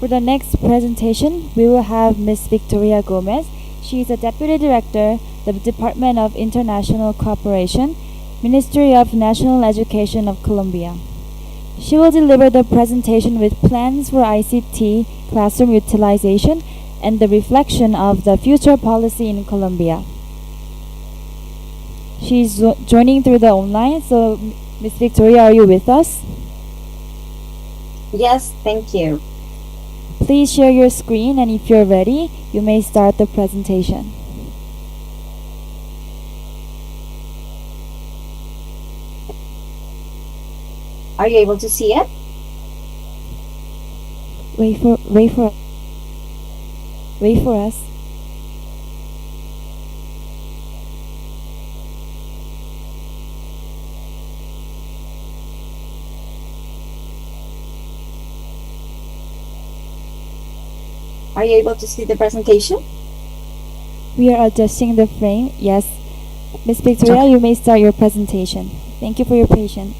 For the next presentation, we will have Ms. Victoria Gomez. She is a Deputy Director, the Department of International Cooperation, Ministry of National Education of Colombia. She will deliver the presentation with plans for ICT classroom utilization and the reflection of the future policy in Colombia. She is joining through the online, so Ms. Victoria, are you with us? Yes, thank you. Please share your screen, and if you're ready, you may start the presentation. Are you able to see it? Wait for us. Are you able to see the presentation? We are adjusting the frame. Yes. Ms. Victoria, you may start your presentation. Thank you for your patience.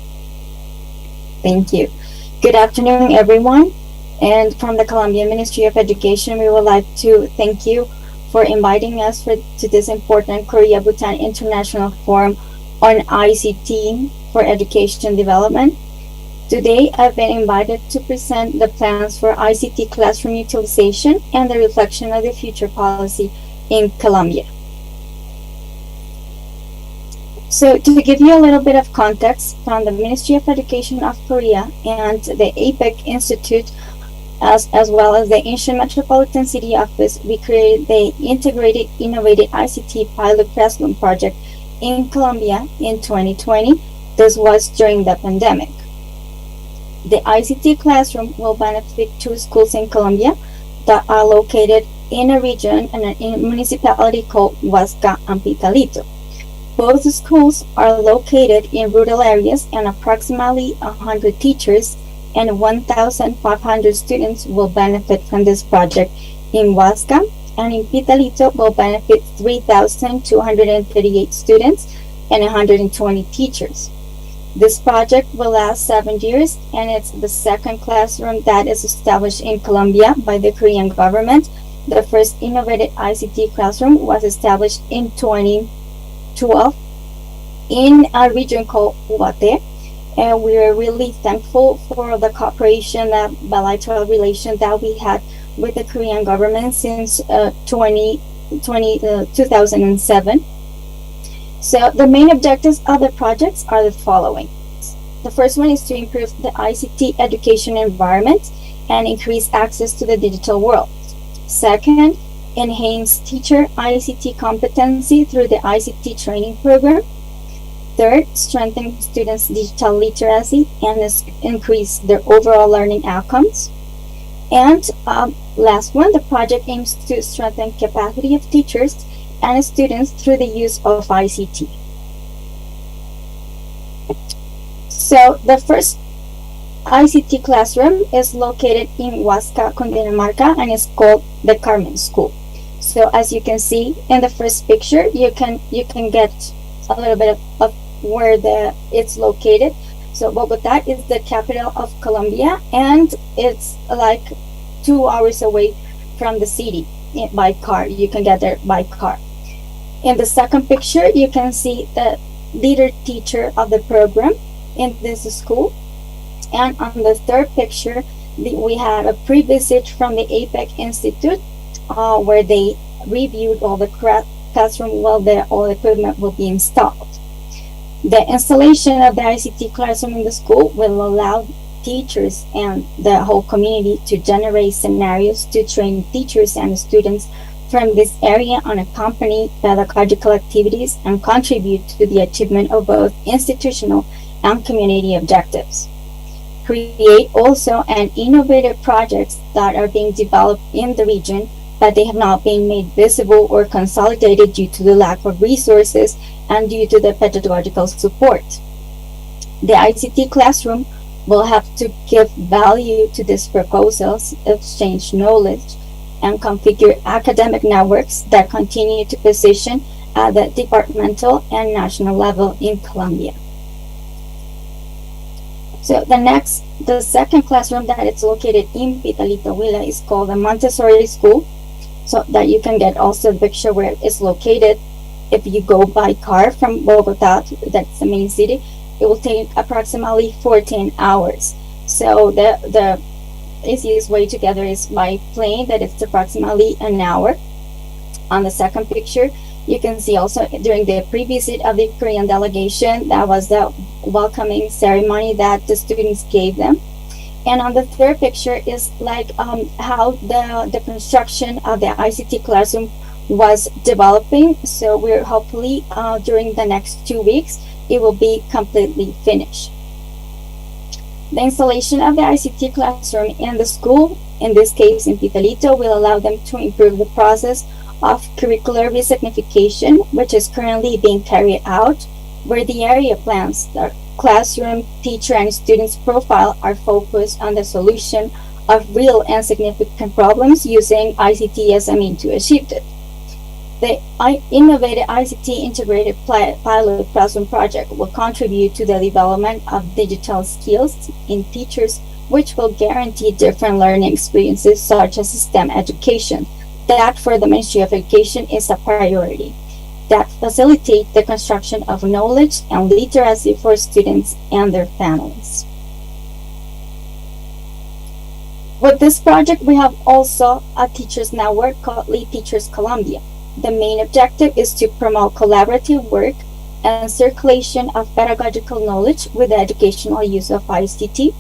Thank you. Good afternoon, everyone. And from the Colombian Ministry of Education, we would like to thank you for inviting us to this important Korea-Bhutan International Forum on ICT for Education Development. Today, I've been invited to present the plans for ICT classroom utilization and the reflection of the future policy in Colombia. So to give you a little bit of context, from the Ministry of Education of Korea and the APEC Institute, as well as the Asian Metropolitan City Office, we created the Integrated Innovative ICT Pilot Classroom Project in Colombia in 2020. This was during the pandemic. The ICT classroom will benefit 2 schools in Colombia that are located in a region and in a municipality called Huasca and Pitalito. Both schools are located in rural areas, and approximately 100 teachers and 1,500 students will benefit from this project in Huasca, and in Pitalito will benefit 3,238 students and 120 teachers. This project will last 7 years, and it's the second classroom that is established in Colombia by the Korean government. The first innovative ICT classroom was established in 2012 in a region called Ubaté, and we are really thankful for the cooperation, that bilateral relation that we had with the Korean government since 2007. So the main objectives of the projects are the following. The first one is to improve the ICT education environment and increase access to the digital world. Second, enhance teacher ICT competency through the ICT training program. Third, strengthen students' digital literacy and increase their overall learning outcomes. And last one, the project aims to strengthen capacity of teachers and students through the use of ICT. So the first ICT classroom is located in Huasca, Cundinamarca, and is called the Carmen School. So as you can see in the first picture, you can get a little bit of where it's located. So Bogota is the capital of Colombia, and it's like 2 hours away from the city by car. You can get there by car. In the second picture, you can see the leader teacher of the program in this school. And on the third picture, we have a pre-visit from the APEC Institute, where they reviewed all the classroom while all equipment will be installed. The installation of the ICT classroom in the school will allow teachers and the whole community to generate scenarios to train teachers and students from this area on accompany pedagogical activities and contribute to the achievement of both institutional and community objectives. Create also an innovative projects that are being developed in the region, but they have not been made visible or consolidated due to the lack of resources and due to the pedagogical support. The ICT classroom will have to give value to these proposals, exchange knowledge, and configure academic networks that continue to position at the departmental and national level in Colombia. So the second classroom that it's located in Pitalito, Huila is called the Montessori School, so that you can get also the picture where it's located. If you go by car from Bogota, that's the main city, it will take approximately 14 hours. So the easiest way to get there is by plane, that it's approximately an hour. On the second picture, you can see also during the pre-visit of the Korean delegation, that was the welcoming ceremony that the students gave them. And on the third picture is like how the construction of the ICT classroom was developing. So we're hopefully during the next 2 weeks, it will be completely finished. The installation of the ICT classroom in the school, in this case in Pitalito, will allow them to improve the process of curricular resignification, which is currently being carried out, where the area plans, the classroom, teacher, and students' profile are focused on the solution of real and significant problems using ICT as a means to achieve it. The innovative ICT integrated pilot classroom project will contribute to the development of digital skills in teachers, which will guarantee different learning experiences such as STEM education. That for the Ministry of Education is a priority. That facilitate the construction of knowledge and literacy for students and their families. With this project, we have also a teachers network called Lead Teachers Colombia. The main objective is to promote collaborative work and circulation of pedagogical knowledge with the educational use of ICT.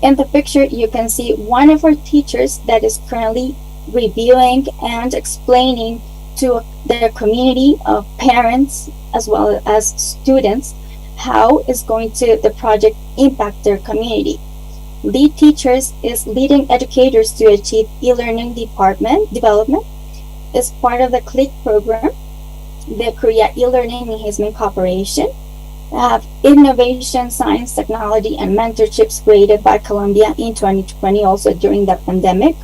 In the picture, you can see one of our teachers that is currently reviewing and explaining to their community of parents as well as students how is going to the project impact their community. Lead Teachers is leading educators to achieve e-learning development. Is part of the CLIC program, the Korea E-Learning Enhancement Corporation. Have innovation, science, technology, and mentorships created by Colombia in 2020, also during the pandemic.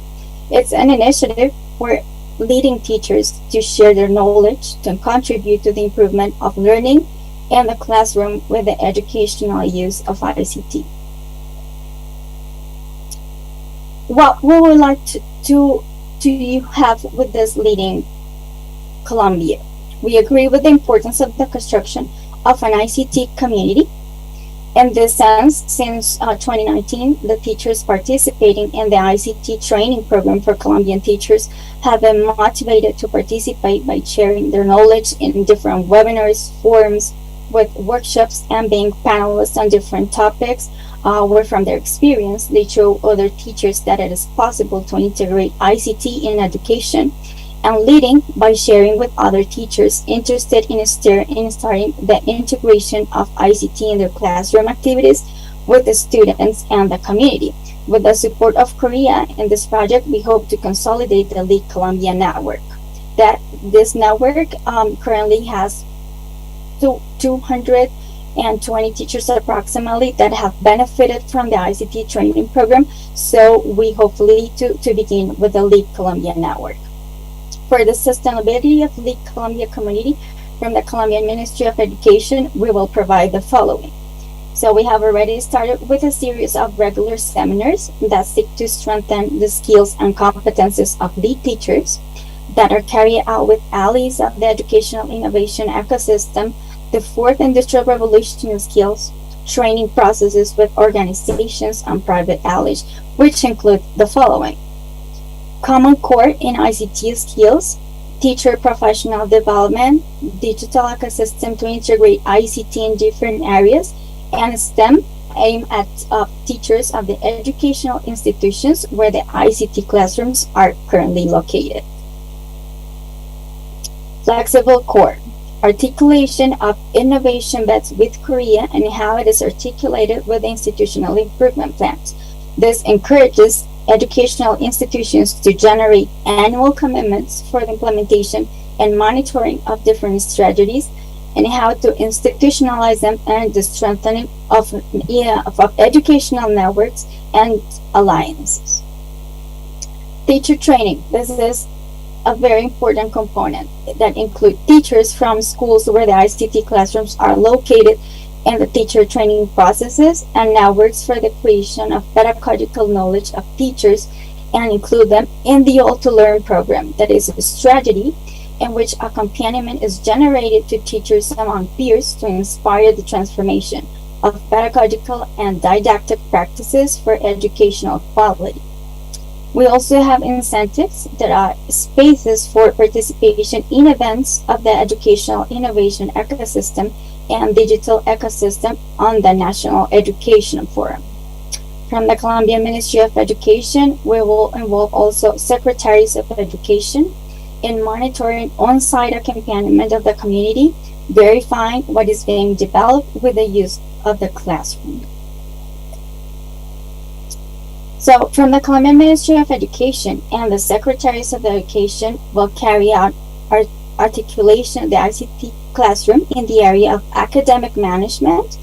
It's an initiative for leading teachers to share their knowledge to contribute to the improvement of learning in the classroom with the educational use of ICT. What we would like to you have with this leading Colombia? We agree with the importance of the construction of an ICT community. In this sense, since 2019, the teachers participating in the ICT training program for Colombian teachers have been motivated to participate by sharing their knowledge in different webinars, forums, with workshops, and being panelists on different topics. Where from their experience, they show other teachers that it is possible to integrate ICT in education, and leading by sharing with other teachers interested in starting the integration of ICT in their classroom activities with the students and the community. With the support of Korea in this project, we hope to consolidate the Lead Colombia network. This network currently has 220 teachers approximately that have benefited from the ICT training program. So we hopefully to begin with the Lead Colombia network. For the sustainability of Lead Colombia community, from the Colombian Ministry of Education, we will provide the following. So we have already started with a series of regular seminars that seek to strengthen the skills and competences of lead teachers that are carried out with allies of the educational innovation ecosystem, the fourth industrial revolution skills, training processes with organizations and private allies, which include the following: common core in ICT skills, teacher professional development, digital ecosystem to integrate ICT in different areas, and STEM aimed at teachers of the educational institutions where the ICT classrooms are currently located. Flexible core, articulation of innovation bets with Korea and how it is articulated with institutional improvement plans. This encourages educational institutions to generate annual commitments for the implementation and monitoring of different strategies and how to institutionalize them and the strengthening of educational networks and alliances. Teacher training. This is a very important component that include teachers from schools where the ICT classrooms are located and the teacher training processes and networks for the creation of pedagogical knowledge of teachers and include them in the All to Learn program. That is a strategy in which accompaniment is generated to teachers among peers to inspire the transformation of pedagogical and didactic practices for educational quality. We also have incentives that are spaces for participation in events of the educational innovation ecosystem and digital ecosystem on the National Education Forum. From the Colombian Ministry of Education, we will involve also secretaries of education in monitoring on-site accompaniment of the community, verifying what is being developed with the use of the classroom. So from the Colombian Ministry of Education and the Secretaries of Education will carry out articulation of the ICT classroom in the area of academic management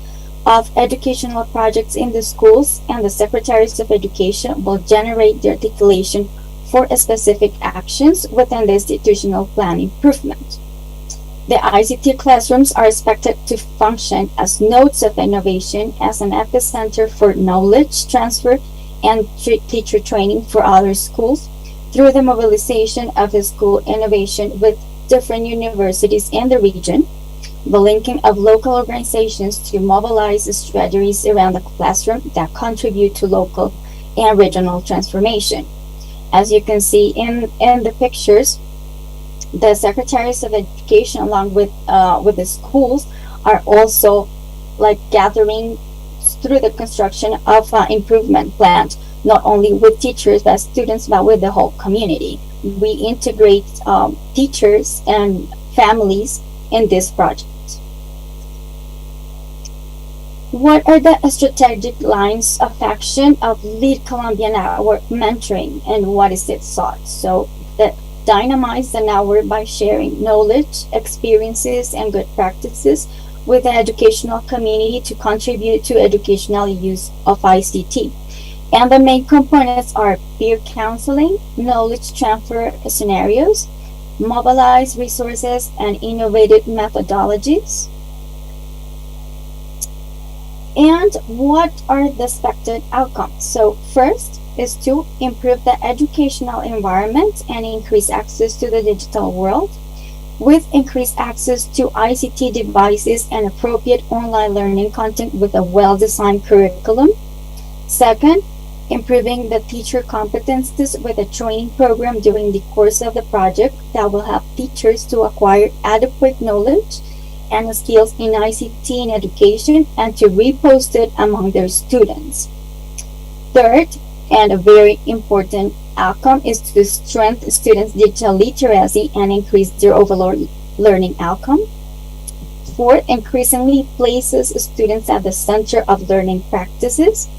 of educational projects in the schools, and the Secretaries of Education will generate the articulation for specific actions within the institutional plan improvement. The ICT classrooms are expected to function as nodes of innovation, as an epicenter for knowledge transfer and teacher training for other schools through the mobilization of the school innovation with different universities in the region, the linking of local organizations to mobilize strategies around the classroom that contribute to local and regional transformation. As you can see in the pictures, the Secretaries of Education along with the schools are also like gathering through the construction of improvement plans, not only with teachers but students, but with the whole community. We integrate teachers and families in this project. What are the strategic lines of action of Lead Colombia Network mentoring, and what is its thought? So that dynamize the network by sharing knowledge, experiences, and good practices with the educational community to contribute to educational use of ICT. And the main components are peer counseling, knowledge transfer scenarios, mobilize resources, and innovative methodologies. And what are the expected outcomes? So first is to improve the educational environment and increase access to the digital world with increased access to ICT devices and appropriate online learning content with a well-designed curriculum. Second, improving the teacher competencies with a training program during the course of the project that will help teachers to acquire adequate knowledge and skills in ICT in education and to repost it among their students. Third, and a very important outcome, is to strengthen students' digital literacy and increase their overall learning outcome. Fourth, increasingly places students at the center of learning practices.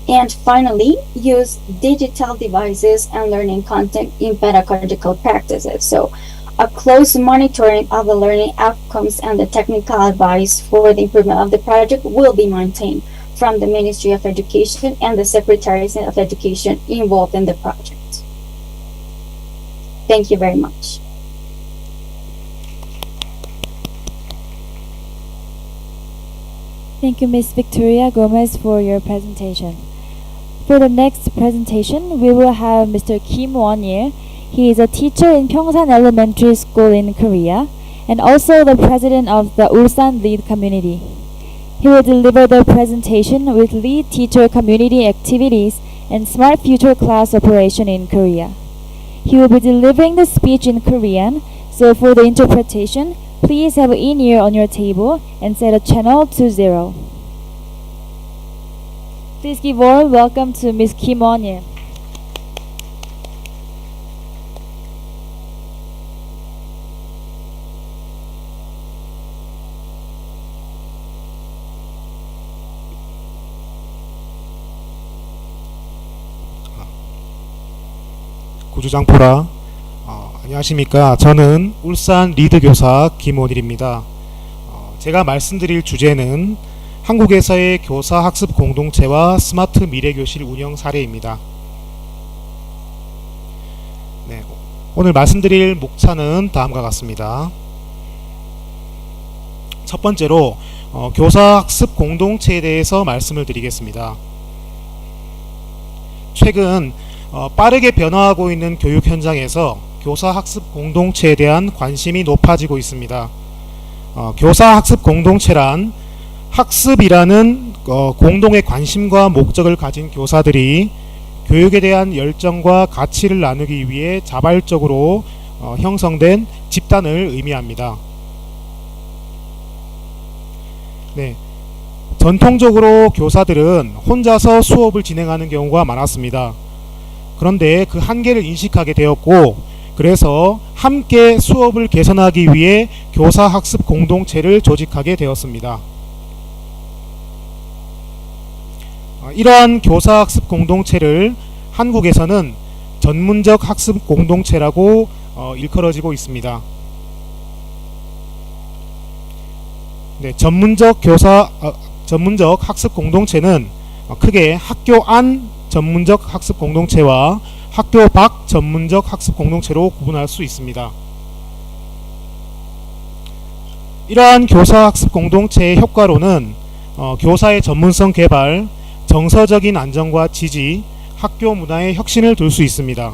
And finally, use digital devices and learning content in pedagogical practices. So a close monitoring of the learning outcomes and the technical advice for the improvement of the project will be maintained from the Ministry of Education and the Secretaries of Education involved in the project. Thank you very much. Thank you, Ms. Victoria Gomez, for your presentation. For the next presentation, we will have Mr. Kim Won-il. He is a teacher in Pyeongsan Elementary School in Korea and also the president of the Ulsan Lead Community. He will deliver the presentation with lead teacher community activities and smart future class operation in Korea. He will be delivering the speech in Korean, so for the interpretation, please have an in-ear on your table and set a channel to 0. Please give warm welcome to Ms. Kim Won-il. 구주장포라. 안녕하십니까. 저는 울산 리드교사 김원일입니다. 제가 말씀드릴 주제는 한국에서의 교사 학습 공동체와 스마트 미래교실 운영 사례입니다. 네, 오늘 말씀드릴 목차는 다음과 같습니다. 첫 번째로 교사 학습 공동체에 대해서 말씀을 드리겠습니다. 최근 빠르게 변화하고 있는 교육 현장에서 교사 학습 공동체에 대한 관심이 높아지고 있습니다. 교사 학습 공동체란 학습이라는 공동의 관심과 목적을 가진 교사들이 교육에 대한 열정과 가치를 나누기 위해 자발적으로 형성된 집단을 의미합니다. 네, 전통적으로 교사들은 혼자서 수업을 진행하는 경우가 많았습니다. 그런데 그 한계를 인식하게 되었고, 그래서 함께 수업을 개선하기 위해 교사 학습 공동체를 조직하게 되었습니다. 이러한 교사 학습 공동체를 한국에서는 전문적 학습 공동체라고 일컬어지고 있습니다. 네, 전문적 학습 공동체는 크게 학교 안 전문적 학습 공동체와 학교 밖 전문적 학습 공동체로 구분할 수 있습니다. 이러한 교사 학습 공동체의 효과로는 교사의 전문성 개발, 정서적인 안정과 지지, 학교 문화의 혁신을 둘 수 있습니다.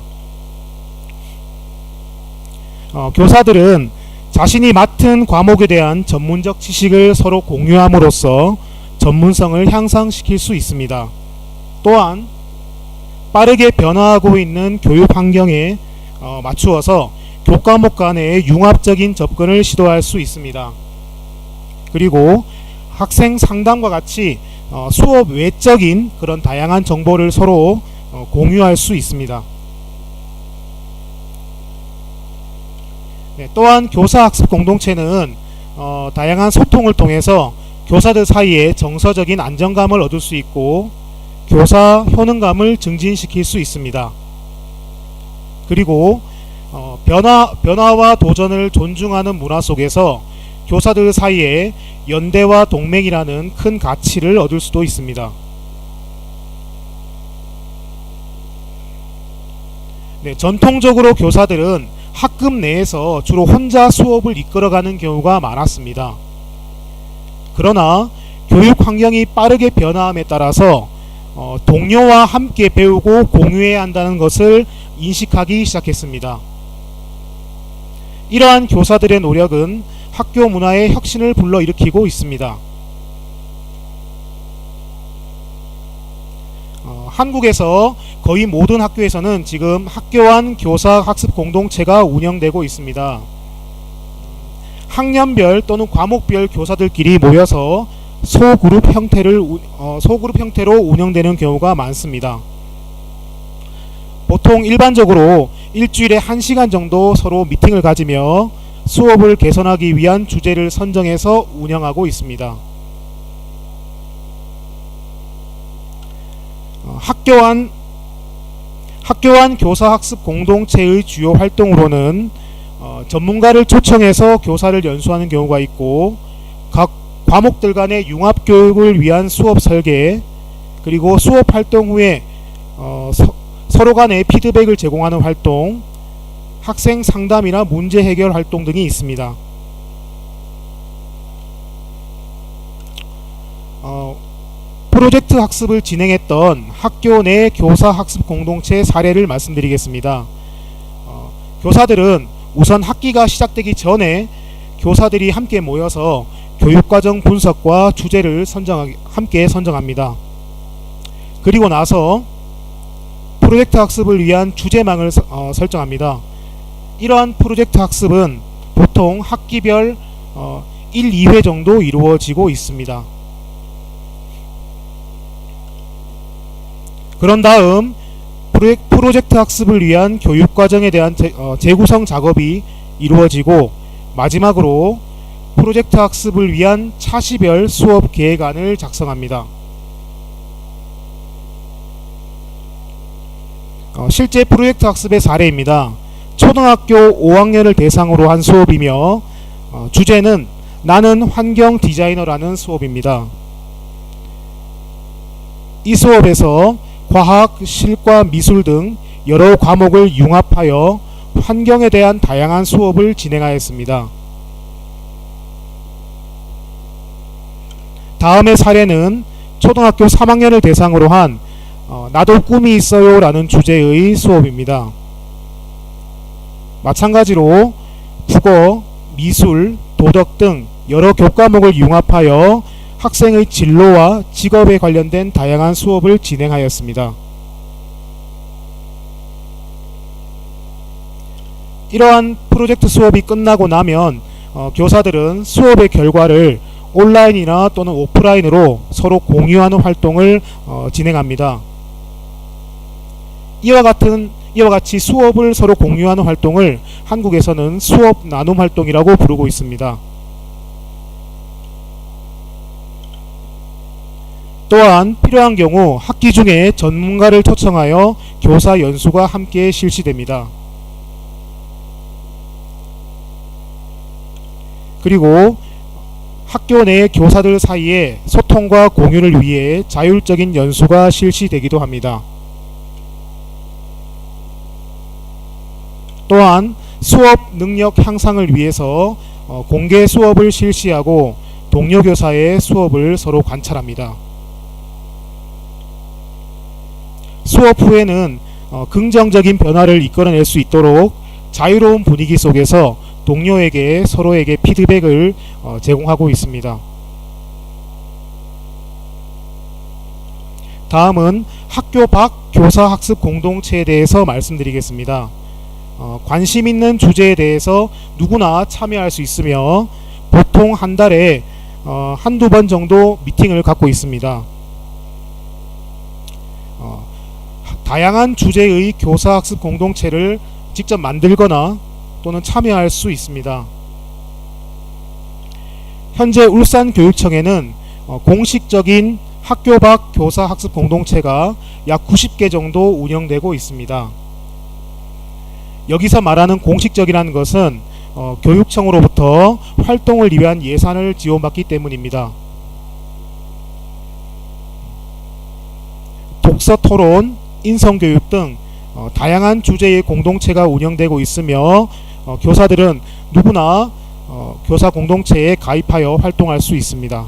교사들은 자신이 맡은 과목에 대한 전문적 지식을 서로 공유함으로써 전문성을 향상시킬 수 있습니다. 또한 빠르게 변화하고 있는 교육 환경에 맞추어서 교과목 간의 융합적인 접근을 시도할 수 있습니다. 그리고 학생 상담과 같이 수업 외적인 그런 다양한 정보를 서로 공유할 수 있습니다. 네, 또한 교사 학습 공동체는 다양한 소통을 통해서 교사들 사이에 정서적인 안정감을 얻을 수 있고 교사 효능감을 증진시킬 수 있습니다. 그리고 변화와 도전을 존중하는 문화 속에서 교사들 사이에 연대와 동맹이라는 큰 가치를 얻을 수도 있습니다. 네, 전통적으로 교사들은 학급 내에서 주로 혼자 수업을 이끌어가는 경우가 많았습니다. 그러나 교육 환경이 빠르게 변화함에 따라서 동료와 함께 배우고 공유해야 한다는 것을 인식하기 시작했습니다. 이러한 교사들의 노력은 학교 문화의 혁신을 불러일으키고 있습니다. 한국에서 거의 모든 학교에서는 지금 학교 안 교사 학습 공동체가 운영되고 있습니다. 학년별 또는 과목별 교사들끼리 모여서 소그룹 형태로 운영되는 경우가 많습니다. 보통 일반적으로 일주일에 1시간 정도 서로 미팅을 가지며 수업을 개선하기 위한 주제를 선정해서 운영하고 있습니다. 학교 안 교사 학습 공동체의 주요 활동으로는 전문가를 초청해서 교사를 연수하는 경우가 있고, 각 과목들 간의 융합 교육을 위한 수업 설계, 그리고 수업 활동 후에 서로 간의 피드백을 제공하는 활동, 학생 상담이나 문제 해결 활동 등이 있습니다. 프로젝트 학습을 진행했던 학교 내 교사 학습 공동체 사례를 말씀드리겠습니다. 교사들은 우선 학기가 시작되기 전에 교사들이 함께 모여서 교육과정 분석과 주제를 함께 선정합니다. 그리고 나서 프로젝트 학습을 위한 주제망을 설정합니다. 이러한 프로젝트 학습은 보통 학기별 1, 2회 정도 이루어지고 있습니다. 그런 다음 프로젝트 학습을 위한 교육과정에 대한 재구성 작업이 이루어지고 마지막으로 프로젝트 학습을 위한 차시별 수업 계획안을 작성합니다. 실제 프로젝트 학습의 사례입니다. 초등학교 5학년을 대상으로 한 수업이며 주제는 나는 환경 디자이너라는 수업입니다. 이 수업에서 과학, 실과, 미술 등 여러 과목을 융합하여 환경에 대한 다양한 수업을 진행하였습니다. 다음의 사례는 초등학교 3학년을 대상으로 한 나도 꿈이 있어요 라는 주제의 수업입니다. 마찬가지로 국어, 미술, 도덕 등 여러 교과목을 융합하여 학생의 진로와 직업에 관련된 다양한 수업을 진행하였습니다. 이러한 프로젝트 수업이 끝나고 나면 교사들은 수업의 결과를 온라인이나 또는 오프라인으로 서로 공유하는 활동을 진행합니다. 이와 같이 수업을 서로 공유하는 활동을 한국에서는 수업 나눔 활동이라고 부르고 있습니다. 또한 필요한 경우 학기 중에 전문가를 초청하여 교사 연수가 함께 실시됩니다. 그리고 학교 내 교사들 사이에 소통과 공유를 위해 자율적인 연수가 실시되기도 합니다. 또한 수업 능력 향상을 위해서 공개 수업을 실시하고 동료 교사의 수업을 서로 관찰합니다. 수업 후에는 긍정적인 변화를 이끌어낼 수 있도록 자유로운 분위기 속에서 동료에게 서로에게 피드백을 제공하고 있습니다. 다음은 학교 밖 교사 학습 공동체에 대해서 말씀드리겠습니다. 관심 있는 주제에 대해서 누구나 참여할 수 있으며 보통 한 달에 한두 번 정도 미팅을 갖고 있습니다. 다양한 주제의 교사학습 공동체를 직접 만들거나 또는 참여할 수 있습니다. 현재 울산교육청에는 공식적인 학교 밖 교사학습 공동체가 약 90개 정도 운영되고 있습니다. 여기서 말하는 공식적이라는 것은 교육청으로부터 활동을 위한 예산을 지원받기 때문입니다. 독서 토론, 인성교육 등 다양한 주제의 공동체가 운영되고 있으며 교사들은 누구나 교사 공동체에 가입하여 활동할 수 있습니다.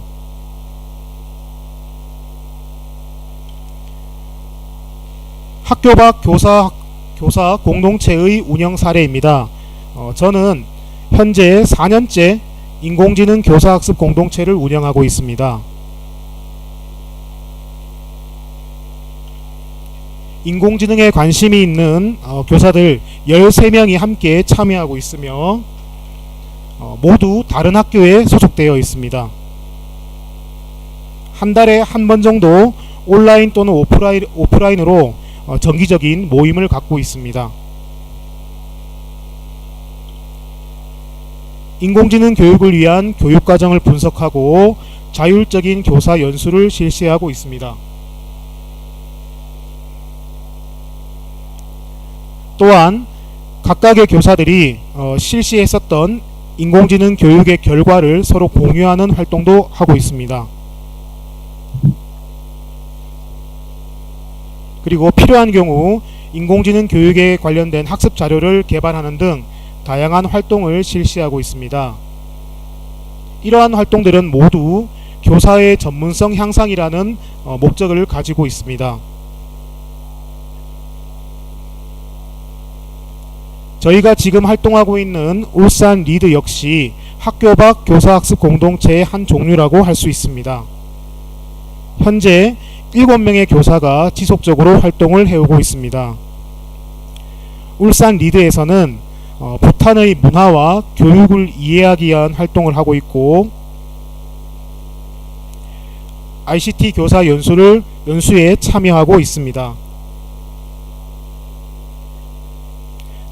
학교 밖 교사 공동체의 운영 사례입니다. 저는 현재 4년째 인공지능 교사학습 공동체를 운영하고 있습니다. 인공지능에 관심이 있는 교사들 13명이 함께 참여하고 있으며 모두 다른 학교에 소속되어 있습니다. 한 달에 한 번 정도 온라인 또는 오프라인으로 정기적인 모임을 갖고 있습니다. 인공지능 교육을 위한 교육과정을 분석하고 자율적인 교사 연수를 실시하고 있습니다. 또한 각각의 교사들이 실시했었던 인공지능 교육의 결과를 서로 공유하는 활동도 하고 있습니다. 그리고 필요한 경우 인공지능 교육에 관련된 학습 자료를 개발하는 등 다양한 활동을 실시하고 있습니다. 이러한 활동들은 모두 교사의 전문성 향상이라는 목적을 가지고 있습니다. 저희가 지금 활동하고 있는 울산 리드 역시 학교 밖 교사학습 공동체의 한 종류라고 할 수 있습니다. 현재 7명의 교사가 지속적으로 활동을 해오고 있습니다. 울산 리드에서는 부탄의 문화와 교육을 이해하기 위한 활동을 하고 있고, ICT 교사 연수에 참여하고 있습니다.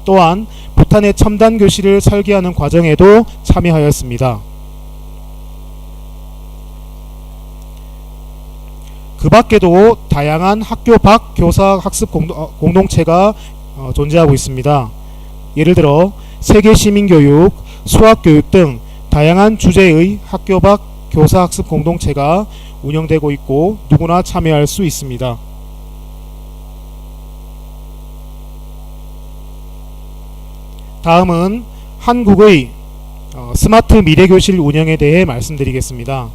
또한 부탄의 첨단 교실을 설계하는 과정에도 참여하였습니다. 그 밖에도 다양한 학교 밖 교사 학습 공동체가 존재하고 있습니다. 예를 들어 세계 시민교육, 수학교육 등 다양한 주제의 학교 밖 교사 학습 공동체가 운영되고 있고 누구나 참여할 수 있습니다. 다음은 한국의 스마트 미래교실 운영에 대해 말씀드리겠습니다.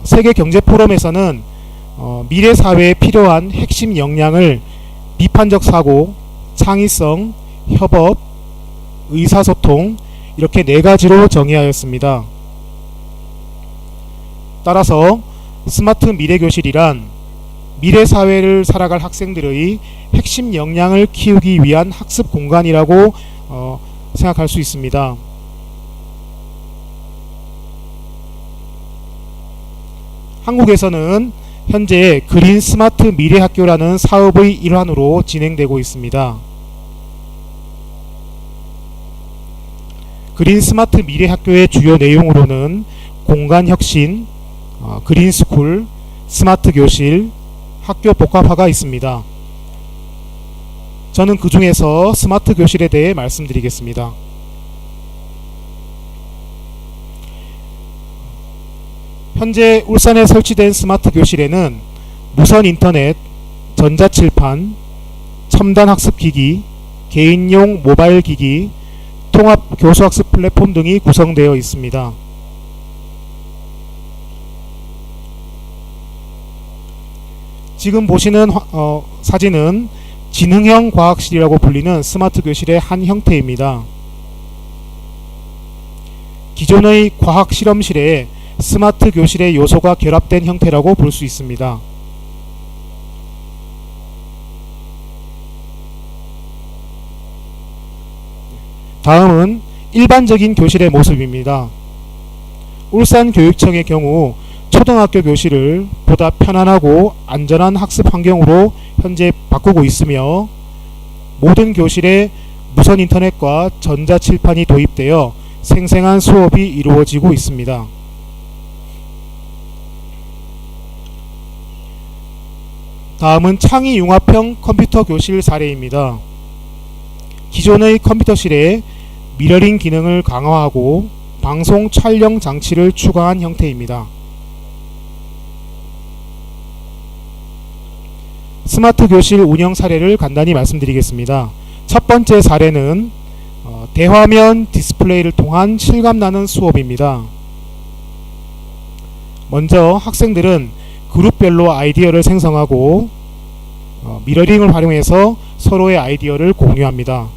세계경제포럼에서는 미래사회에 필요한 핵심 역량을 비판적 사고, 창의성, 협업, 의사소통 이렇게 4가지로 정의하였습니다. 따라서 스마트 미래교실이란 미래사회를 살아갈 학생들의 핵심 역량을 키우기 위한 학습 공간이라고 생각할 수 있습니다. 한국에서는 현재 그린 스마트 미래학교라는 사업의 일환으로 진행되고 있습니다. 그린 스마트 미래학교의 주요 내용으로는 공간혁신, 그린스쿨, 스마트 교실, 학교 복합화가 있습니다. 저는 그 중에서 스마트 교실에 대해 말씀드리겠습니다. 현재 울산에 설치된 스마트 교실에는 무선 인터넷, 전자칠판, 첨단 학습기기, 개인용 모바일 기기, 통합 교수학습 플랫폼 등이 구성되어 있습니다. 지금 보시는 사진은 지능형 과학실이라고 불리는 스마트 교실의 한 형태입니다. 기존의 과학 실험실에 스마트 교실의 요소가 결합된 형태라고 볼 수 있습니다. 다음은 일반적인 교실의 모습입니다. 울산교육청의 경우 초등학교 교실을 보다 편안하고 안전한 학습 환경으로 현재 바꾸고 있으며, 모든 교실에 무선 인터넷과 전자칠판이 도입되어 생생한 수업이 이루어지고 있습니다. 다음은 창의융합형 컴퓨터 교실 사례입니다. 기존의 컴퓨터실에 미러링 기능을 강화하고 방송 촬영 장치를 추가한 형태입니다. 스마트 교실 운영 사례를 간단히 말씀드리겠습니다. 첫 번째 사례는 대화면 디스플레이를 통한 실감나는 수업입니다. 먼저 학생들은 그룹별로 아이디어를 생성하고 미러링을 활용해서 서로의 아이디어를 공유합니다.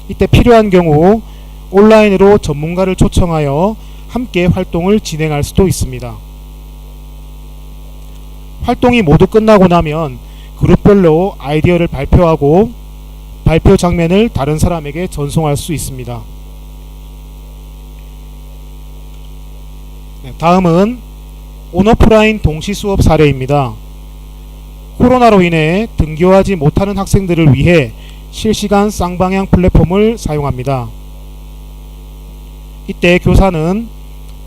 이때 필요한 경우 온라인으로 전문가를 초청하여 함께 활동을 진행할 수도 있습니다. 활동이 모두 끝나고 나면 그룹별로 아이디어를 발표하고 발표 장면을 다른 사람에게 전송할 수 있습니다. 다음은 온오프라인 동시 수업 사례입니다. 코로나로 인해 등교하지 못하는 학생들을 위해 실시간 쌍방향 플랫폼을 사용합니다. 이때 교사는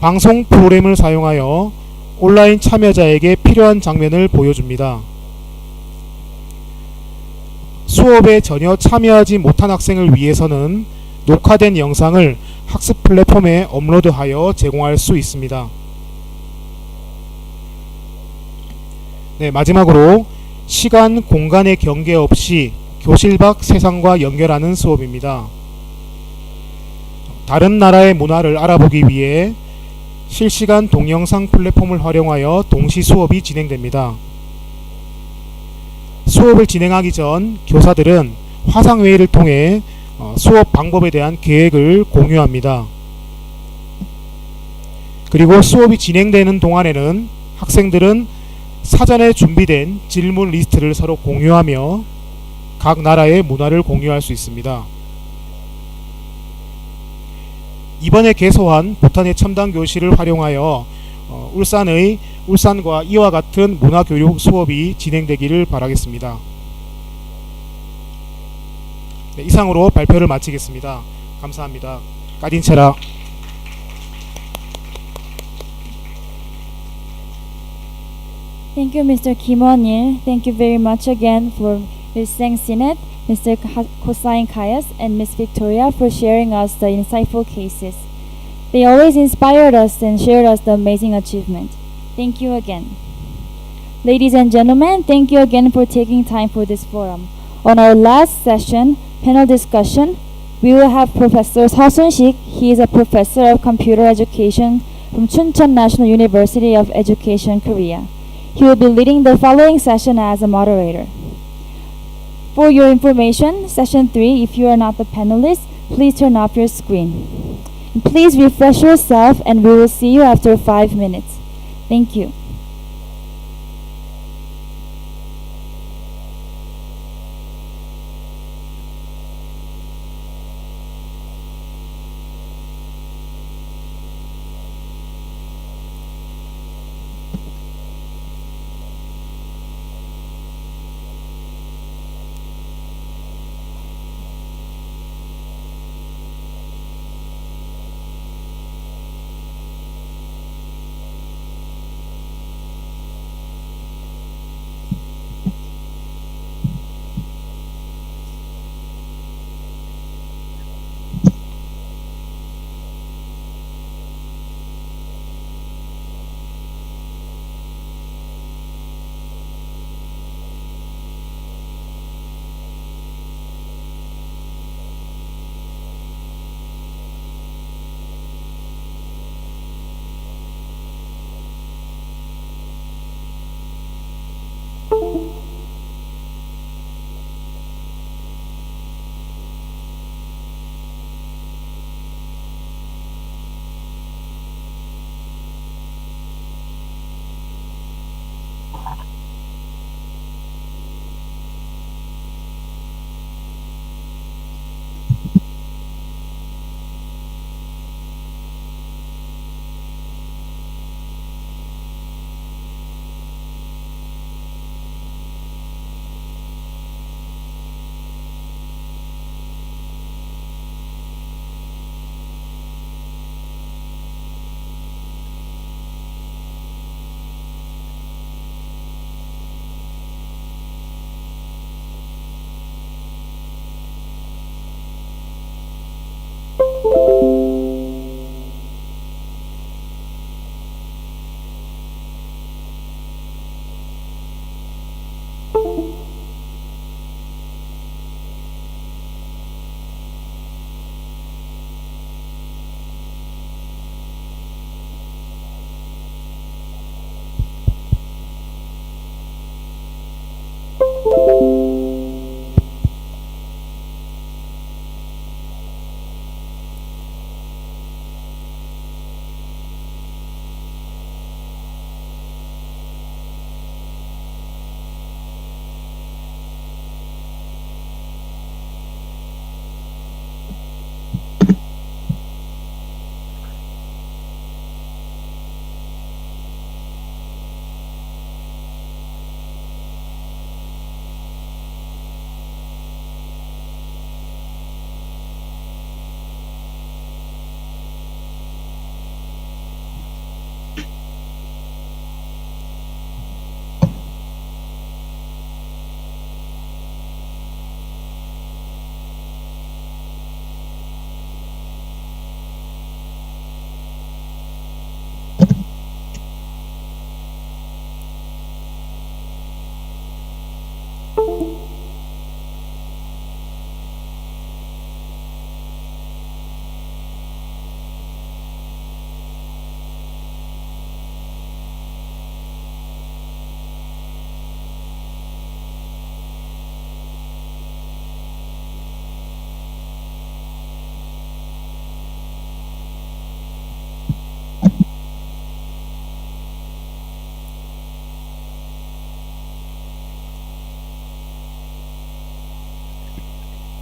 방송 프로그램을 사용하여 온라인 참여자에게 필요한 장면을 보여줍니다. 수업에 전혀 참여하지 못한 학생을 위해서는 녹화된 영상을 학습 플랫폼에 업로드하여 제공할 수 있습니다. 마지막으로 시간, 공간의 경계 없이 교실 밖 세상과 연결하는 수업입니다. 다른 나라의 문화를 알아보기 위해 실시간 동영상 플랫폼을 활용하여 동시 수업이 진행됩니다. 수업을 진행하기 전 교사들은 화상회의를 통해 수업 방법에 대한 계획을 공유합니다. 그리고 수업이 진행되는 동안에는 학생들은 사전에 준비된 질문 리스트를 서로 공유하며 각 나라의 문화를 공유할 수 있습니다. 이번에 개소한 부탄의 첨단 교실을 활용하여 울산과 이와 같은 문화교육 수업이 진행되기를 바라겠습니다. 네, 이상으로 발표를 마치겠습니다. 감사합니다. 까딘체라. Thank you, Mr. Kim Won-il. Thank you very much again for Ms. Sang Sinet, Mr. Kosain Kayas, and Ms. Victoria for sharing us the insightful cases. They always inspired us and shared us the amazing achievement. Thank you again. Ladies and gentlemen, thank you again for taking time for this forum. On our last session, panel discussion, we will have Professor Seo Sun-sik. He is a professor of computer education from Chuncheon National University of Education, Korea. He will be leading the following session as a moderator. For your information, session 3, if you are not the panelist, please turn off your screen. And please refresh yourself and we will see you after 5 minutes. Thank you.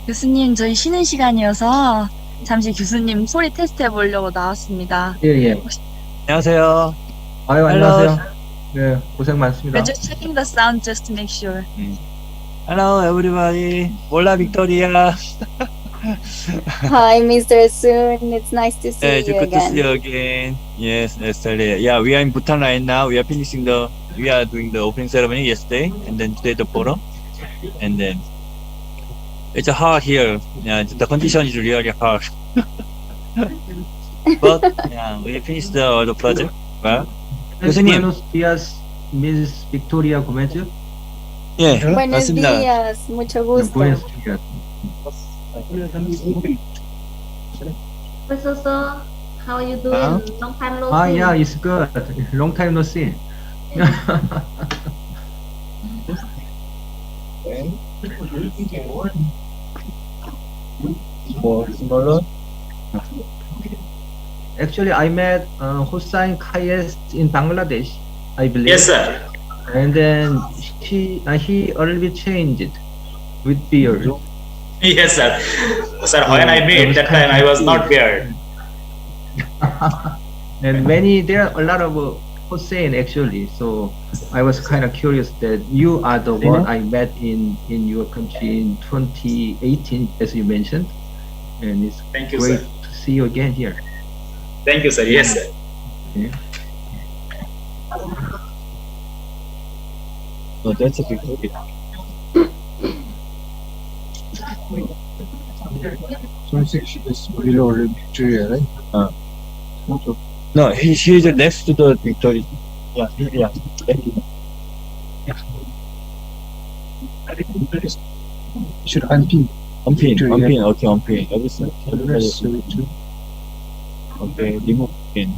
교수님, 저희 쉬는 시간이어서 잠시 교수님 소리 테스트 해보려고 나왔습니다. 예. 안녕하세요. 아유, 안녕하세요. 네, 고생 많습니다. We're just checking the sound just to make sure. Hello, everybody. Hola, Victoria. Hi, Mr. Soon. It's nice to see It's you good to see you again. again. Yes, yesterday. Yeah, we are in Bhutan right now. We are doing the opening ceremony yesterday, and then today the forum. And then it's hard here. Yeah, the condition is really hard. But yeah, we finished the project. Well, 교수님. Buenos días, Miss Victoria Gomez. 예, Buenos 맞습니다. días. Mucho gusto. Buenos días. Professor Sir, how are you doing? Long time no see. Yeah, it's good. Long time no see. Actually, I met Hossain Kayes in Bangladesh, I believe. Yes, sir. And then he a little bit changed with beard. Yes, sir. Sir, when I met that time, I was not there. And there are a lot of Hossein actually. So I was kind of curious that you are the one I met in your country in 2018, as you mentioned. And it's Thank you, great sir. to see you again here. Thank you, sir. Yes, sir. Yeah. Oh, that's a big topic. No, he is next to the Victoria. Yeah. Thank you. Should unpin. Okay, everything. Okay, remove pin.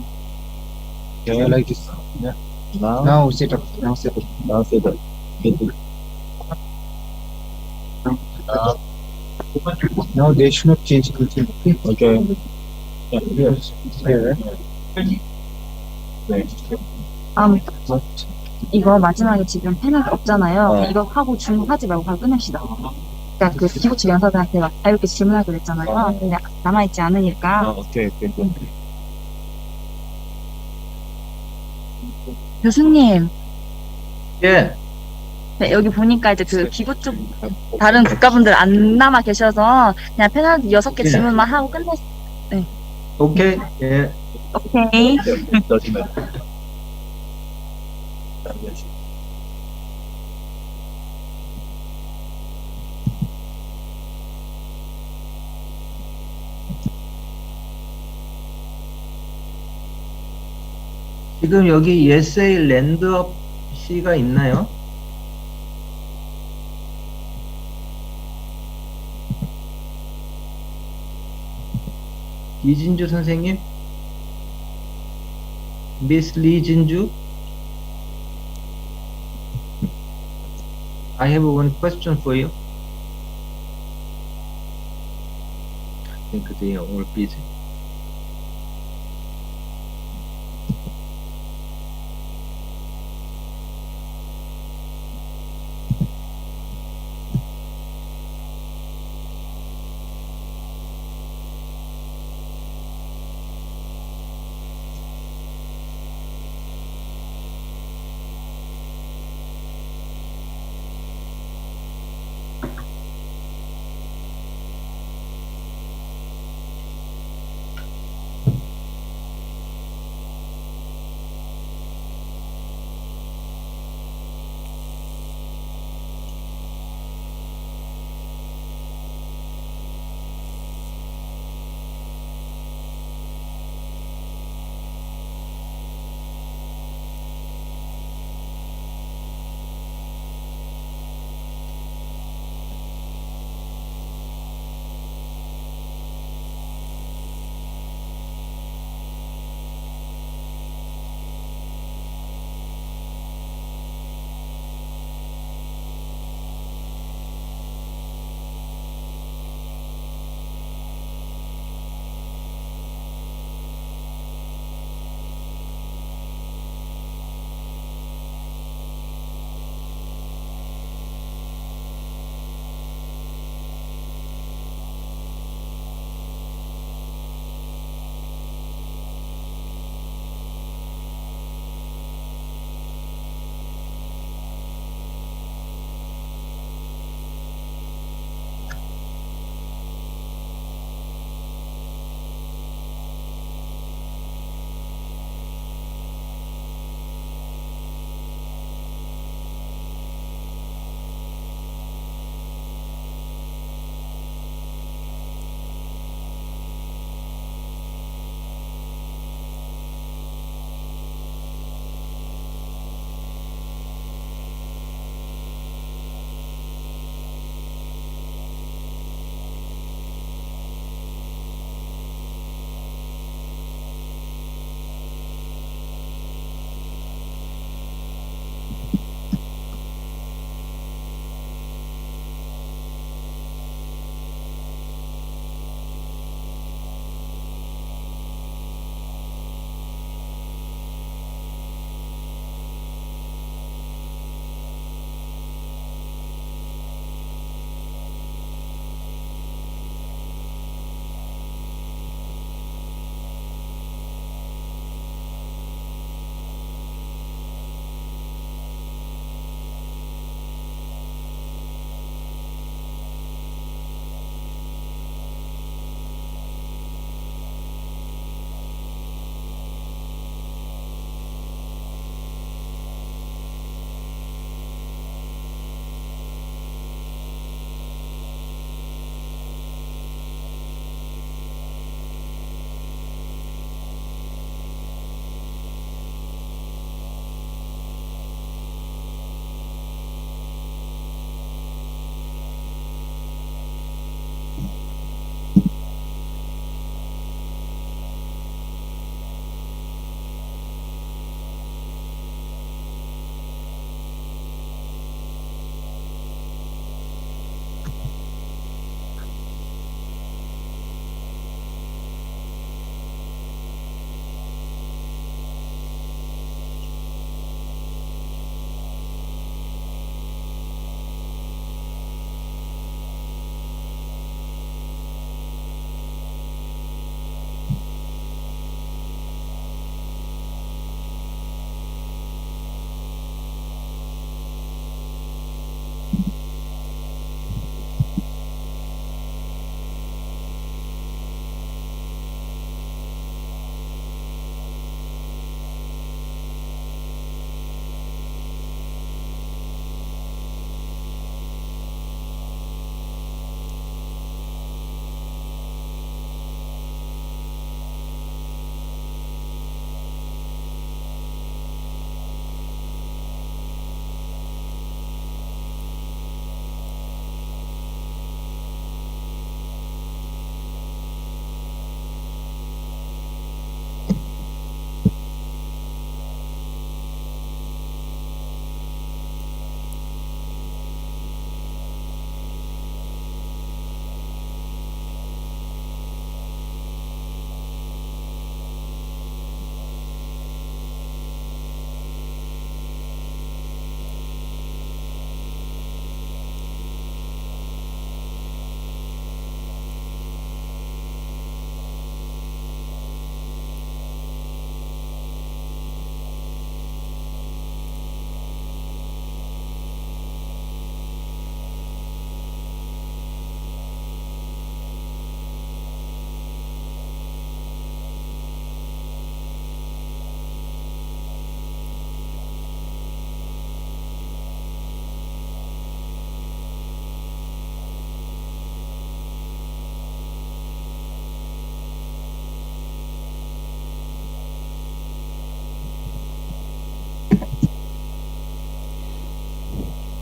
Okay, like this. Yeah. Now set up. Get it. Now they should not change anything. Okay. Here. 이거 마지막에 지금 패널 없잖아요. 이거 하고 질문하지 말고 바로 끝냅시다. 그러니까 그 기부치 연사들한테 막 자유롭게 질문하기로 했잖아요. 근데 남아있지 않으니까. 오케이. 교수님. 예. 네, 여기 보니까 이제 그 기부 쪽 다른 국가분들 안 남아 계셔서 그냥 패널 6개 질문만 하고 끝냈어요. 네. 오케이. 예. 오케이. 지금 여기 예세이 랜드업 C가 있나요? 이진주 선생님? Miss 리진주? I have one question for you. I think they are all busy.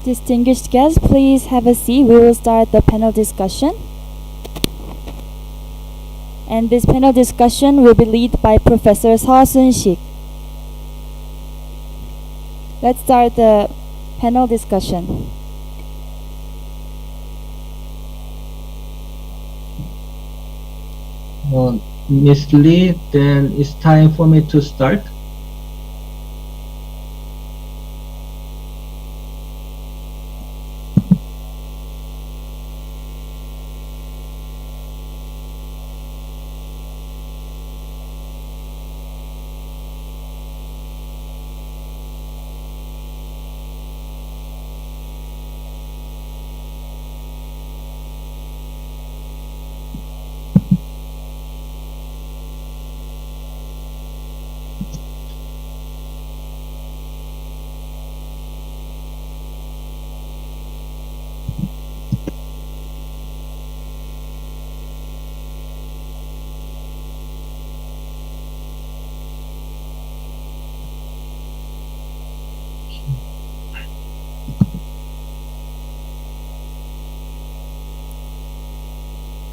Distinguished guests, please have a seat. We will start the panel discussion. And this panel discussion will be led by Professor Seo Soon-sik. Let's start the panel discussion. Ms. Lee, then it's time for me to start.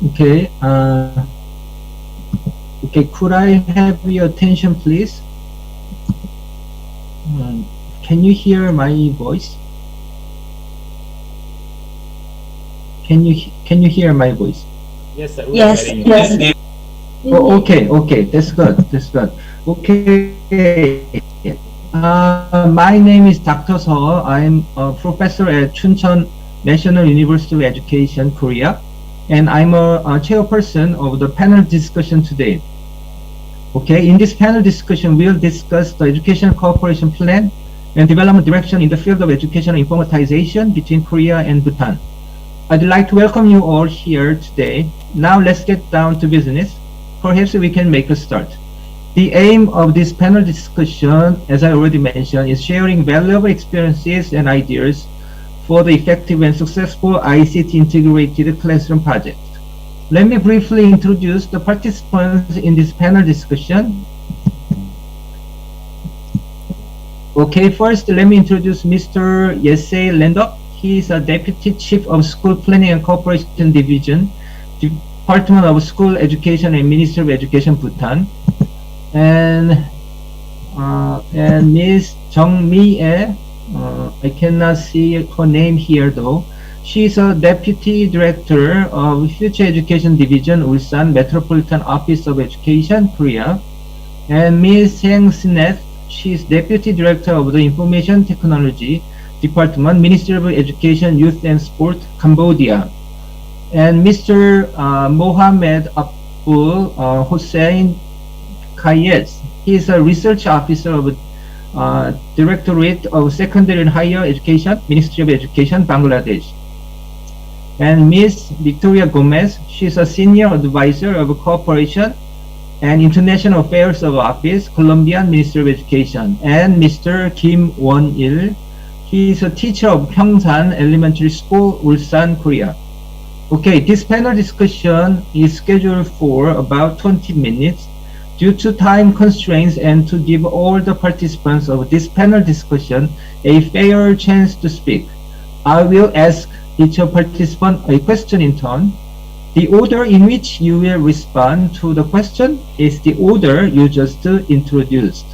Okay, okay, could I have your attention, please? can you hear my voice? Can you hear my voice? Yes, sir. Yes, yes. Oh, okay, that's good. Okay. My name is Dr. Seo. I'm a professor at Chuncheon National University of Education, Korea, and I'm a chairperson of the panel discussion today. Okay, in this panel discussion, we'll discuss the education cooperation plan and development direction in the field of educational informatization between Korea and Bhutan. I'd like to welcome you all here today. Now let's get down to business. Perhaps we can make a start. The aim of this panel discussion, as I already mentioned, is sharing valuable experiences and ideas for the effective and successful ICT integrated classroom project. Let me briefly introduce the participants in this panel discussion. Okay, first let me introduce Mr. Yesay Lendok. He is a Deputy Chief of School Planning and Cooperation Division, Department of School Education and Ministry of Education, Bhutan. And Ms. Jung Mi-e, I cannot see her name here though. She is a Deputy Director of Future Education Division, Ulsan Metropolitan Office of Education, Korea. And Ms. Heng Sineth, she is Deputy Director of the Information Technology Department, Ministry of Education, Youth and Sport, Cambodia. And Mr. Mohamed Abdul Hossein Kayes, he is a Research Officer of Directorate of Secondary and Higher Education, Ministry of Education, Bangladesh. And Ms. Victoria Gomez, she is a Senior Advisor of Cooperation and International Affairs of Office, Colombian Ministry of Education. And Mr. Kim Won-il, he is a teacher of Pyeongsan Elementary School, Ulsan, Korea. Okay, this panel discussion is scheduled for about 20 minutes due to time constraints and to give all the participants of this panel discussion a fair chance to speak. I will ask each participant a question in turn. The order in which you will respond to the question is the order you just introduced.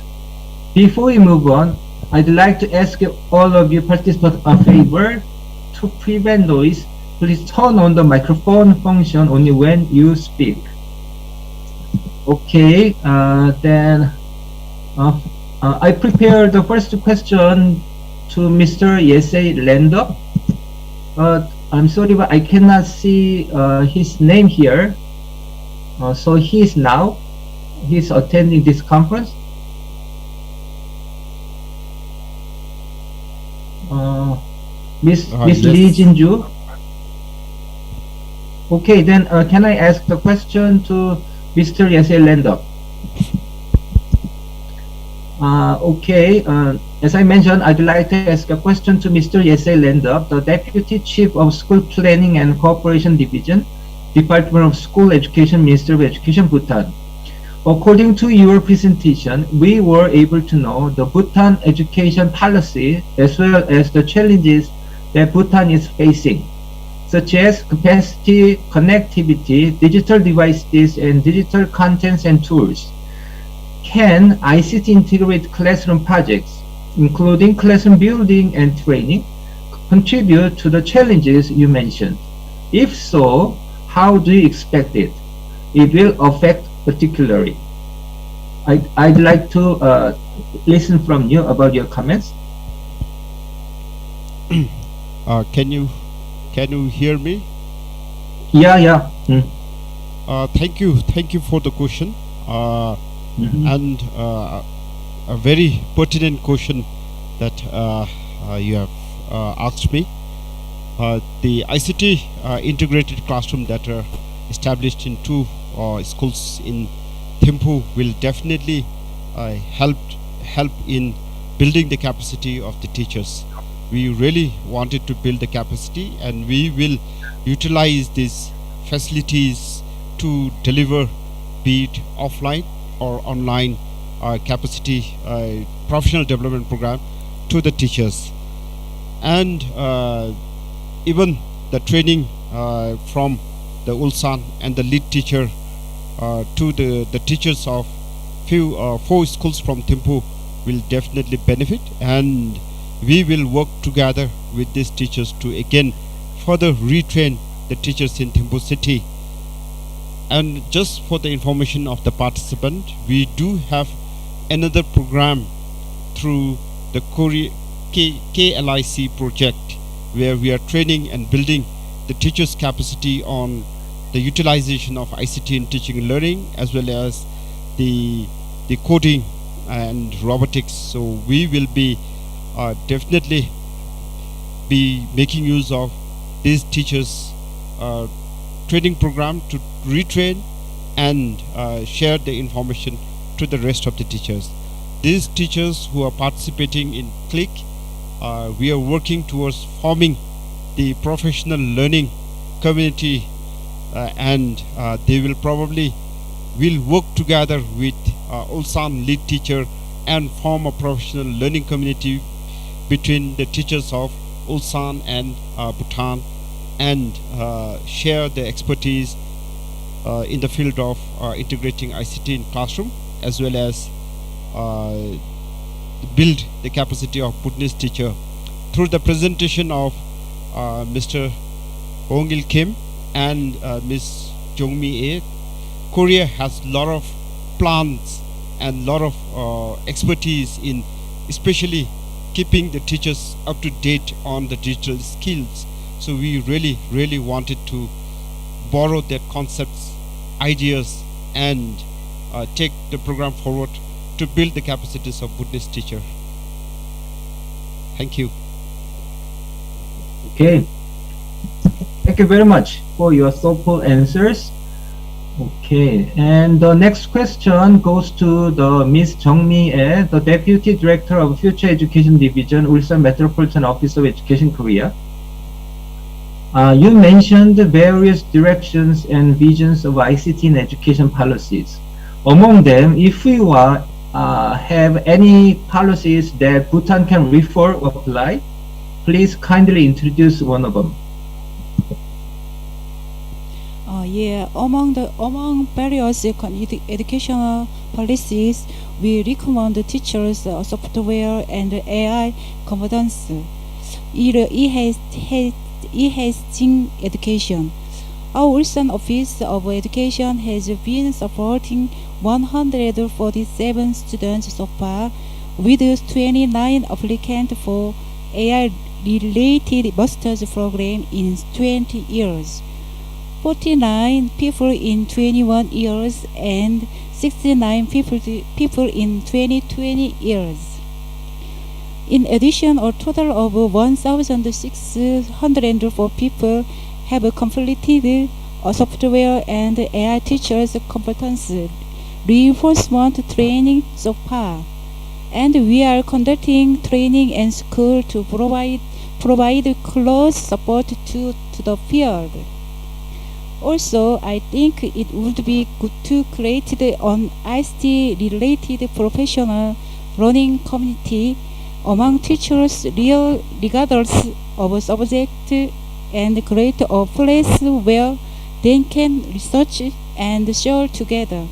Before we move on, I'd like to ask all of you participants a favor. To prevent noise, please turn on the microphone function only when you speak. Okay, then I prepared the first question to Mr. Yesay Lendok. I'm sorry, but I cannot see his name here. So he's attending this conference. Miss Lee Jinju. Okay, then can I ask the question to Mr. Yesay Lendok? Okay, as I mentioned, I'd like to ask a question to Mr. Yesay Lendok, the Deputy Chief of School Planning and Cooperation Division, Department of School Education, Ministry of Education, Bhutan. According to your presentation, we were able to know the Bhutan education policy as well as the challenges that Bhutan is facing, such as capacity, connectivity, digital devices, and digital contents and tools. Can ICT integrate classroom projects, including classroom building and training, contribute to the challenges you mentioned? If so, how do you expect it? It will affect particularly. I'd like to listen from you about your comments. Can you hear me? Yeah. Thank you for the question. And a very pertinent question that you have asked me. The ICT integrated classroom that are established in two schools in Thimphu will definitely help in building the capacity of the teachers. We really wanted to build the capacity, and we will utilize these facilities to deliver, be it offline or online, capacity professional development program to the teachers, and even the training from the Ulsan and the lead teacher to the teachers of 4 schools from Thimphu will definitely benefit, and we will work together with these teachers to again further retrain the teachers in Thimphu city. And just for the information of the participant, we do have another program through the KLIC project, where we are training and building the teachers' capacity on the utilization of ICT in teaching and learning, as well as the coding and robotics. So we will be definitely be making use of these teachers training program to retrain and share the information to the rest of the teachers. These teachers who are participating in CLIck, we are working towards forming the professional learning community, and they will probably work together with Ulsan lead teacher and form a professional learning community between the teachers of Ulsan and Bhutan, and share the expertise in the field of integrating ICT in classroom, as well as build the capacity of Bhutanese teacher. Through the presentation of Mr. Ongil Kim and Ms. Jongmi A, Korea has a lot of plans and lot of expertise in especially keeping the teachers up to date on the digital skills. So we really wanted to borrow their concepts, ideas, and take the program forward to build the capacities of Buddhist teacher. Thank you. Okay. Thank you very much for your thoughtful answers. Okay, and the next question goes to the Ms. Jung Mi-ae, the Deputy Director of Future Education Division, Ulsan Metropolitan Office of Education, Korea. You mentioned various directions and visions of ICT in education policies. Among them, if we have any policies that Bhutan can refer or apply, please kindly introduce one of them. Among various educational policies, we recommend the teachers software and AI competence. Enhancing education. Our Ulsan Office of Education has been supporting 147 students so far, with 29 applicants for AI-related master's program in 20 years. 49 people in 21 years and 69 people in 20 years. In addition, a total of 1,604 people have completed software and AI teachers competence reinforcement training so far, and we are conducting training and school to provide close support to the field. Also, I think it would be good to create an ICT-related professional learning community among teachers regardless of subject, and create a place where they can research and share together.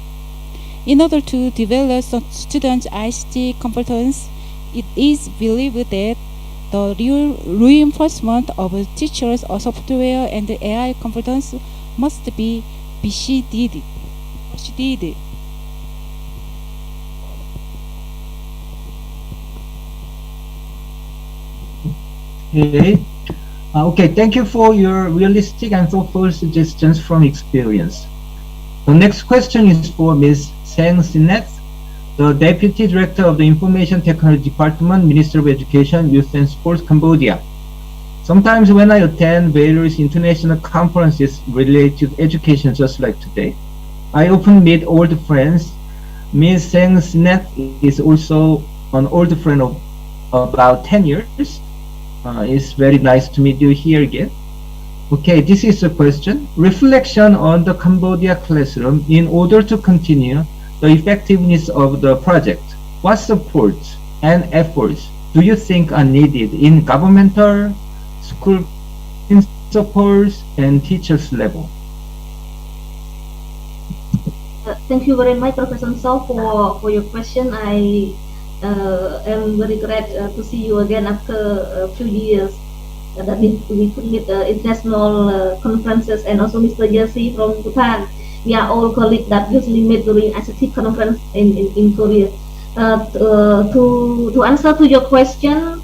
In order to develop students' ICT competence, it is believed that the reinforcement of teachers' software and AI competence must be proceeded. Okay, thank you for your realistic and thoughtful suggestions from experience. The next question is for Ms. Sang Sineth, the Deputy Director of the Information Technology Department, Ministry of Education, Youth and Sports, Cambodia. Sometimes when I attend various international conferences related to education, just like today, I often meet old friends. Ms. Sang Sineth is also an old friend of about 10 years. It's very nice to meet you here again. Okay, this is a question. Reflection on the Cambodia classroom in order to continue the effectiveness of the project. What supports and efforts do you think are needed in governmental, school principals, and teachers level? Thank you very much, Professor So, for your question. I I'm very glad to see you again after a few years. That we could meet international conferences, and also Mr. Jersey from Bhutan. We are all colleagues that usually meet during ICT conference in Korea. To answer to your question,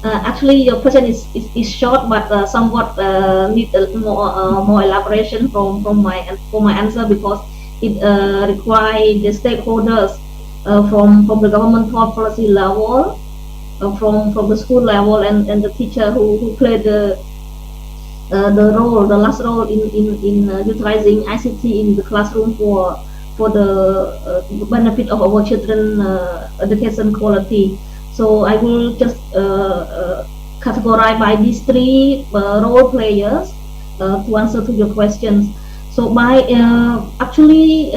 actually your question is short, but somewhat need more elaboration from my answer, because it requires the stakeholders from the government policy level, from the school level, and the teacher who play the last role in utilizing ICT in the classroom for the benefit of our children education quality. So I will just categorize by these three role players to answer to your questions. So by actually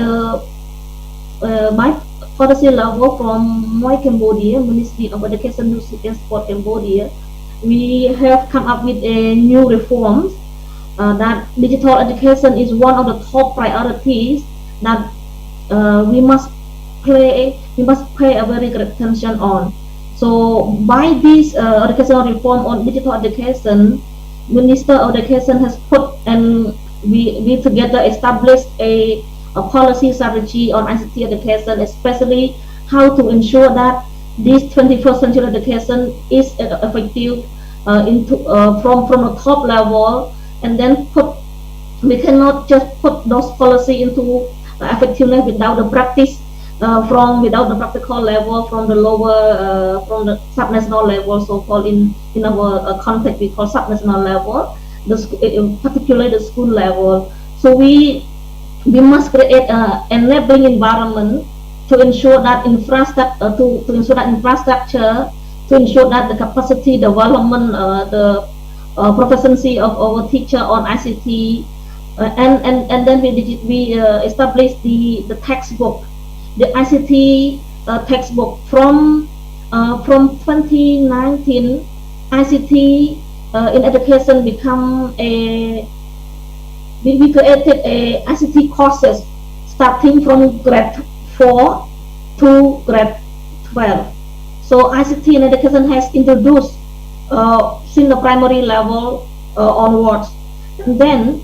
by policy level from my Cambodia, Ministry of Education, Youth and Sport Cambodia, we have come up with a new reforms that digital education is one of the top priorities that we must pay a very great attention on. So by this educational reform on digital education, Minister of Education has put, and we together established a policy strategy on ICT education, especially how to ensure that this 21st century education is effective from the top level, and then we cannot just put those policy into effectiveness without the practice without the practical level from the lower from the subnational level, so-called in our context we call subnational level, particularly the school level. So we must create an enabling environment to ensure that infrastructure, to ensure that the capacity development, the proficiency of our teacher on ICT, and then we establish the textbook, the ICT textbook from 2019. ICT in education become we created a ICT courses starting from grade 4 to grade 12. So ICT in education has introduced since the primary level onwards, and then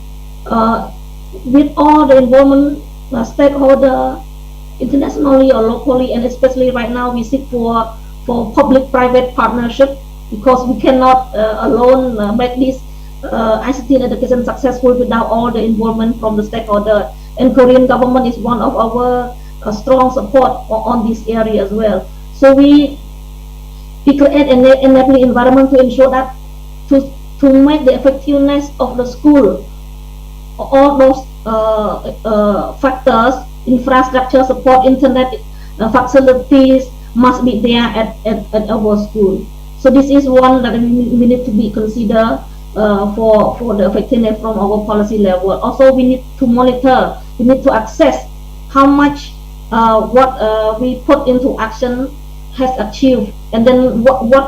with all the involvement stakeholder internationally or locally, and especially right now we seek for public-private partnership, because we cannot alone make this ICT in education successful without all the involvement from the stakeholder. And Korean government is one of our strong support on this area as well. So we create an enabling environment to ensure that to make the effectiveness of the school, all those factors, infrastructure, support, internet facilities must be there at our school. So this is one that we need to be considered for the effectiveness from our policy level. Also, we need to monitor, we need to assess how much what we put into action has achieved, and then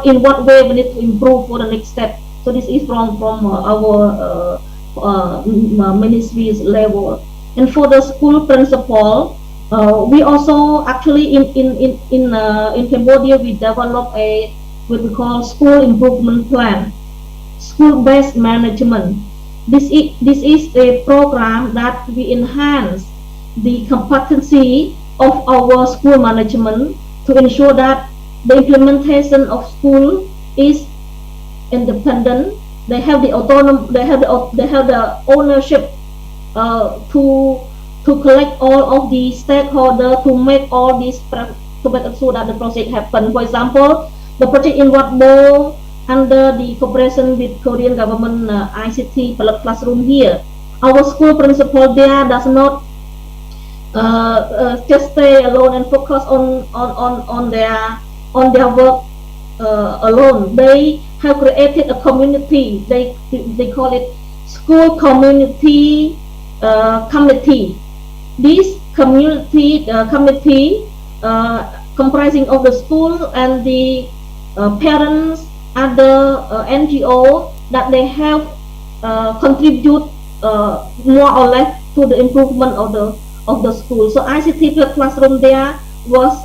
in what way we need to improve for the next step. So this is from our ministry's level. And for the school principal, we also actually in Cambodia we develop what we call school improvement plan, school-based management. This is a program that we enhance the competency of our school management to ensure that the implementation of school is independent. They have the autonomy. They have the ownership to collect all of the stakeholders to make all these to make sure that the project happen. For example, the project in Watbo under the cooperation with Korean government ICT classroom here. Our school principal there does not just stay alone and focus on their work alone. They have created a community. They call it school community committee. This community committee comprising of the school and the parents, other NGO that they have contribute more or less to the improvement of the school. So ICT classroom there was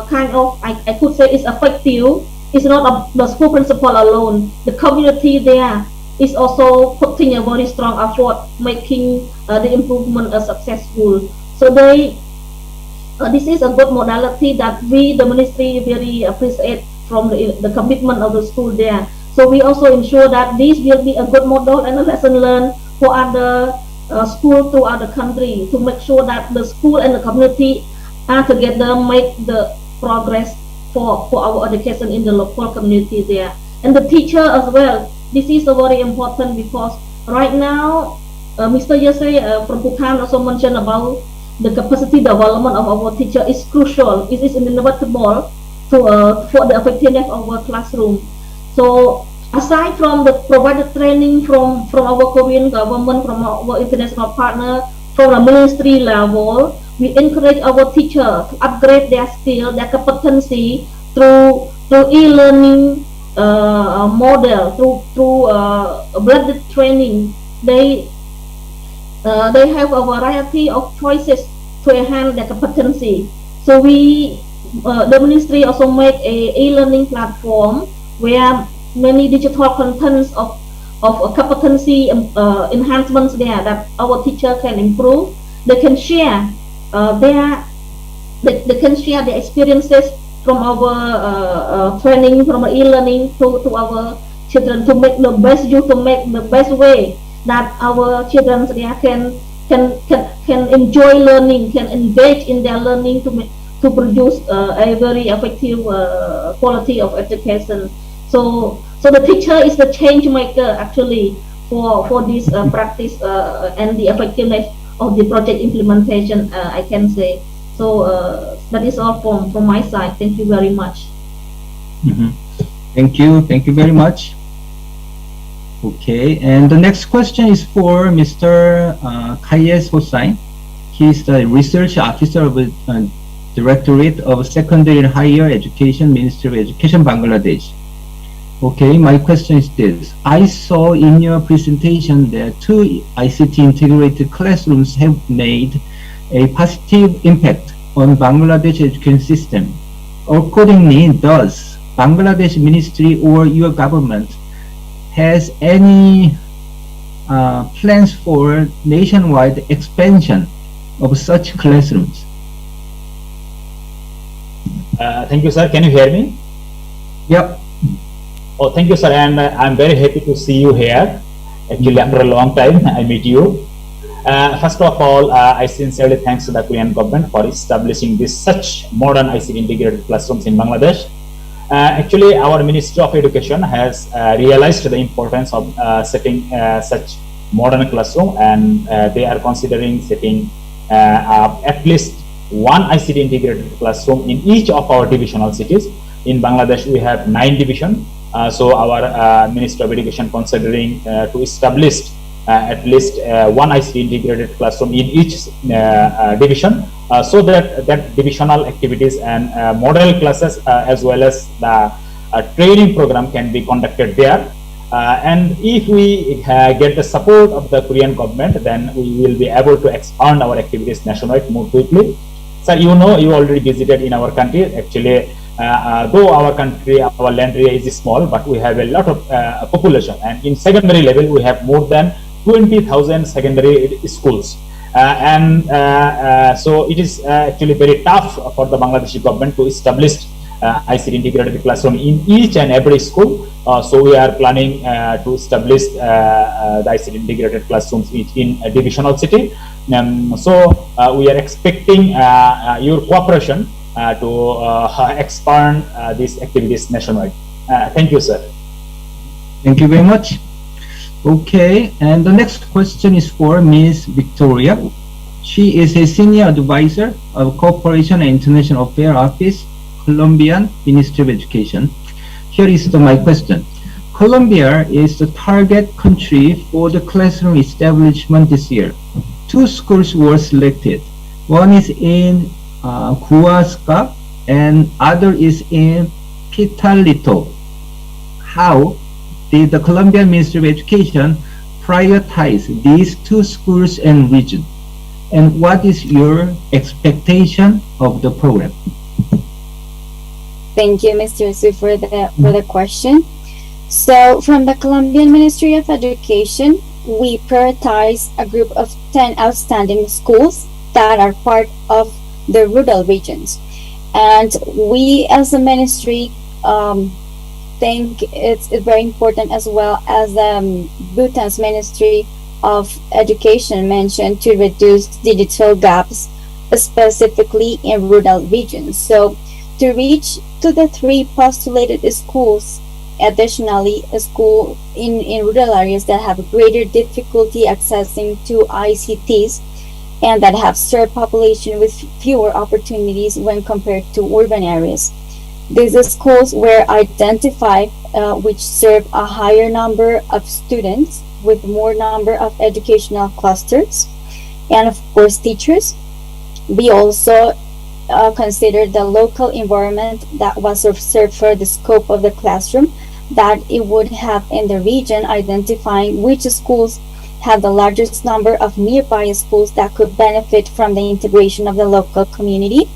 kind of, I could say, is effective. It's not the school principal alone. The community there is also putting a very strong effort, making the improvement successful. So this is a good modality that we, the ministry, very appreciate from the commitment of the school there. So we also ensure that this will be a good model and a lesson learned for other schools throughout the country, to make sure that the school and the community are together, make the progress for our education in the local community there. And the teacher as well. This is very important because right now, Mr. Yase from Bhutan also mentioned about the capacity development of our teacher is crucial. It is inevitable for the effectiveness of our classroom. So aside from the provided training from our Korean government, from our international partner, from the ministry level, we encourage our teacher to upgrade their skill, their competency through e-learning model, through blended training. They have a variety of choices to enhance their competency. So the ministry also make a e-learning platform where many digital contents of competency enhancements there that our teacher can improve. They can share they can share the experiences from our training, from our e-learning to our children, to make the best use, to make the best way that our children there can enjoy learning, can engage in their learning to produce a very effective quality of education. So the teacher is the change maker actually for this practice and the effectiveness of the project implementation, I can say. So that is all from my side. Thank you very much. Thank you very much. Okay, and the next question is for Mr. Kayes Hossain. He is the research officer of the Directorate of Secondary and Higher Education, Ministry of Education, Bangladesh. Okay, my question is this. I saw in your presentation that 2 ICT integrated classrooms have made a positive impact on Bangladesh education system. Accordingly, does Bangladesh Ministry or your government has any plans for nationwide expansion of such classrooms? Thank you, sir. Can you hear me? Yep. Oh, thank you, sir. And I'm very happy to see you here. Actually, after a long time, I meet you. First of all, I sincerely thanks the Korean government for establishing such modern ICT integrated classrooms in Bangladesh. Actually, our Ministry of Education has realized the importance of setting such modern classroom, and they are considering setting at least one ICT integrated classroom in each of our divisional cities. In Bangladesh, we have 9 divisions. So our Ministry of Education considering to establish at least one ICT integrated classroom in each division, so that divisional activities and model classes as well as the training program can be conducted there. And if we get the support of the Korean government, then we will be able to expand our activities nationwide more quickly. So you know, you already visited in our country. Actually, though our country, our land area is small, but we have a lot of population, and in secondary level we have more than 20,000 secondary schools, so it is actually very tough for the Bangladeshi government to establish ICT integrated classroom in each and every school. So we are planning to establish the ICT integrated classrooms in a divisional city. So we are expecting your cooperation to expand these activities nationwide. Thank you, sir. Thank you very much. Okay, and the next question is for Ms. Victoria. She is a senior advisor of Cooperation and International Affairs Office, Colombian Ministry of Education. Here is my question. Colombia is the target country for the classroom establishment this year. 2 schools were selected. One is in Huasca and other is in Pitalito. How did the Colombian Ministry of Education prioritize these 2 schools and region? And what is your expectation of the program? Thank you, Mr. Su, for the question. So, from the Colombian Ministry of Education, we prioritize a group of 10 outstanding schools that are part of the rural regions. And we, as a ministry, think it's very important, as well as Bhutan's Ministry of Education mentioned, to reduce digital gaps, specifically in rural regions. So, to reach to the 3 postulated schools, additionally, a school in rural areas that have greater difficulty accessing to ICTs and that have served population with fewer opportunities when compared to urban areas. These schools were identified which serve a higher number of students with more number of educational clusters and, of course, teachers. We also consider the local environment that was observed for the scope of the classroom that it would have in the region, identifying which schools have the largest number of nearby schools that could benefit from the integration of the local community.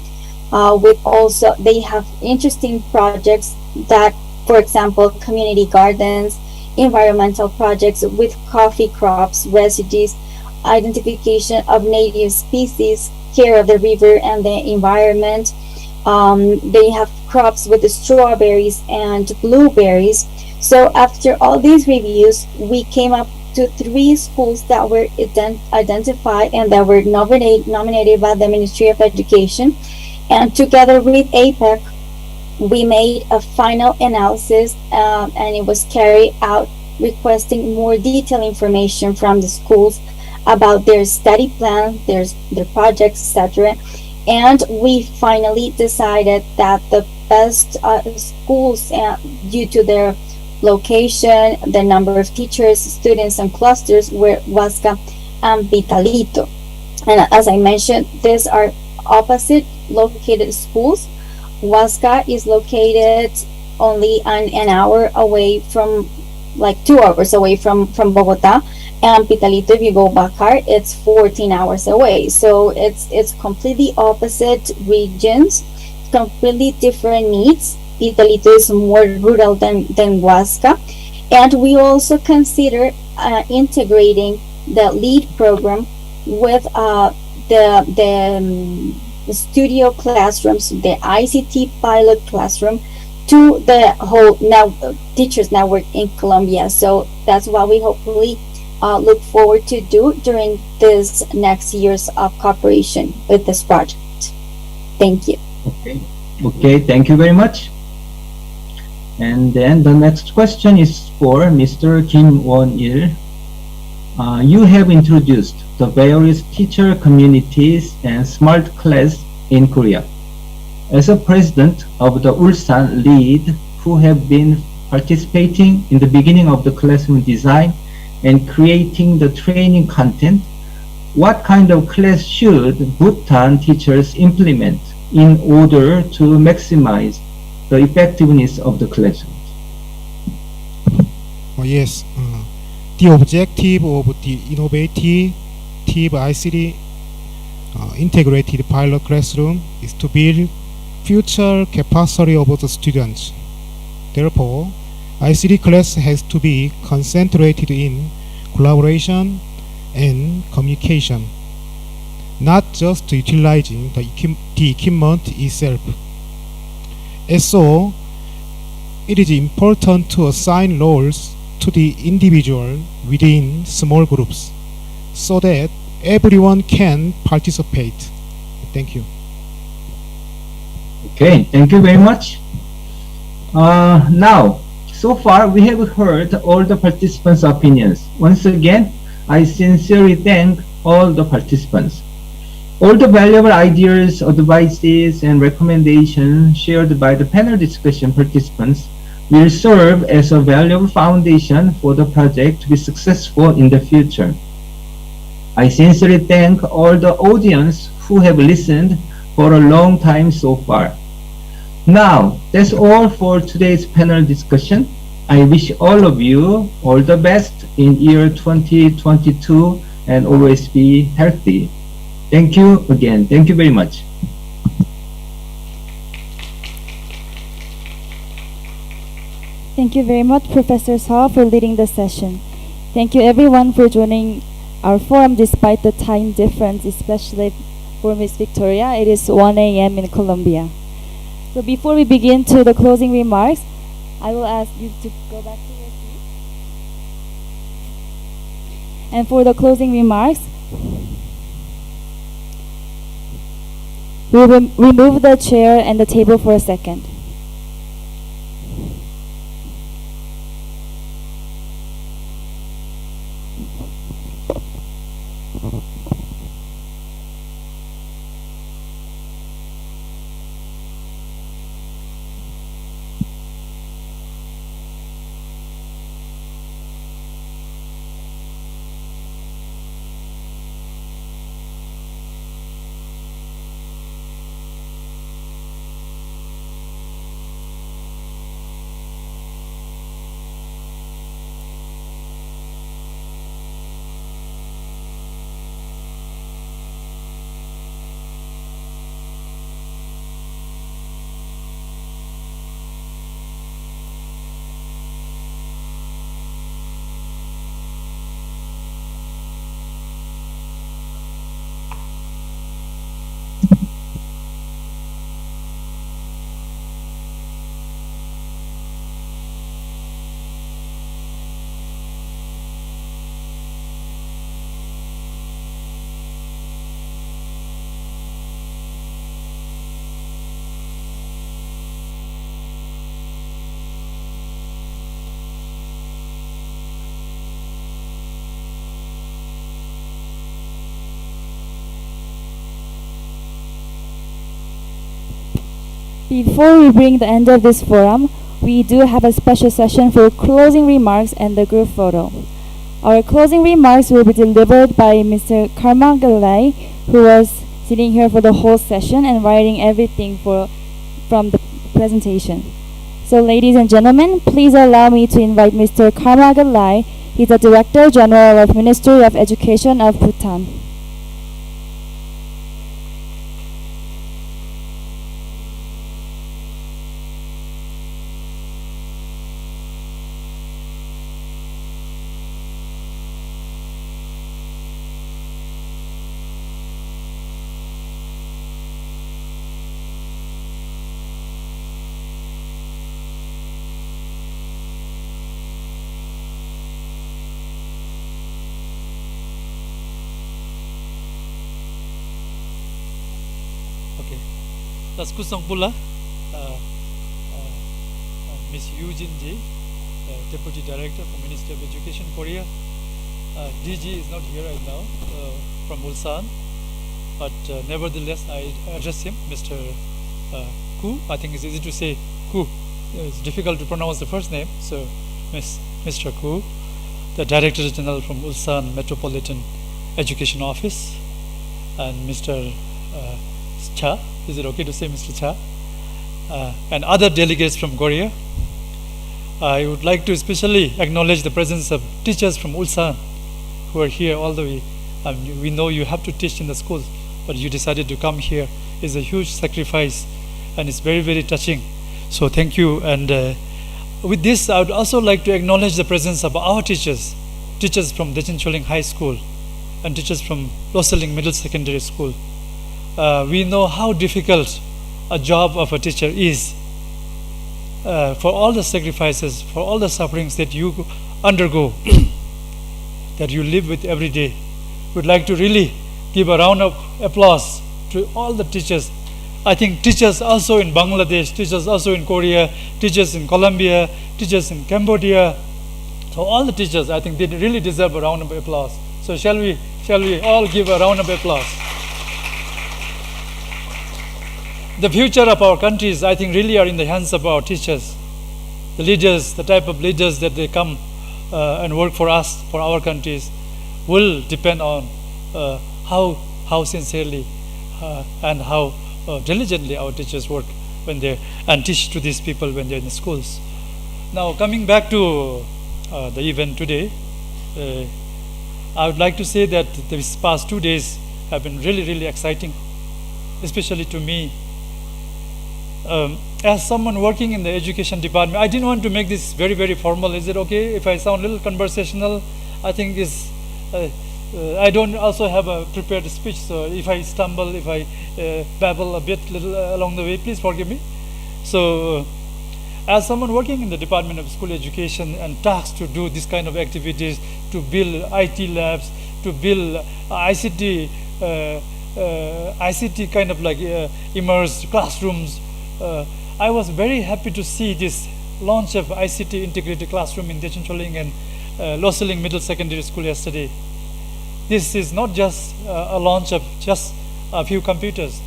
With also, they have interesting projects that, for example, community gardens, environmental projects with coffee crops, residues, identification of native species, care of the river and the environment. They have crops with the strawberries and blueberries. So after all these reviews, we came up to 3 schools that were identified and that were nominated by the Ministry of Education. And together with APEC, we made a final analysis, and it was carried out requesting more detailed information from the schools about their study plan, their projects, etc. And we finally decided that the best schools, due to their location, the number of teachers, students, and clusters, were Huasca and Pitalito. And as I mentioned, these are opposite located schools. Huasca is located only an hour away from, like 2 hours away from Bogota, and Pitalito, if you go by car, it's 14 hours away. So it's completely opposite regions, completely different needs. Pitalito is more rural than Huasca, and we also consider integrating the LEAD program with the studio classrooms, the ICT pilot classroom, to the whole teachers network in Colombia. So that's what we hopefully look forward to do during this next years of cooperation with this project. Thank you. Okay, thank you very much. And then the next question is for Mr. Kim Won-il. You have introduced the various teacher communities and smart class in Korea. As a president of the Ulsan LEAD, who have been participating in the beginning of the classroom design and creating the training content, what kind of class should Bhutan teachers implement in order to maximize the effectiveness of the classroom? Yes, the objective of the innovative ICT integrated pilot classroom is to build future capacity of the students. Therefore, ICT class has to be concentrated in collaboration and communication, not just utilizing the equipment itself. And so, it is important to assign roles to the individual within small groups so that everyone can participate. Thank you. Okay, thank you very much. Now, so far we have heard all the participants' opinions. Once again, I sincerely thank all the participants. All the valuable ideas, advices, and recommendations shared by the panel discussion participants will serve as a valuable foundation for the project to be successful in the future. I sincerely thank all the audience who have listened for a long time so far. Now, that's all for today's panel discussion. I wish all of you all the best in year 2022 and always be healthy. Thank you again. Thank you very much. Thank you very much, Professor Saw, for leading the session. Thank you everyone for joining our forum despite the time difference, especially for Miss Victoria. It is 1 a.m. in Colombia. So before we begin to the closing remarks, I will ask you to go back to your seat. And for the closing remarks, we will remove the chair and the table for a second. Before we bring the end of this forum, we do have a special session for closing remarks and the group photo. Our closing remarks will be delivered by Mr. Karma Galai, who was sitting here for the whole session and writing everything from the presentation. So ladies and gentlemen, please allow me to invite Mr. Karma Galai. He's the Director General of Ministry of Education of Bhutan. Tas kusang pula Miss Eugene Ji, Deputy Director from Ministry of Education Korea. DG is not here right now from Ulsan, but nevertheless I address him, Mr. Ku. I think it's easy to say Ku. It's difficult to pronounce the first name, so Mr. Ku, the Director General from Ulsan Metropolitan Education Office, and Mr. Cha. Is it okay to say Mr. Cha? And other delegates from Korea. I would like to especially acknowledge the presence of teachers from Ulsan who are here all the way. We know you have to teach in the schools, but you decided to come here. It's a huge sacrifice and it's very, very touching. So thank you. And with this, I would also like to acknowledge the presence of our teachers from Dechincholing High School and teachers from Loseling Middle Secondary School. We know how difficult a job of a teacher is, for all the sacrifices, for all the sufferings that you undergo, that you live with every day. We'd like to really give a round of applause to all the teachers. I think teachers also in Bangladesh, teachers also in Korea, teachers in Colombia, teachers in Cambodia. So all the teachers, I think they really deserve a round of applause. So shall we all give a round of applause? The future of our countries, I think, really are in the hands of our teachers. The leaders, the type of leaders that they come and work for us, for our countries, will depend on how sincerely and how diligently our teachers work when they and teach to these people when they're in the schools. Now, coming back to the event today, I would like to say that these past 2 days have been really, really exciting, especially to me. as someone working in the education department, I didn't want to make this very, very formal. Is it okay if I sound a little conversational? I think is I don't also have a prepared speech, so if I stumble, if I babble a bit little along the way, please forgive me. So as someone working in the Department of School Education and tasked to do this kind of activities, to build IT labs, to build ICT kind of like immersed classrooms, I was very happy to see this launch of ICT integrated classroom in Dechincholing and Loseling Middle Secondary School yesterday. This is not just a launch of just a few computers.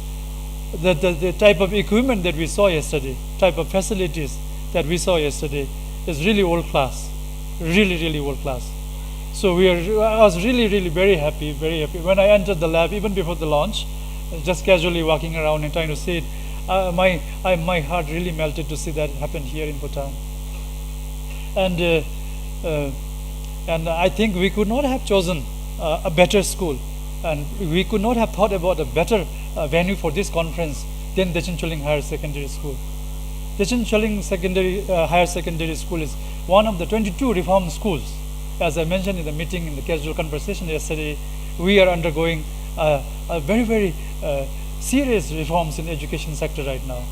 The type of equipment that we saw yesterday, type of facilities that we saw yesterday is really world class, really world class. So I was really very happy, very happy. When I entered the lab, even before the launch, just casually walking around and trying to see it, my heart really melted to see that happen here in Bhutan. And I think we could not have chosen a better school, and we could not have thought about a better venue for this conference than Dechincholing Higher Secondary School. Dechincholing Higher Secondary School is one of the 22 reform schools. As I mentioned in the meeting, in the casual conversation yesterday, we are undergoing a very serious reforms in the education sector right now.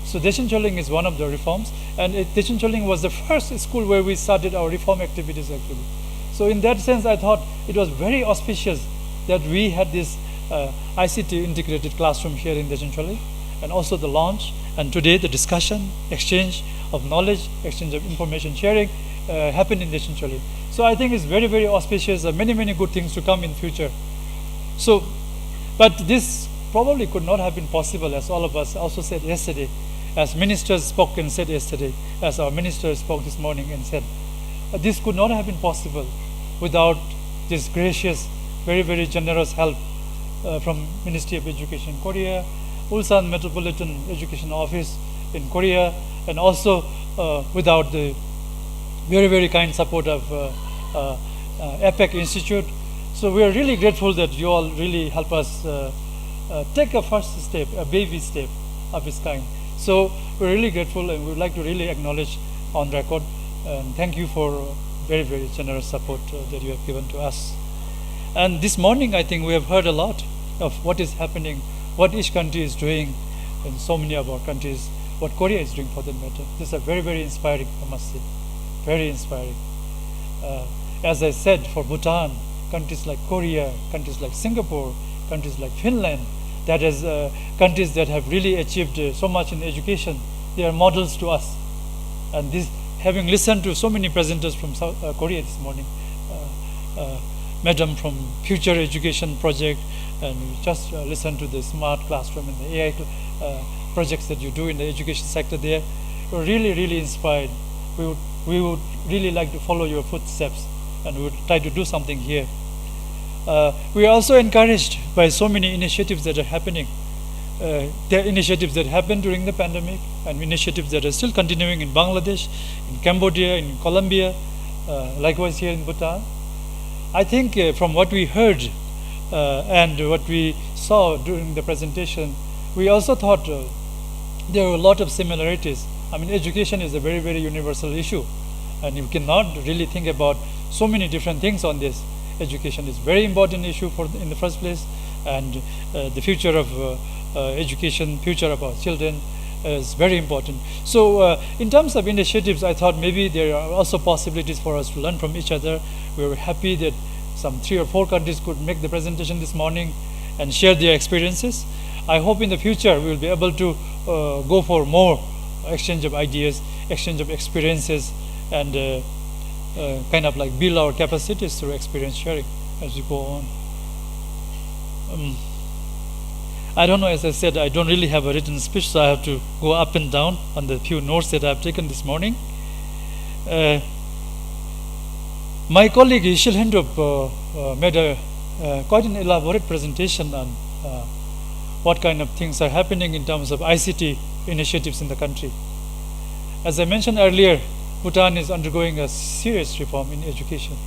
So Dechincholing is one of the reforms, and Dechincholing was the first school where we started our reform activities actually. So in that sense, I thought it was very auspicious that we had this ICT integrated classroom here in Dechincholing, and also the launch, and today the discussion, exchange of knowledge, exchange of information sharing happened in Dechincholing. So I think it's very auspicious, many good things to come in future. So, but this probably could not have been possible, as all of us also said yesterday, as ministers spoke and said yesterday, as our minister spoke this morning and said, this could not have been possible without this gracious, very generous help from Ministry of Education in Korea, Ulsan Metropolitan Education Office in Korea, and also without the very kind support of APEC Institute. So we are really grateful that you all really help us take a first step, a baby step of this kind. So we're really grateful, and we would like to really acknowledge on record and thank you for very generous support that you have given to us. And this morning, I think we have heard a lot of what is happening, what each country is doing in so many of our countries, what Korea is doing for that matter. These are very inspiring, I must say, very inspiring. As I said, for Bhutan, countries like Korea, countries like Singapore, countries like Finland, that is countries that have really achieved so much in education, they are models to us. And this, having listened to so many presenters from South Korea this morning, Madam from Future Education Project, and we just listened to the smart classroom and the AI projects that you do in the education sector there. We're really inspired. We would really like to follow your footsteps, and we would try to do something here. We are also encouraged by so many initiatives that are happening. There are initiatives that happened during the pandemic, and initiatives that are still continuing in Bangladesh, in Cambodia, in Colombia, likewise here in Bhutan. I think from what we heard and what we saw during the presentation, we also thought there were a lot of similarities. I mean, education is a very universal issue, and you cannot really think about so many different things on this. Education is a very important issue in the first place, and the future of education, future of our children is very important. So in terms of initiatives, I thought maybe there are also possibilities for us to learn from each other. We were happy that some 3 or 4 countries could make the presentation this morning and share their experiences. I hope in the future we will be able to go for more exchange of ideas, exchange of experiences, and kind of like build our capacities through experience sharing as we go on. I don't know, as I said, I don't really have a written speech, so I have to go up and down on the few notes that I have taken this morning. My colleague Ishil Hendrup made quite an elaborate presentation on what kind of things are happening in terms of ICT initiatives in the country. As I mentioned earlier, Bhutan is undergoing a serious reform in education.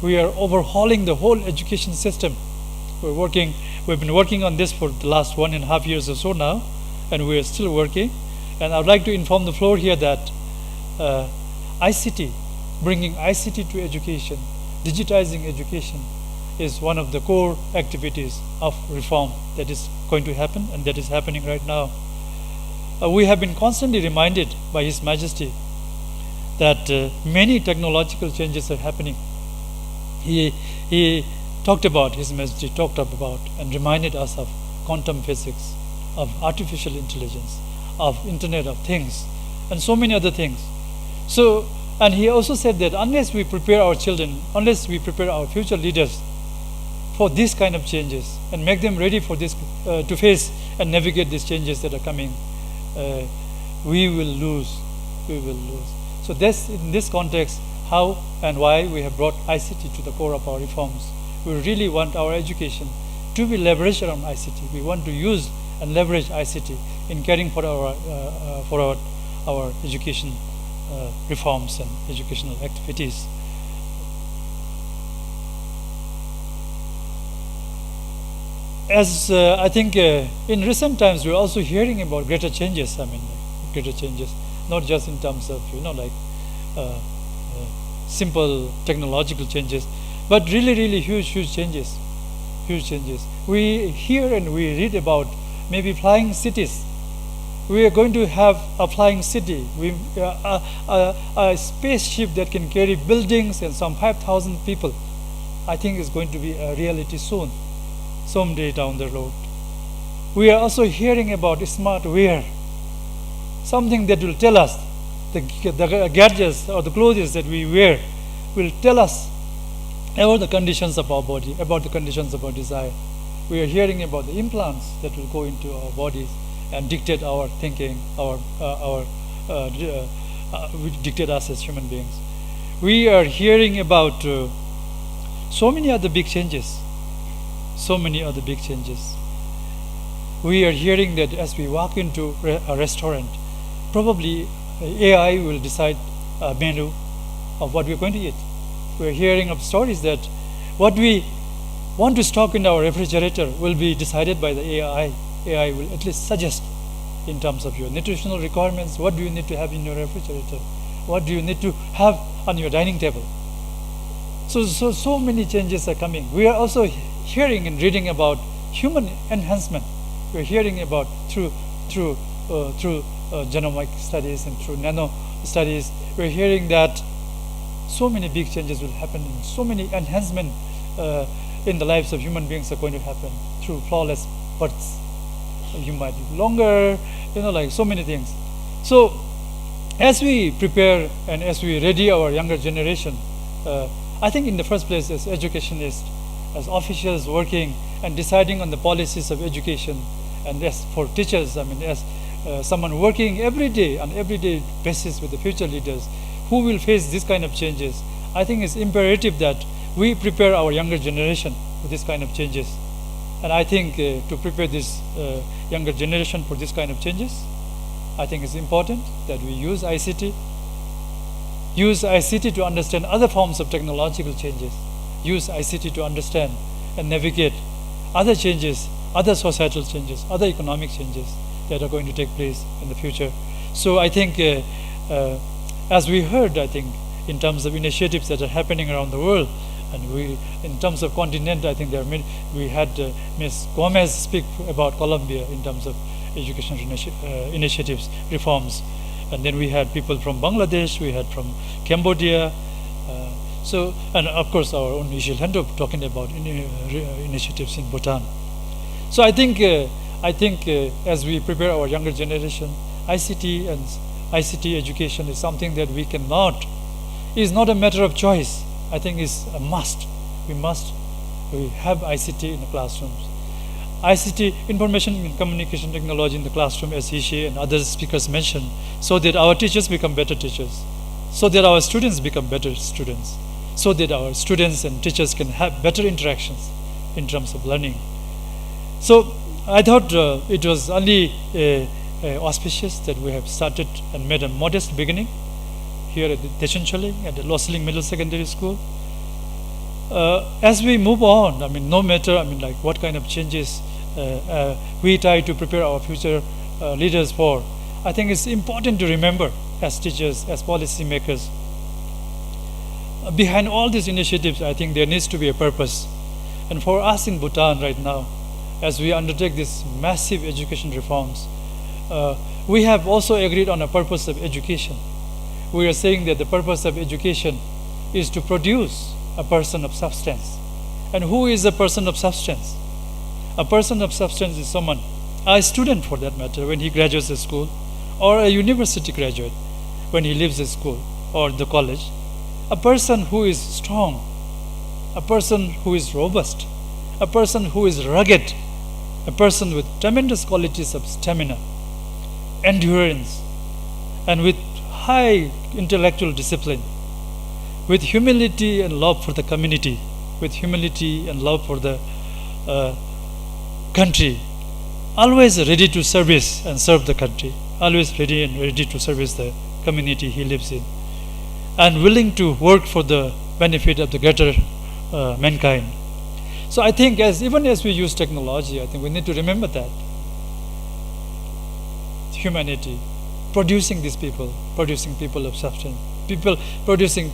We are overhauling the whole education system. We've been working on this for the last 1.5 years or so now, and we are still working. And I would like to inform the floor here that ICT, bringing ICT to education, digitizing education, is one of the core activities of reform that is going to happen and that is happening right now. We have been constantly reminded by His Majesty that many technological changes are happening. He talked about, His Majesty talked about and reminded us of quantum physics, of artificial intelligence, of Internet of Things, and so many other things. So, and he also said that unless we prepare our children, unless we prepare our future leaders for this kind of changes and make them ready for this, to face and navigate these changes that are coming, we will lose. We will lose. So this, in this context, how and why we have brought ICT to the core of our reforms. We really want our education to be leveraged around ICT. We want to use and leverage ICT in caring for our education reforms and educational activities. As I think in recent times we're also hearing about greater changes. I mean, greater changes, not just in terms of simple technological changes, but really huge changes. Huge changes. We hear and we read about maybe flying cities. We are going to have a flying city. A spaceship that can carry buildings and some 5,000 people. I think is going to be a reality soon, someday down the road. We are also hearing about smart wear, something that will tell us, the gadgets or the clothes that we wear will tell us about the conditions of our body, about the conditions of our desire. We are hearing about the implants that will go into our bodies and dictate our thinking, dictate us as human beings. We are hearing about so many other big changes. So many other big changes. We are hearing that as we walk into a restaurant, probably AI will decide a menu of what we're going to eat. We're hearing of stories that what we want to stock in our refrigerator will be decided by the AI. AI will at least suggest in terms of your nutritional requirements, what do you need to have in your refrigerator? What do you need to have on your dining table? So many changes are coming. We are also hearing and reading about human enhancement. We're hearing about through genomic studies and through nano studies. We're hearing that so many big changes will happen and so many enhancement in the lives of human beings are going to happen through flawless births. You might live longer, like so many things. So as we prepare and as we ready our younger generation, I think in the first place as educationists, as officials working and deciding on the policies of education, and as for teachers, I mean as someone working every day on everyday basis with the future leaders who will face this kind of changes, I think it's imperative that we prepare our younger generation for this kind of changes. And I think to prepare this younger generation for this kind of changes, I think it's important that we use ICT to understand other forms of technological changes, use ICT to understand and navigate other changes, other societal changes, other economic changes that are going to take place in the future. So I think as we heard, I think in terms of initiatives that are happening around the world, and we, in terms of continent, I think there are many. We had Ms. Gomez speak about Colombia in terms of education initiatives, reforms, and then we had people from Bangladesh, we had from Cambodia, and of course our own Ishil Hendo talking about initiatives in Bhutan. So I think as we prepare our younger generation, ICT and ICT education is something that we cannot. Is not a matter of choice. I think it's a must. We have ICT in the classrooms. ICT, information and communication technology in the classroom, as Ishi and other speakers mentioned, so that our teachers become better teachers, so that our students become better students, so that our students and teachers can have better interactions in terms of learning. So I thought it was only auspicious that we have started and made a modest beginning here at Deshincholing at the Loseling Middle Secondary School. As we move on, I mean, no matter, I mean, like what kind of changes we try to prepare our future leaders for, I think it's important to remember as teachers, as policy makers. Behind all these initiatives, I think there needs to be a purpose. And for us in Bhutan right now, as we undertake these massive education reforms, we have also agreed on a purpose of education. We are saying that the purpose of education is to produce a person of substance. And who is a person of substance? A person of substance is someone, a student for that matter, when he graduates the school, or a university graduate when he leaves the school or the college. A person who is strong, a person who is robust, a person who is rugged, a person with tremendous qualities of stamina, endurance, and with high intellectual discipline, with humility and love for the community, with humility and love for the country, always ready to service and serve the country, always ready to service the community he lives in, and willing to work for the benefit of the greater mankind. So I think even as we use technology, I think we need to remember that humanity, producing these people, producing people of substance, producing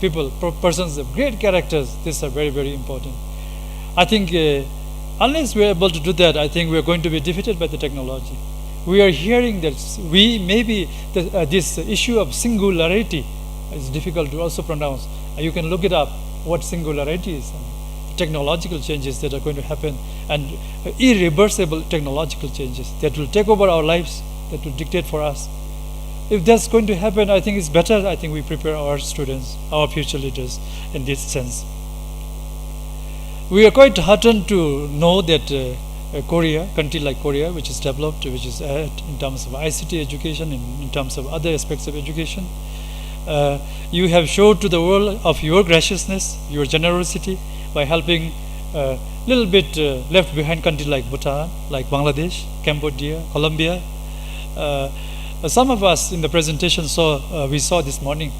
persons of great characters, these are very, very important. I think unless we are able to do that, I think we are going to be defeated by the technology. We are hearing that this issue of singularity is difficult to also pronounce. You can look it up, what singularity is. Technological changes that are going to happen, and irreversible technological changes that will take over our lives, that will dictate for us. If that's going to happen, I think it's better, I think we prepare our students, our future leaders in this sense. We are quite heartened to know that Korea, country like Korea, which is developed, which is ahead in terms of ICT education, in terms of other aspects of education, you have showed to the world of your graciousness, your generosity, by helping a little bit left behind countries like Bhutan, like Bangladesh, Cambodia, Colombia. Some of us in the presentation we saw this morning,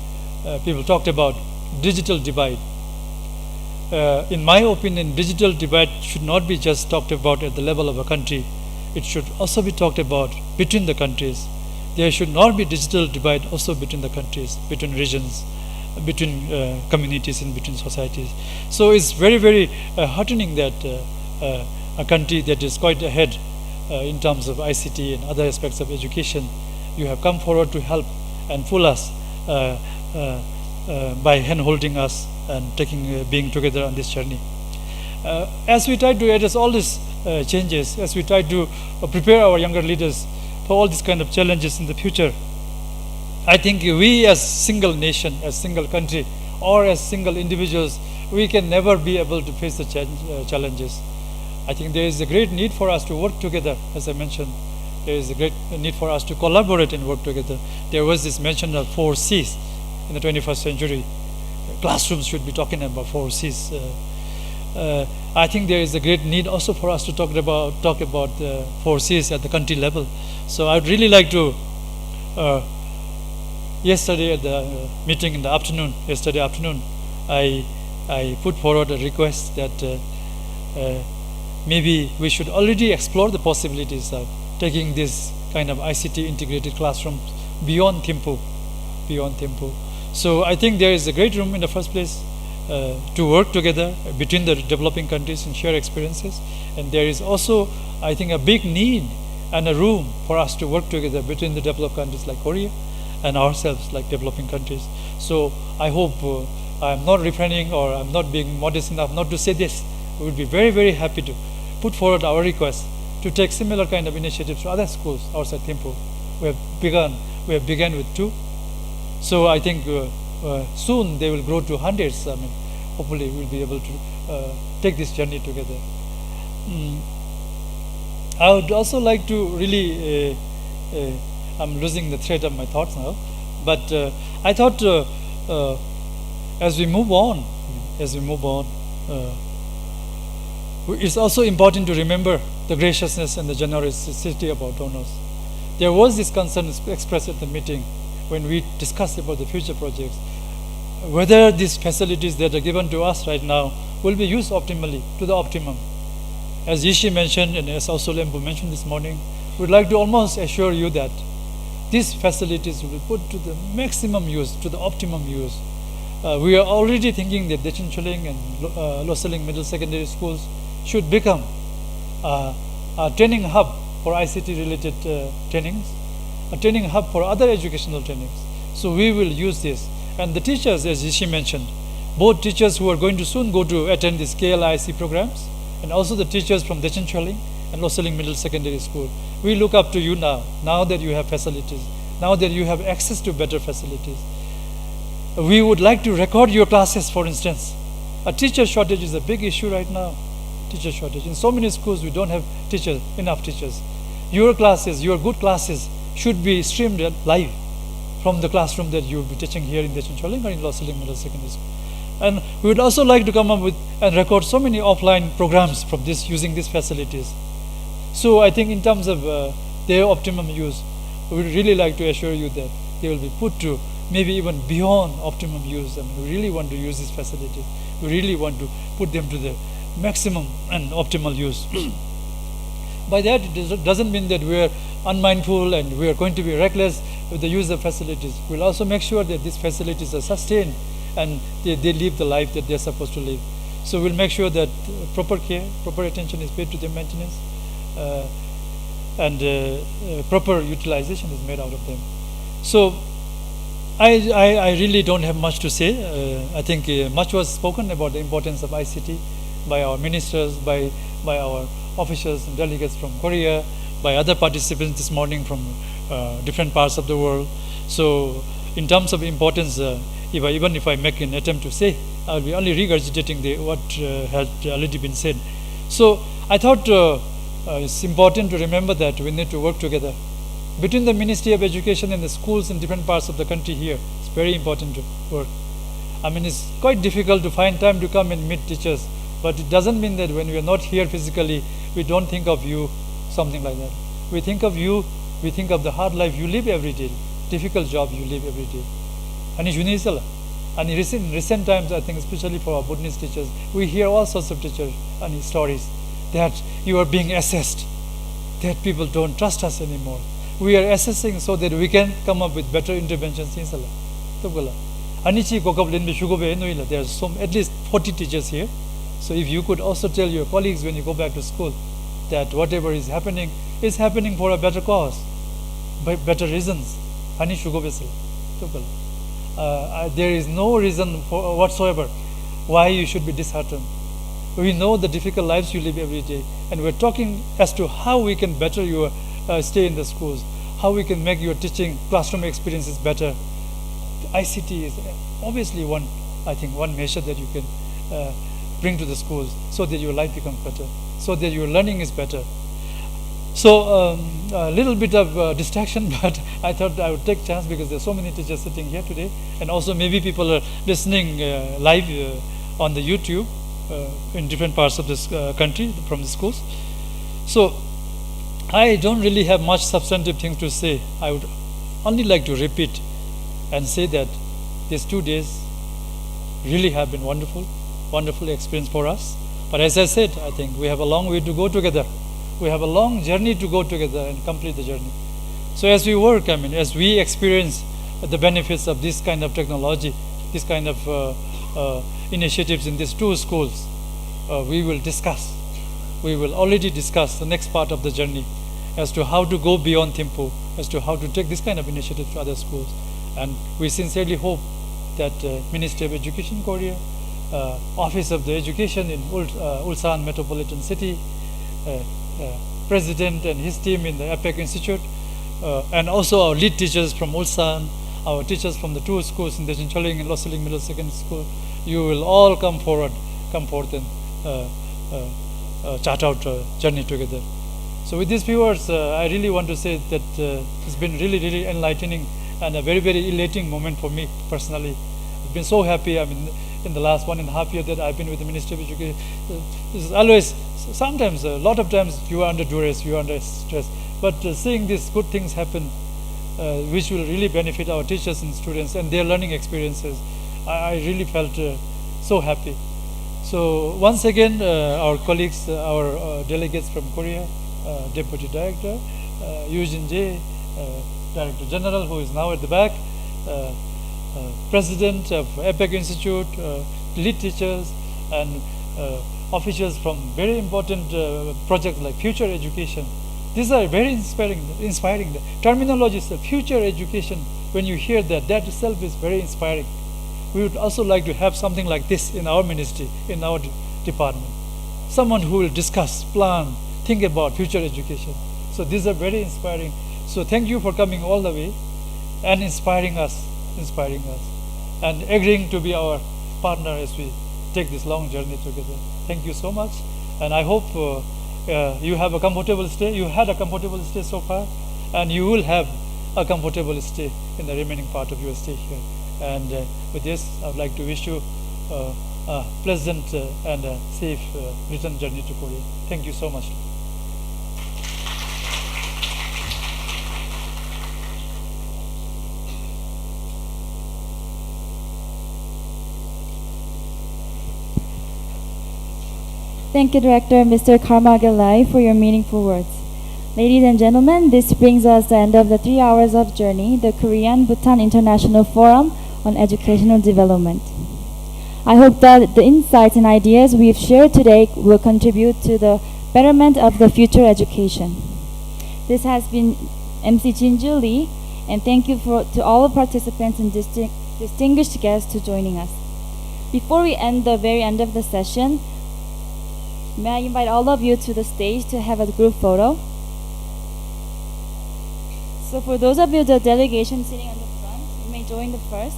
people talked about digital divide. In my opinion, digital divide should not be just talked about at the level of a country. It should also be talked about between the countries. There should not be digital divide also between the countries, between regions, between communities and between societies. So it's very, very heartening that a country that is quite ahead in terms of ICT and other aspects of education, you have come forward to help and pull us by hand-holding us and being together on this journey. As we try to address all these changes, as we try to prepare our younger leaders for all these kind of challenges in the future, I think we as single nation, as single country, or as single individuals, we can never be able to face the challenges. I think there is a great need for us to work together, as I mentioned. There is a great need for us to collaborate and work together. There was this mention of 4 C's in the 21st century. Classrooms should be talking about 4 C's. I think there is a great need also for us to talk about the 4 C's at the country level. So I'd really like to, yesterday at the meeting in the afternoon, I put forward a request that maybe we should already explore the possibilities of taking this kind of ICT integrated classroom beyond Thimphu. So I think there is a great room in the first place to work together between the developing countries and share experiences. And there is also, I think, a big need and a room for us to work together between the developed countries like Korea and ourselves like developing countries. So I hope I'm not refraining or I'm not being modest enough not to say this. We would be very, very happy to put forward our request to take similar kind of initiatives to other schools outside Thimphu. We have begun with 2. So I think soon they will grow to hundreds. I mean, hopefully we'll be able to take this journey together. I would also like to really, I'm losing the thread of my thoughts now, but I thought as we move on, it's also important to remember the graciousness and the generosity of our donors. There was this concern expressed at the meeting when we discussed about the future projects, whether these facilities that are given to us right now will be used optimally, to the optimum. As Yishi mentioned and as also Lembu mentioned this morning, we'd like to almost assure you that these facilities will be put to the maximum use, to the optimum use. We are already thinking that Dechinchuling and Losaling Middle Secondary Schools should become a training hub for ICT related trainings, a training hub for other educational trainings. So we will use this. And the teachers, as Ishi mentioned, both teachers who are going to soon go to attend these KLIC programs, and also the teachers from Dechinchuling and Losaling Middle Secondary School. We look up to you now that you have facilities, now that you have access to better facilities. We would like to record your classes, for instance. A teacher shortage is a big issue right now. Teacher shortage. In so many schools, we don't have enough teachers. Your classes, your good classes, should be streamed live from the classroom that you will be teaching here in Dechinchuling or in Losaling Middle Secondary School. And we would also like to come up with and record so many offline programs from this, using these facilities. So I think in terms of their optimum use, we would really like to assure you that they will be put to maybe even beyond optimum use. I mean, we really want to use these facilities. We really want to put them to the maximum and optimal use. By that, it doesn't mean that we are unmindful and we are going to be reckless with the use of facilities. We'll also make sure that these facilities are sustained and they live the life that they're supposed to live. So we'll make sure that proper care, proper attention is paid to their maintenance, and proper utilization is made out of them. So I really don't have much to say. I think much was spoken about the importance of ICT by our ministers, by our officials and delegates from Korea, by other participants this morning from different parts of the world. So in terms of importance, even if I make an attempt to say, I will be only regurgitating what had already been said. So I thought it's important to remember that we need to work together. Between the Ministry of Education and the schools in different parts of the country here, it's very important to work. I mean, it's quite difficult to find time to come and meet teachers, but it doesn't mean that when we are not here physically, we don't think of you, something like that. We think of you, we think of the hard life you live every day, difficult job you live every day. And in recent times, I think especially for our Buddhist teachers, we hear all sorts of teachers and stories that you are being assessed, that people don't trust us anymore. We are assessing so that we can come up with better interventions. There are at least 40 teachers here. So if you could also tell your colleagues when you go back to school that whatever is happening for a better cause, by better reasons. There is no reason whatsoever why you should be disheartened. We know the difficult lives you live every day, and we're talking as to how we can better your stay in the schools, how we can make your teaching classroom experiences better. ICT is obviously one measure that you can bring to the schools so that your life becomes better, so that your learning is better. So a little bit of distraction, but I thought I would take chance because there's so many teachers sitting here today, and also maybe people are listening live on the YouTube in different parts of this country from the schools. So I don't really have much substantive things to say. I would only like to repeat and say that these 2 days really have been wonderful experience for us. But as I said, I think we have a long way to go together. We have a long journey to go together and complete the journey. So as we work, as we experience the benefits of this kind of technology, this kind of initiatives in these 2 schools, we will already discuss the next part of the journey as to how to go beyond Thimphu, as to how to take this kind of initiative to other schools. And we sincerely hope that Ministry of Education Korea, Office of the Education in Ulsan Metropolitan City, President and his team in the APEC Institute, and also our lead teachers from Ulsan, our teachers from the 2 schools in Dechinchuling and Losaling Middle Secondary School, you will all come forth and chart out a journey together. So with these viewers, I really want to say that it's been really enlightening and a very elating moment for me personally. I've been so happy. In the last 1.5 years that I've been with the Ministry of Education, it's always, sometimes, a lot of times you are under duress, you are under stress, but seeing these good things happen, which will really benefit our teachers and students and their learning experiences, I really felt so happy. So once again, our colleagues, our delegates from Korea, Deputy Director, Eugene J, Director General, who is now at the back, President of APEC Institute, lead teachers, and officials from very important projects like future education. These are very inspiring. The terminology is future education. When you hear that, that itself is very inspiring. We would also like to have something like this in our ministry, in our department. Someone who will discuss, plan, think about future education. So these are very inspiring. So thank you for coming all the way and inspiring us, and agreeing to be our partner as we take this long journey together. Thank you so much, and I hope you have a comfortable stay. You had a comfortable stay so far, and you will have a comfortable stay in the remaining part of your stay here. And with this, I would like to wish you a pleasant and safe return journey to Korea. Thank you so much. Thank you, Director Mr. Karmagalai, for your meaningful words. Ladies and gentlemen, this brings us to the end of the 3 hours of journey, the Korean-Bhutan International Forum on Educational Development. I hope that the insights and ideas we've shared today will contribute to the betterment of the future education. This has been MC Jinju Lee, and thank you to all the participants and distinguished guests for joining us. Before we end the very end of the session, may I invite all of you to the stage to have a group photo. So for those of you, the delegation sitting on the front, you may join the first.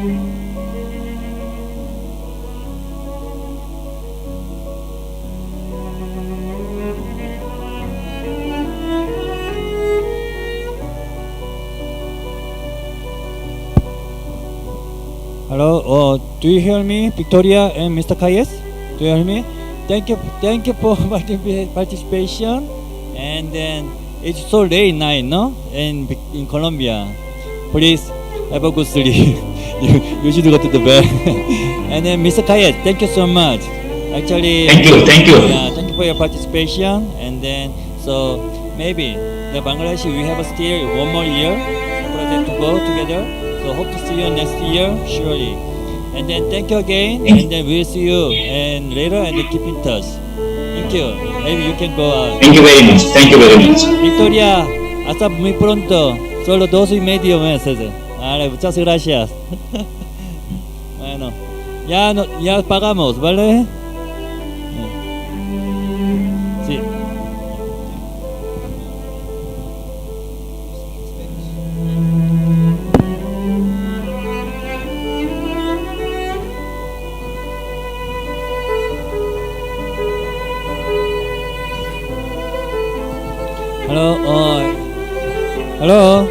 Hello, do you hear me, Victoria and Mr. Kayes? Do you hear me? Thank you for participation. And then it's so late night, no? In Colombia, please have a good sleep. you should go to the bed. And then Mr. Kayes, thank you so much. Actually, Thank you. Yeah, thank you for your participation. And then so maybe the Bangladesh we have still 1 more year project to go together. So hope to see you next year, surely. And then thank you again, and then we'll see you and later, and then keep in touch. Thank you. Maybe you can go out. Thank you very much. Thank you very much. Victoria, hasta muy pronto. Solo 2.5 meses. Vale, muchas gracias. Bueno, ya pagamos, ¿vale? Sí. Hello, hello.